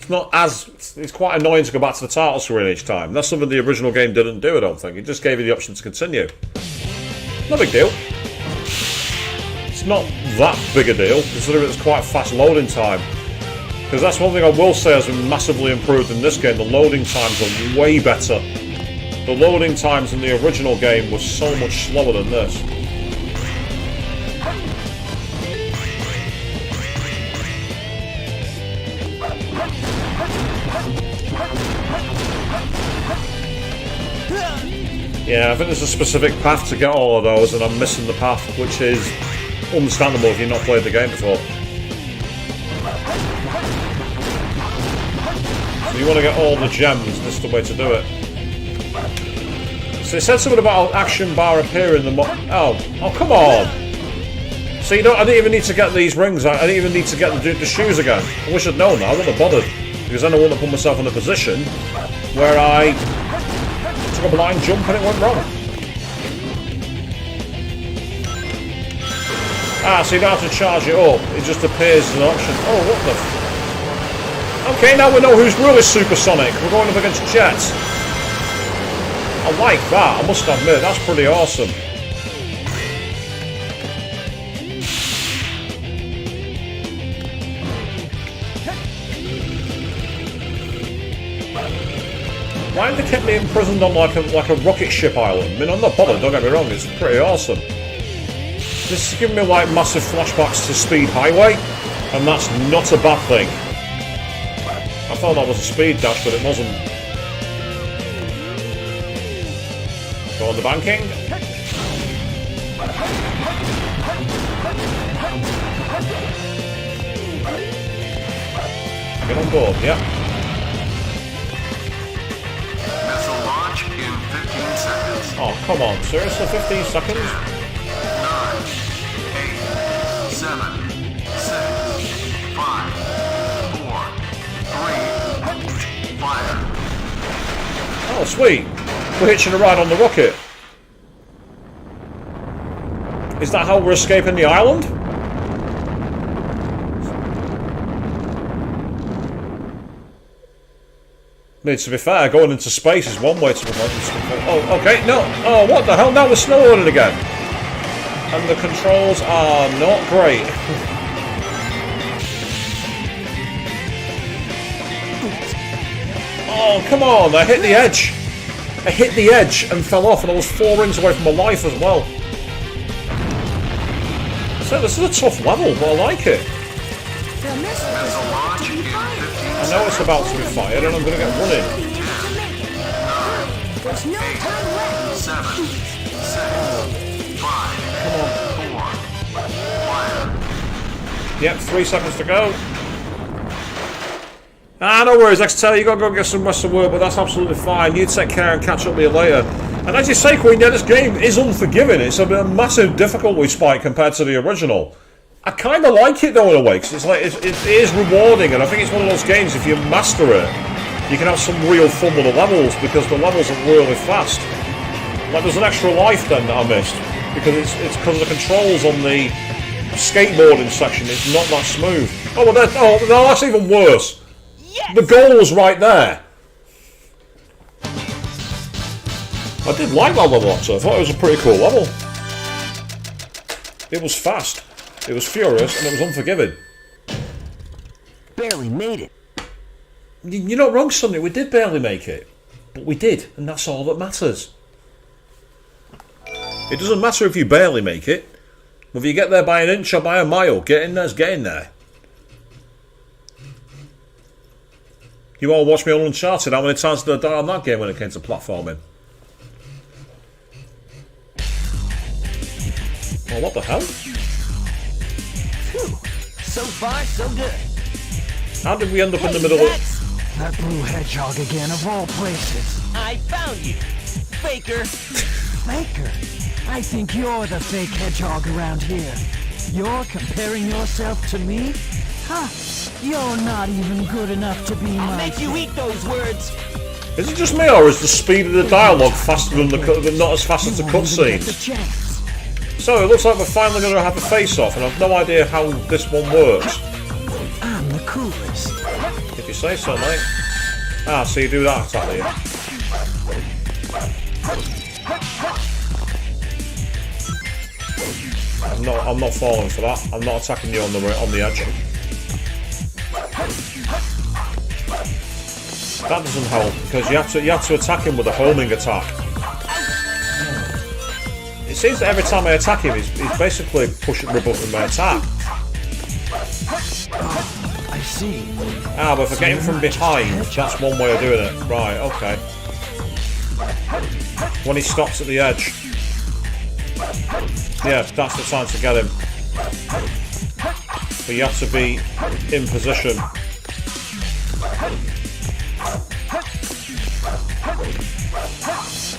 It's quite annoying to go back to the title screen each time. That's something the original game didn't do, I don't think. It just gave you the option to continue. No big deal. It's not that big a deal, considering it's quite fast loading time. Because that's one thing I will say has been massively improved in this game. The loading times are way better. The loading times in the original game were so much slower than this. Yeah, I think there's a specific path to get all of those, and I'm missing the path, which is understandable if you've not played the game before. So you want to get all the gems, this is the way to do it. So it said something about an action bar appearing in the oh, come on! So I didn't even need to get these rings, I didn't even need to get the shoes again. I wish I'd known that, I wouldn't have bothered. Because then I wouldn't have put myself in a position where I took a blind jump and it went wrong. Ah, so you don't have to charge it up, it just appears as an option. Oh, what the okay, now we know who's really supersonic. We're going up against Jet. I like that, I must admit, that's pretty awesome. Why have they kept me imprisoned on like a rocket ship island? I mean, I'm not bothered, don't get me wrong, it's pretty awesome. This is giving me like massive flashbacks to Speed Highway, and that's not a bad thing. I thought that was a speed dash, but it wasn't. Go on the banking. Get on board, yeah. Missile launch in 15 seconds. Oh, come on, seriously, 15 seconds? 9, 8, 7, 6, 5, 4, 3, fire. Oh, sweet. We're hitching a ride on the rocket. Is that how we're escaping the island? I mean, to be fair, going into space is one way to prevent this. Oh, okay, no. Oh, what the hell? Now we're snowboarding again. And the controls are not great. Oh, come on. I hit the edge. I hit the edge and fell off, and I was 4 rings away from my life as well. So this is a tough level, but I like it. Missile launch in 15 I know it's about to be fired, and I'm going to get running. 9, 8, 7, 6, 5, 4, fire. Yep, 3 seconds to go. Ah, no worries, XTELL, you gotta go get some rest of work, but that's absolutely fine. You take care and catch up with you later. And as you say, Queen, yeah, this game is unforgiving. It's a massive difficulty spike compared to the original. I kind of like it though in a way, because it's like it is rewarding, and I think it's one of those games, if you master it, you can have some real fun with the levels, because the levels are really fast. Like, there's an extra life then that I missed, because it's because of the controls on the skateboarding section, it's not that smooth. Oh, well, no, that's even worse. Yes. The goal was right there. I did like that level actually. I thought it was a pretty cool level. It was fast, it was furious, and it was unforgiving. Barely made it. You're not wrong, Sonny. We did barely make it. But we did, and that's all that matters. It doesn't matter if you barely make it. Whether you get there by an inch or by a mile, getting there's getting there. You all watched me on Uncharted. How many times did I die on that game when it came to platforming? Oh, what the hell? Phew. So far, so good. How did we end up in the middle of... That blue hedgehog again, of all places. I found you, Faker. Faker? I think you're the fake hedgehog around here. You're comparing yourself to me? Huh? You're not even good enough to be I'll make you eat those words. Is it just me, or is the speed of the dialogue faster than not as fast as the cutscenes? So it looks like we're finally going to have a face-off, and I've no idea how this one works. I'm the coolest. If you say so, mate. Ah, so you do that attack, do you? I'm not falling for that. I'm not attacking you on the edge. That doesn't help, because you have to attack him with a homing attack. It seems that every time I attack him, he's basically pushing rebuffing my attack. I see. Ah, but if I get him from behind, that's one way of doing it. Right, okay. When he stops at the edge. Yeah, that's the time to get him. But you have to be in position.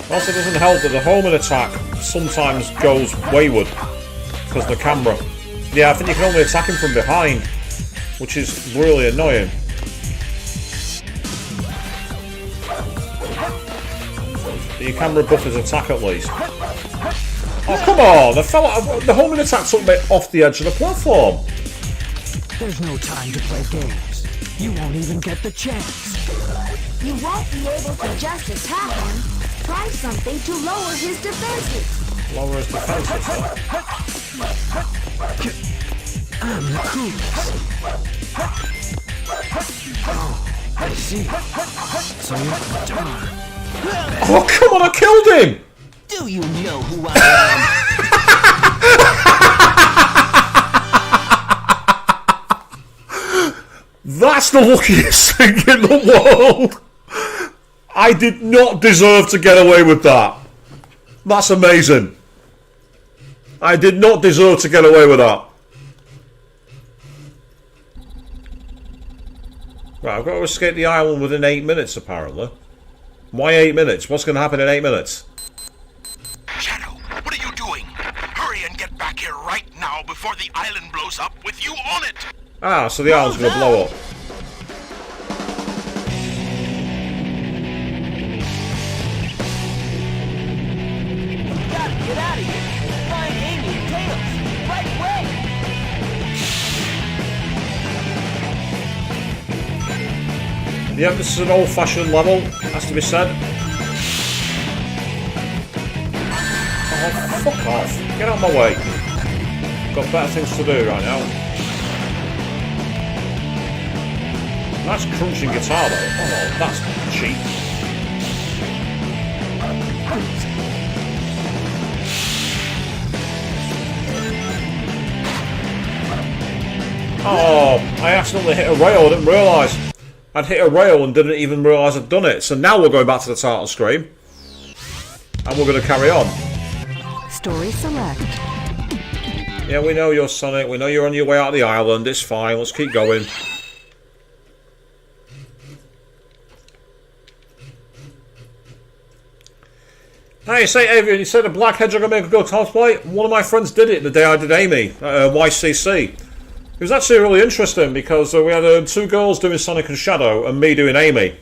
Also, it doesn't help that the homing attack sometimes goes wayward because of the camera. Yeah, I think you can only attack him from behind, which is really annoying. But you can rebuff his attack at least. Oh, come on! The homing attack took me off the edge of the platform. There's no time to play games. You won't even get the chance. You won't be able to just attack him. Try something to lower his defenses. Lower his defenses, huh? I'm the coolest. Oh, I see. So you're the door. Oh, come on, I killed him! Do you know who I am? That's the luckiest thing in the world! I did not deserve to get away with that. That's amazing. I did not deserve to get away with that. Right, I've got to escape the island within 8 minutes, apparently. Why 8 minutes? What's going to happen in 8 minutes? Shadow, what are you doing? Hurry and get back here right now before the island blows up with you on it! Ah, so the island's going to blow up. Get out of here! Find Amy and Chaos! Right away! Yeah, this is an old-fashioned level, has to be said. Oh, fuck off. Get out of my way. Got better things to do right now. Nice crunching guitar though. Oh, that's cheap. Oh, I accidentally hit a rail, I didn't realise. I'd hit a rail and didn't even realise I'd done it. So now we're going back to the title screen. And we're going to carry on. Story select. Yeah, we know you're Sonic. We know you're on your way out of the island. It's fine. Let's keep going. Hey, you say, Avian, you said a Black Hedgehog and make a good cosplay? One of my friends did it the day I did Amy at YCC. It was actually really interesting because we had 2 girls doing Sonic and Shadow and me doing Amy.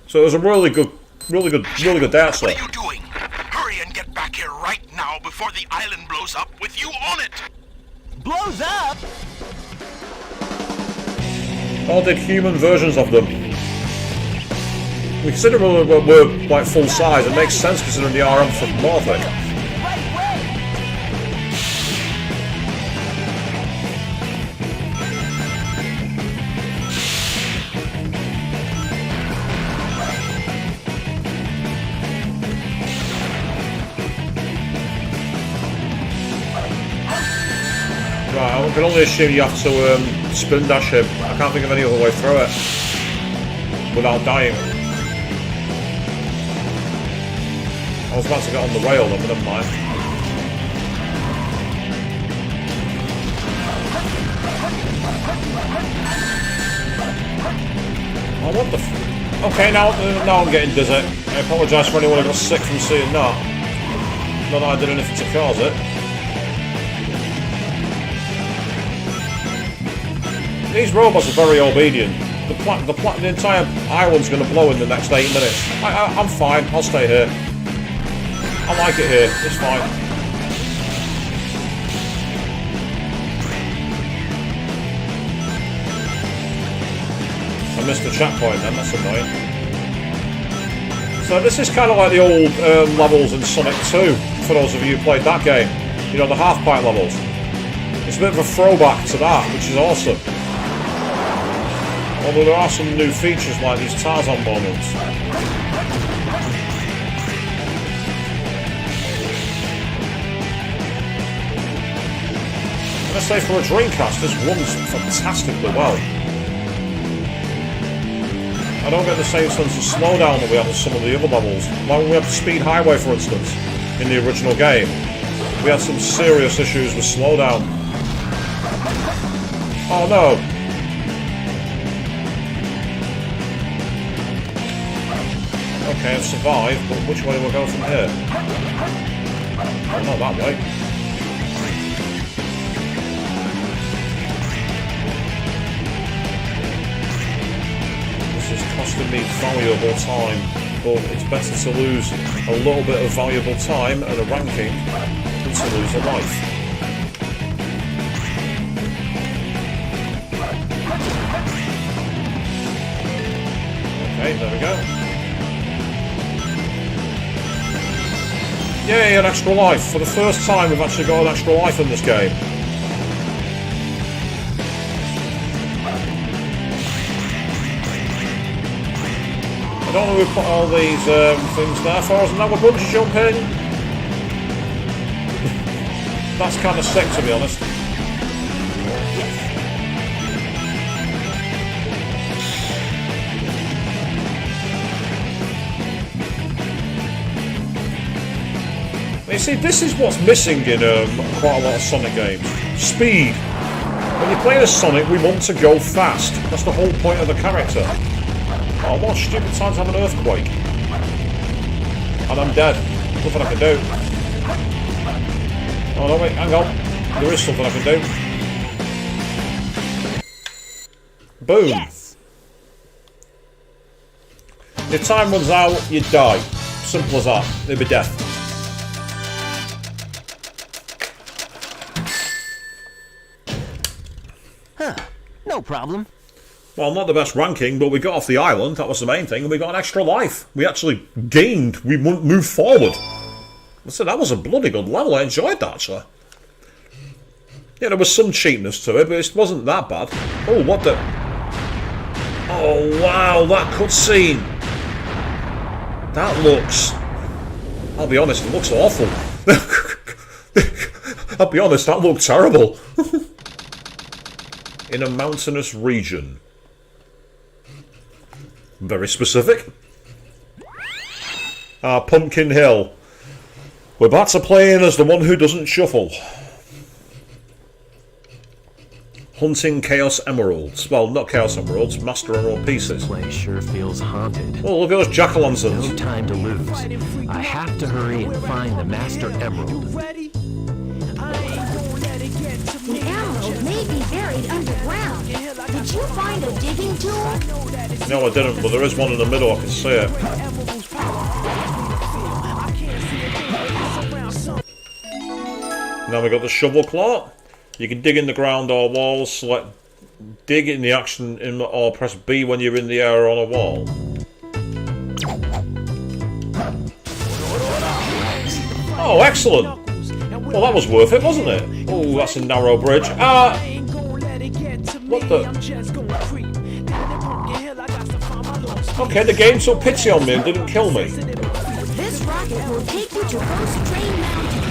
So it was a really good day actually. What are you doing? Hurry and get back here right now before the island blows up with you on it! Blows up? All did human versions of them. We consider we're like full size. It makes sense considering the RM from Norfolk. Right, I can only assume you have to spin dash him. I can't think of any other way through it without dying. I was about to get on the rail, but never mind. Oh, what the f... Okay, now I'm getting dizzy. I apologise for anyone who got sick from seeing that. Not that I did anything to cause it. These robots are very obedient. The entire island's going to blow in the next 8 minutes. I'm fine, I'll stay here. I like it here, it's fine. I missed the checkpoint then, that's annoying. So this is kind of like the old levels in Sonic 2, for those of you who played that game. You know, the half-pipe levels. It's a bit of a throwback to that, which is awesome. Although there are some new features like these Tarzan moments. I say for a Dreamcast, this runs fantastically well. I don't get the same sense of slowdown that we have in some of the other levels. Like when we have the Speed Highway, for instance, in the original game. We had some serious issues with slowdown. Oh no! Okay, I've survived, but which way do I go from here? Oh, not that way. Costing me valuable time, but it's better to lose a little bit of valuable time and a ranking than to lose a life. Okay, there we go. Yay, an extra life. For the first time we've actually got an extra life in this game. I don't know who put all these things there for us, and now we're bungee jumping. That's kind of sick, to be honest. You see, this is what's missing in quite a lot of Sonic games. Speed. When you're playing as Sonic, we want to go fast. That's the whole point of the character. Oh, what stupid time to have an earthquake. And I'm dead. Nothing I can do. Oh no, wait, hang on. There is something I can do. Boom. Yes. If time runs out, you die. Simple as that. It'll be death. Huh. No problem. Well, not the best ranking, but we got off the island, that was the main thing, and we got an extra life. We actually gained, we moved forward. So that was a bloody good level, I enjoyed that actually. Yeah, there was some cheapness to it, but it wasn't that bad. Oh, what the... Oh, wow, that cutscene. That looks... I'll be honest, it looks awful. I'll be honest, that looked terrible. In a mountainous region. Very specific. Pumpkin Hill. We're back to playing as the one who doesn't shuffle. Hunting Chaos Emeralds. Well, not Chaos Emeralds, Master Emerald pieces. Place sure feels haunted. Oh, look at those jack-o'-lanterns. No time to lose. I have to hurry and find the Master Emerald. The emerald may be buried underground. Did you find a digging tool? No, I didn't, but there is one in the middle, I can see it. Now we got the shovel claw. You can dig in the ground or walls, select dig in the action or press B when you're in the air or on a wall. Oh, excellent! Well, that was worth it, wasn't it? Oh, that's a narrow bridge. Ah! What the? Okay, the game took pity on me and didn't kill me. This rocket will take you to Ghost Train Mountain.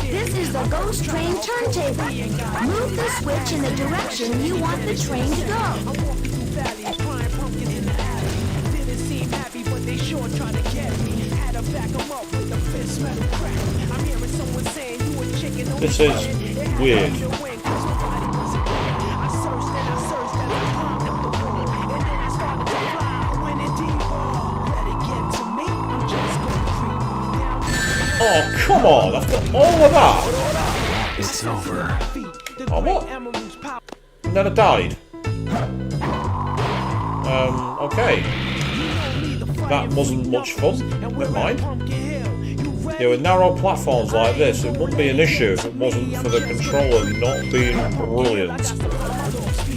This is the Ghost Train turntable. Move the switch in the direction you want the train to go. This is weird. Oh, come on! I've got all of that! It's over. Oh, what? And then I died. Okay. That wasn't much fun. Never mind. Yeah, with narrow platforms like this, it wouldn't be an issue if it wasn't for the controller not being brilliant.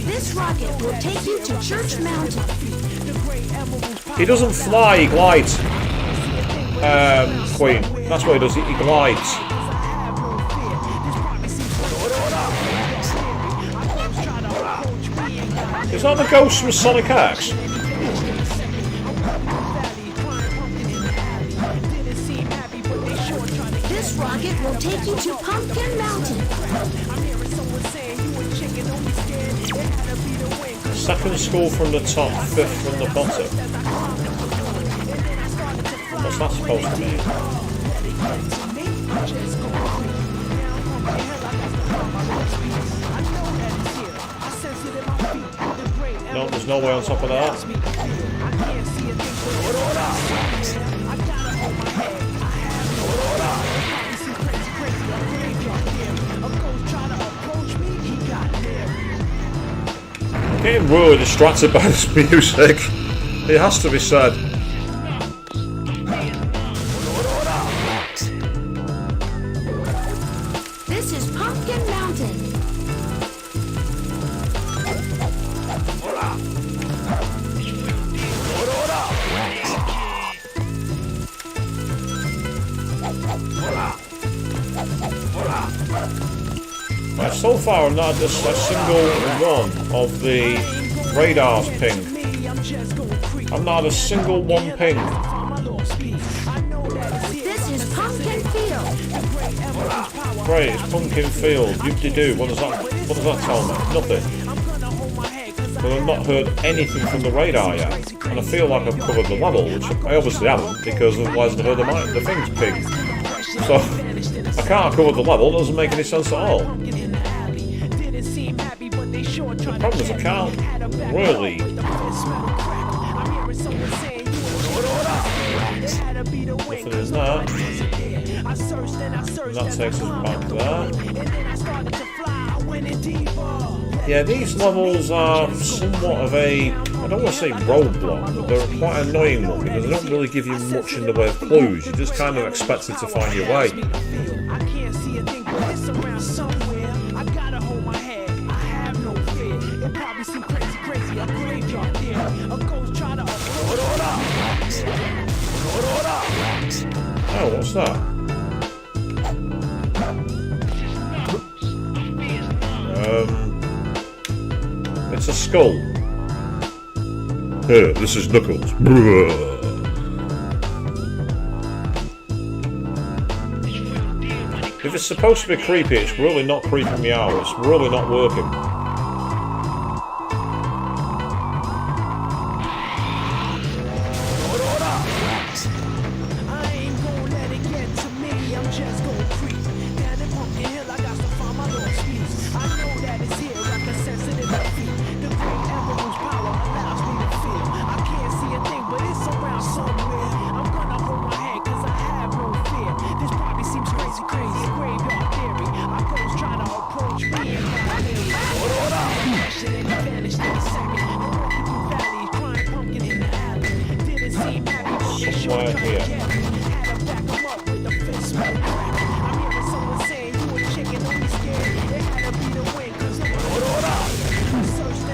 This rocket will take you to Church Mountain. He doesn't fly, he glides. Queen. That's what he does, he glides. Is that the ghost from Sonic X? This rocket will take you to Pumpkin Mountain. Second school from the top, fifth from the bottom. What's that supposed to mean? No, there's no way on top of that. I'm getting really distracted by this music. It has to be said. This is Pumpkin Mountain. Right, so far I've not had a single one of the radars ping. I've not had a single one ping. This is Pumpkin Field. Great, it's Pumpkin Field. Yoop-de-doo. What does that tell me? Nothing. But I've not heard anything from the radar yet. And I feel like I've covered the level, which I obviously haven't, because otherwise I'd heard the thing's ping. So, I can't cover the level, it doesn't make any sense at all. The problem is I can't really... Nothing in that. And that takes us back there. Yeah, these levels are somewhat of a... I don't want to say roadblock, but they're quite an annoying one because they don't really give you much in the way of clues. You're just kind of expected to find your way. Oh, what's that? It's a skull. Here, this is Knuckles. If it's supposed to be creepy, it's really not creeping me out. It's really not working. Somewhere here.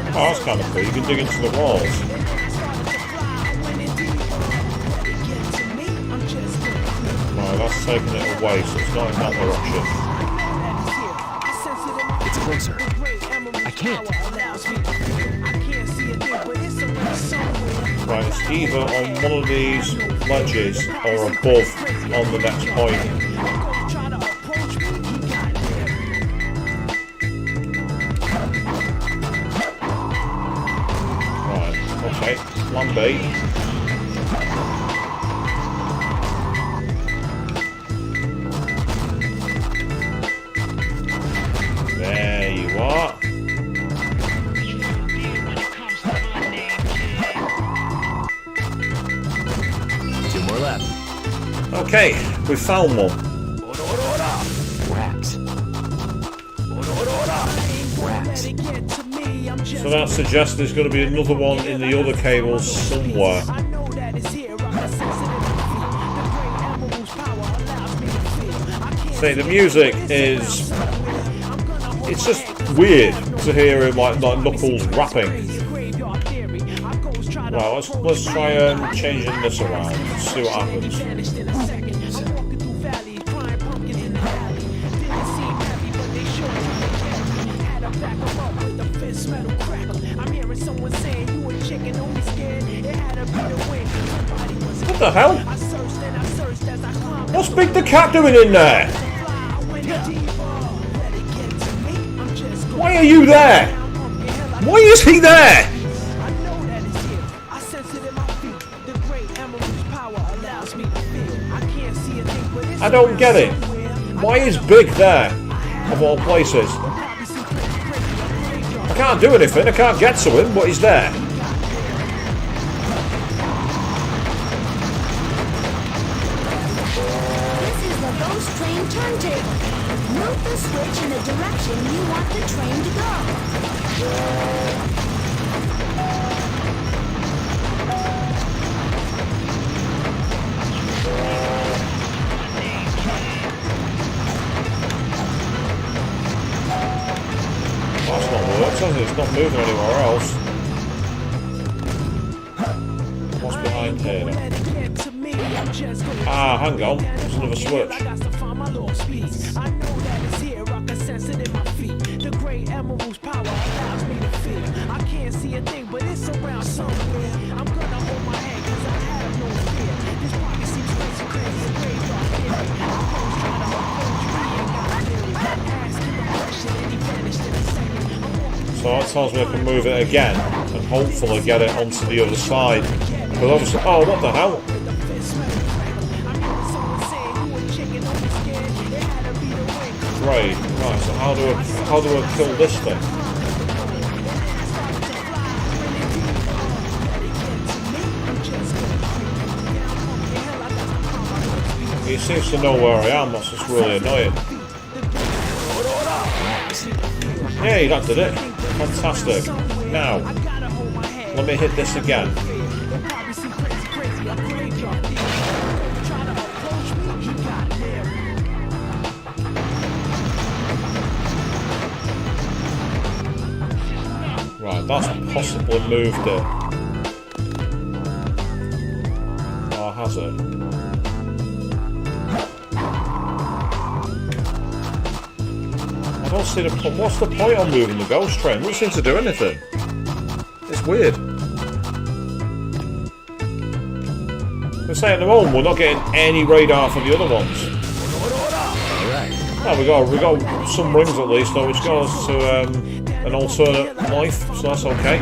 Oh, that's kind of cool. You can dig into the walls. Right, that's taking it away, so it's not in that direction. It's closer. I can't. Right, it's either on one of these ledges or above on the next point. Right, okay, plan B. There you are. Okay, we found one. Rats. Rats. So that suggests there's going to be another one in the other cables somewhere. See, the music is... it's just weird to hear him like Knuckles rapping. Well, let's try changing this around. See what happens. What the hell? What's Big the Cat doing in there? Why are you there? Why is he there? I don't get it. Why is Big there, of all places? I can't do anything, I can't get to him, but he's there. This is the Ghost Train turntable. Move the switch in the direction you want the train to go. That's not working. It's not moving anywhere else. What's behind here then? Ah, hang on. There's another switch. So that tells me I can move it again and hopefully get it onto the other side. But obviously, oh, what the hell? Right, so how do I kill this thing? He seems to know where I am, that's just really annoying. Hey, that did it. Fantastic. Now, let me hit this again. Right, that's possibly moved it. Or has it? I don't see the point. What's the point on moving the ghost train? It doesn't seem to do anything. It's weird. Let's say at the moment we're not getting any radar for the other ones. Well, we got some rings at least, though, which got us to an alternate life, so that's okay.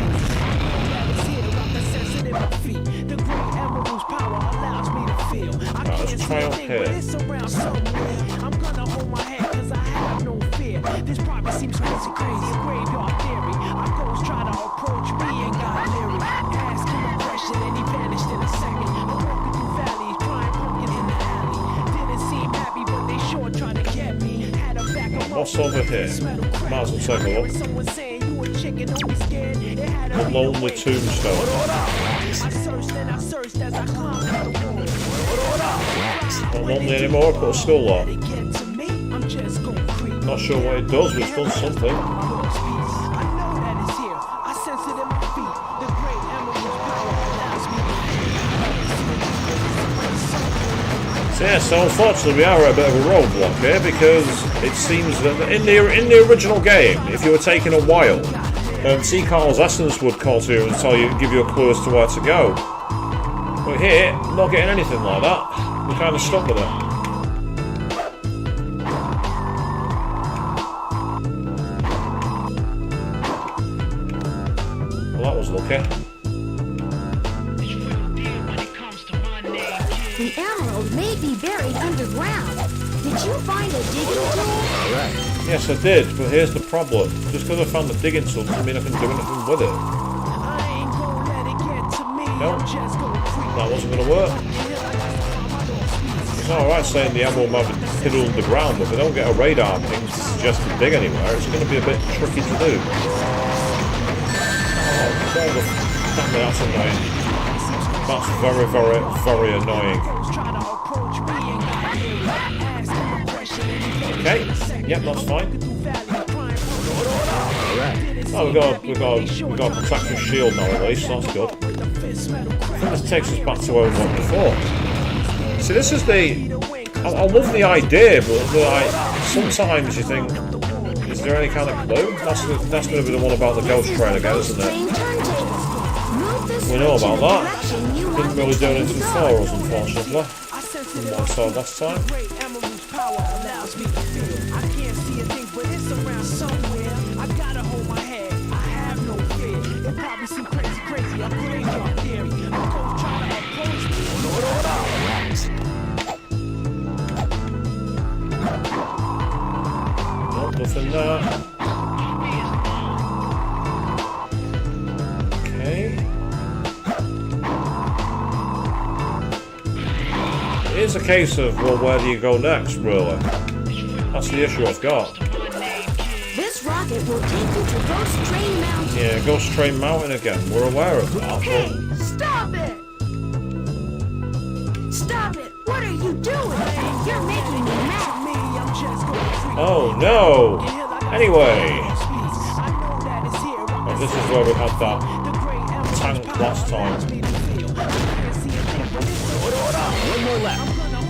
Right, let's try up here. This probably seems crazy, graveyard theory. Our ghosts try to approach me and got leery. Ask him a question and he vanished in a second. I'm walking through valleys, crying pumpkin in the alley. Didn't seem happy, but they sure tried to get me. Had a back of What's what's over here? Might as well take a look. The lonely tombstone. Not lonely anymore, put a skull on. Not sure what it does, but it's done something. So yeah, so unfortunately we are at a bit of a roadblock here because it seems that in the original game, if you were taking a while, T. Carl's essence would call to you and tell you, give you a clue as to where to go. But here, not getting anything like that. We're kind of stuck with it. Well, that was lucky. The emerald may be buried underground. Did you find a digging tool? Yes, I did, but here's the problem. Just because I found the digging tool doesn't mean I can do anything with it. No, that wasn't going to work. It's alright saying the emerald might be hidden underground, but if I don't get a radar ping to suggest to dig anywhere, it's going to be a bit tricky to do. Oh, damn it, that's annoying. That's very, very, very annoying. Okay, yep, that's fine. Oh, we've got a protective shield now at least, so that's good. I think this takes us back to where we were before. See, this is the... I love the idea, but sometimes you think, is there any kind of clue? That's going to be the one about the ghost train again, isn't it? We know about that. Didn't really do anything for us, unfortunately. From what I saw last time. Nope, nothing there. Okay. It is a case of, well, where do you go next, really? That's the issue I've got. This rocket will take you to Ghost Train Mountain. Yeah, Ghost Train Mountain again. We're aware of that. Hey, stop it! Stop it! What are you doing? You're making me mad. Oh, no! Anyway. Oh, this is where we had that tank last time.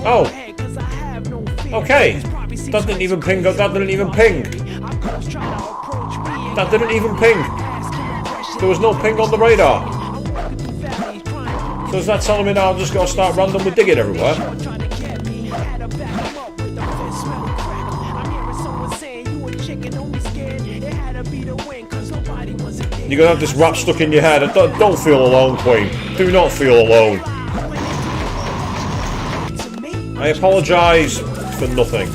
Oh! Okay! That didn't even ping. That didn't even ping. That didn't even ping. There was no ping on the radar. So is that telling me now I'm just going to start randomly digging everywhere? You're going to have this rap stuck in your head. Don't feel alone, Queen. Do not feel alone. I apologise for nothing.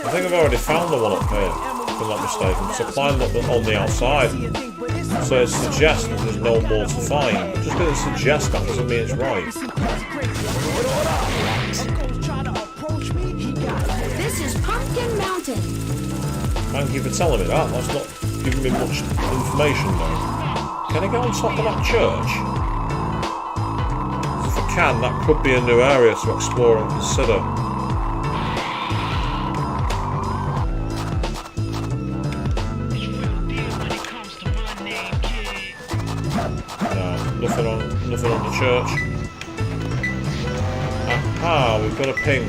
I think I've already found the one up here, if I'm not mistaken. So I climbed up on the outside. So it suggests that there's no more to find. Just because it suggests that doesn't mean it's right. This is Pumpkin Mountain. Thank you for telling me that. That's not giving me much information though. Can I go on top of that church? If I can, that could be a new area to explore and consider. Nothing on the church. Aha, we've got a ping.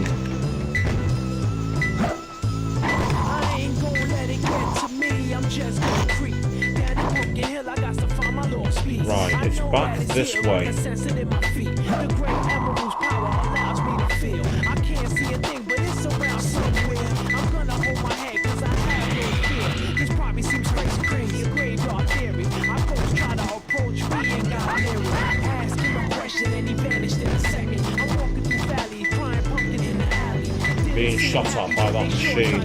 Right, it's back this way. Being shot at by that machine.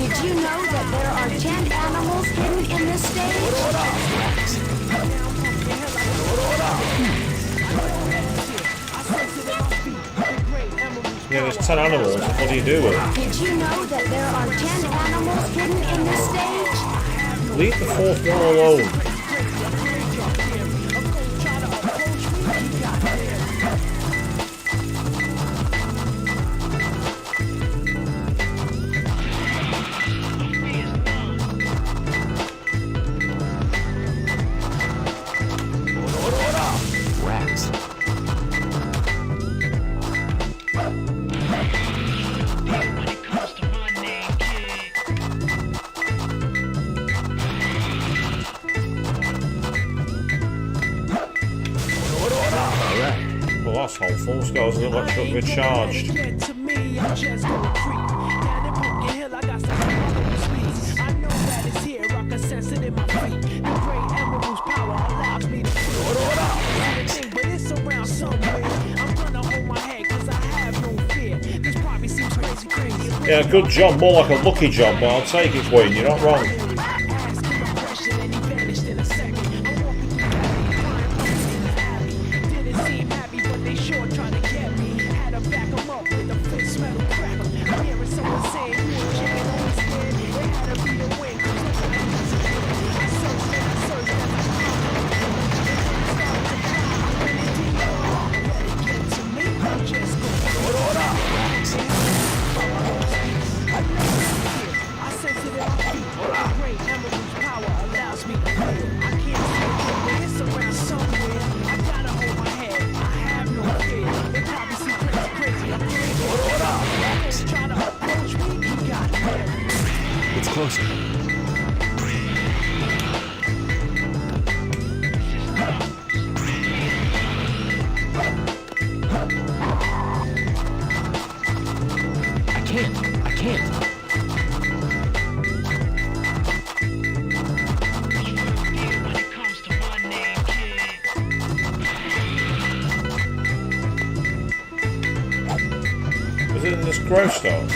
Did you know that there are 10 animals hidden in this stage? Yeah, there's 10 animals. What do you do with it? Did you know that there are 10 animals hidden in this stage? Leave the fourth one alone. Rats. Well, that's helpful. This guy's a little extra recharged. Yeah, good job. More like a lucky job, but I'll take it, Queen. You're not wrong. It's closer. I can't. Is it in this gross stone?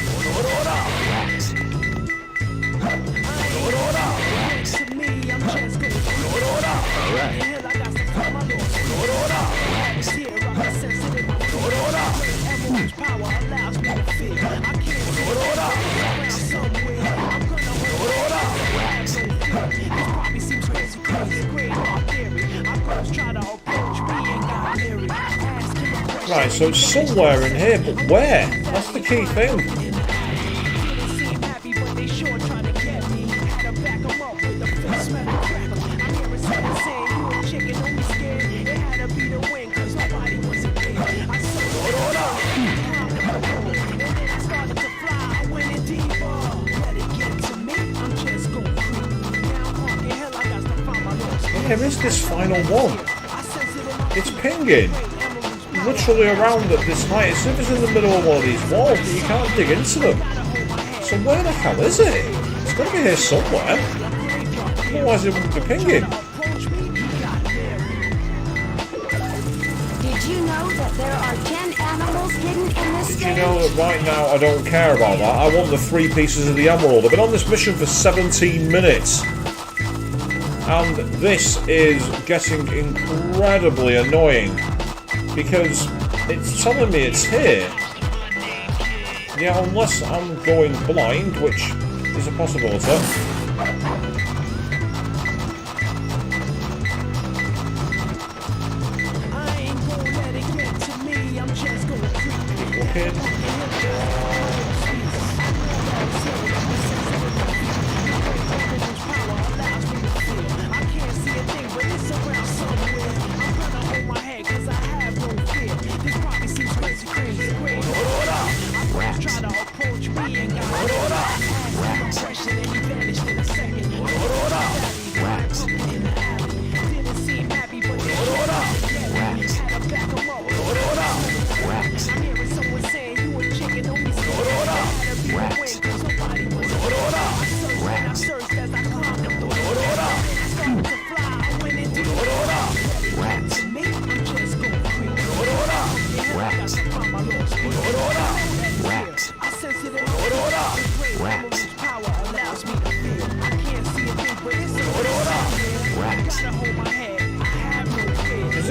Right, so it's somewhere in here, but where? That's the key thing. Where is this final one? It's pinging. Literally around at this height. It's if it's in the middle of one of these walls, but you can't dig into them. So where the hell is it? It's got to be here somewhere. Otherwise it wouldn't be pinging. Did you know that there are 10 animals hidden in this stage? Did you know that right now I don't care about that? I want the 3 pieces of the emerald. I've been on this mission for 17 minutes. And this is getting incredibly annoying. Because it's telling me it's here. Yeah, unless I'm going blind, which is a possibility. Keep looking.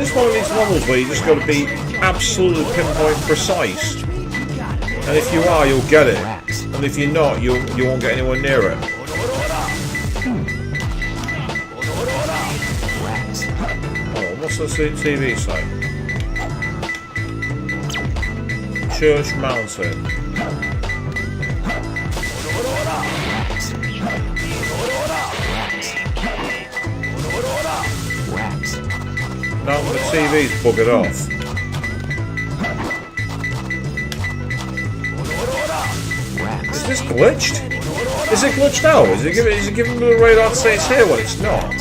this one of these levels where you just got to be absolutely pinpoint precise? And if you are, you'll get it. And if you're not, you won't get anywhere near it. Oh, what's the TV say? Church Mountain. No, the TV's buggered off. Is this glitched? Is it glitched out? Is it giving me the radar to say it's here when it's not?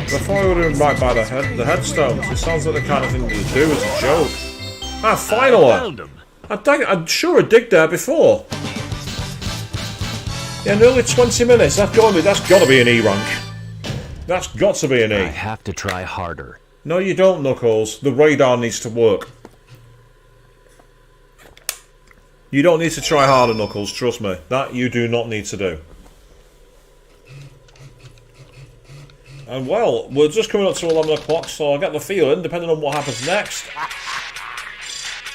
Before I would have been right by the headstones, it sounds like the kind of thing to do as a joke. Ah, finally! I'm sure I digged there before. Yeah, nearly 20 minutes. That's got to be an E rank. That's got to be an E. I have to try harder. No, you don't, Knuckles. The radar needs to work. You don't need to try harder, Knuckles. Trust me. That you do not need to do. And well, we're just coming up to 11 o'clock, so I get the feeling, depending on what happens next.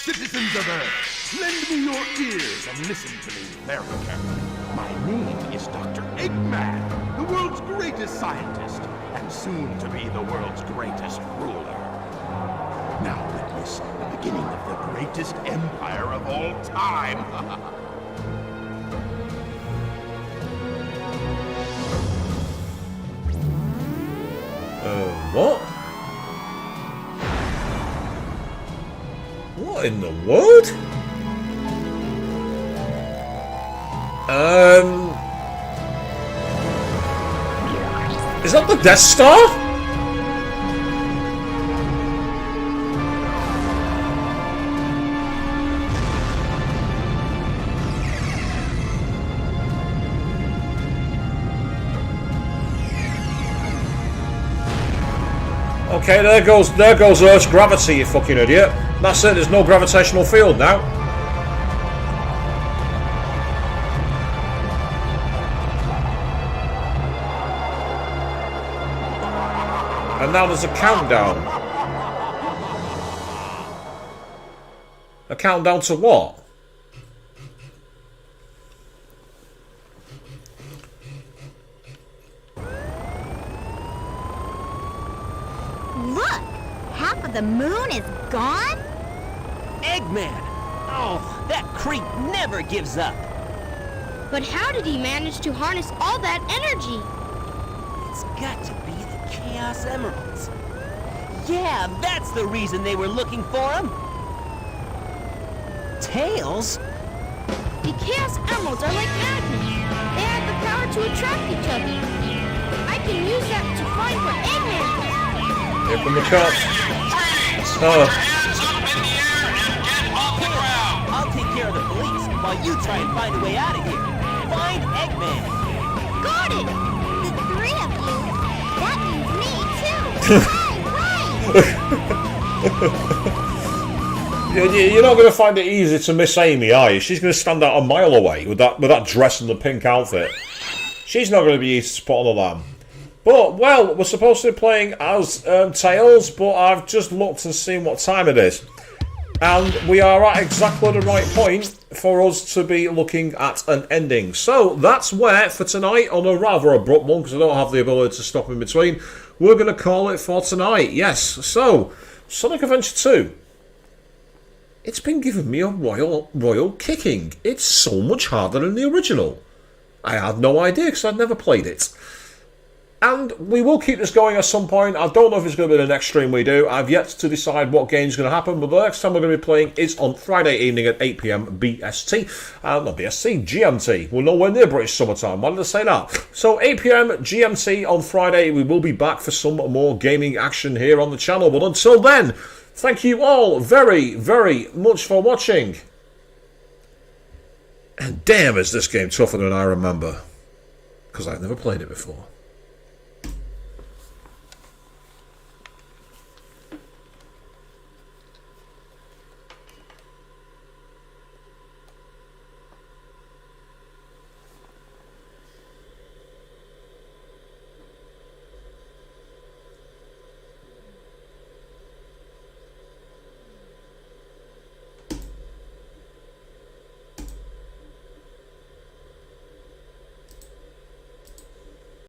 Citizens of Earth, lend me your ears and listen to me very carefully. My name is Dr. Eggman, the world's greatest scientist, and soon to be the world's greatest ruler. Now witness the beginning of the greatest empire of all time. What? What in the world? Is that the Death Star? Okay, there goes Earth's gravity, you fucking idiot. That's it, there's no gravitational field now. And now there's a countdown. A countdown to what? Look! Half of the moon is gone? Eggman! Oh, that creep never gives up. But how did he manage to harness all that energy? It's got to be the Chaos Emeralds. Yeah, that's the reason they were looking for him. Tails? The Chaos Emeralds are like magnets. They have the power to attract each other. I can use that to find where Eggman is. Here come the cops. I'll take care of the police while you try and find a way out of here. Find Eggman. Got it! The three of you. That means me, too. Right. You're not going to find it easy to miss Amy, are you? She's going to stand out a mile away with that dress and the pink outfit. She's not going to be easy to spot on the lamb. But, well, we're supposed to be playing as Tails, but I've just looked and seen what time it is. And we are at exactly the right point for us to be looking at an ending. So, that's where, for tonight, on a rather abrupt one, because I don't have the ability to stop in between, we're going to call it for tonight. Yes, so, Sonic Adventure 2. It's been giving me a royal kicking. It's so much harder than the original. I had no idea, because I'd never played it. And we will keep this going at some point. I don't know if it's going to be the next stream we do. I've yet to decide what game's going to happen, but the next time we're going to be playing is on Friday evening at 8 PM BST. Not BST, GMT. We're nowhere near British summertime. Why did I say that? So 8 PM GMT on Friday. We will be back for some more gaming action here on the channel. But until then, thank you all very, very much for watching. And damn, is this game tougher than I remember. Because I've never played it before.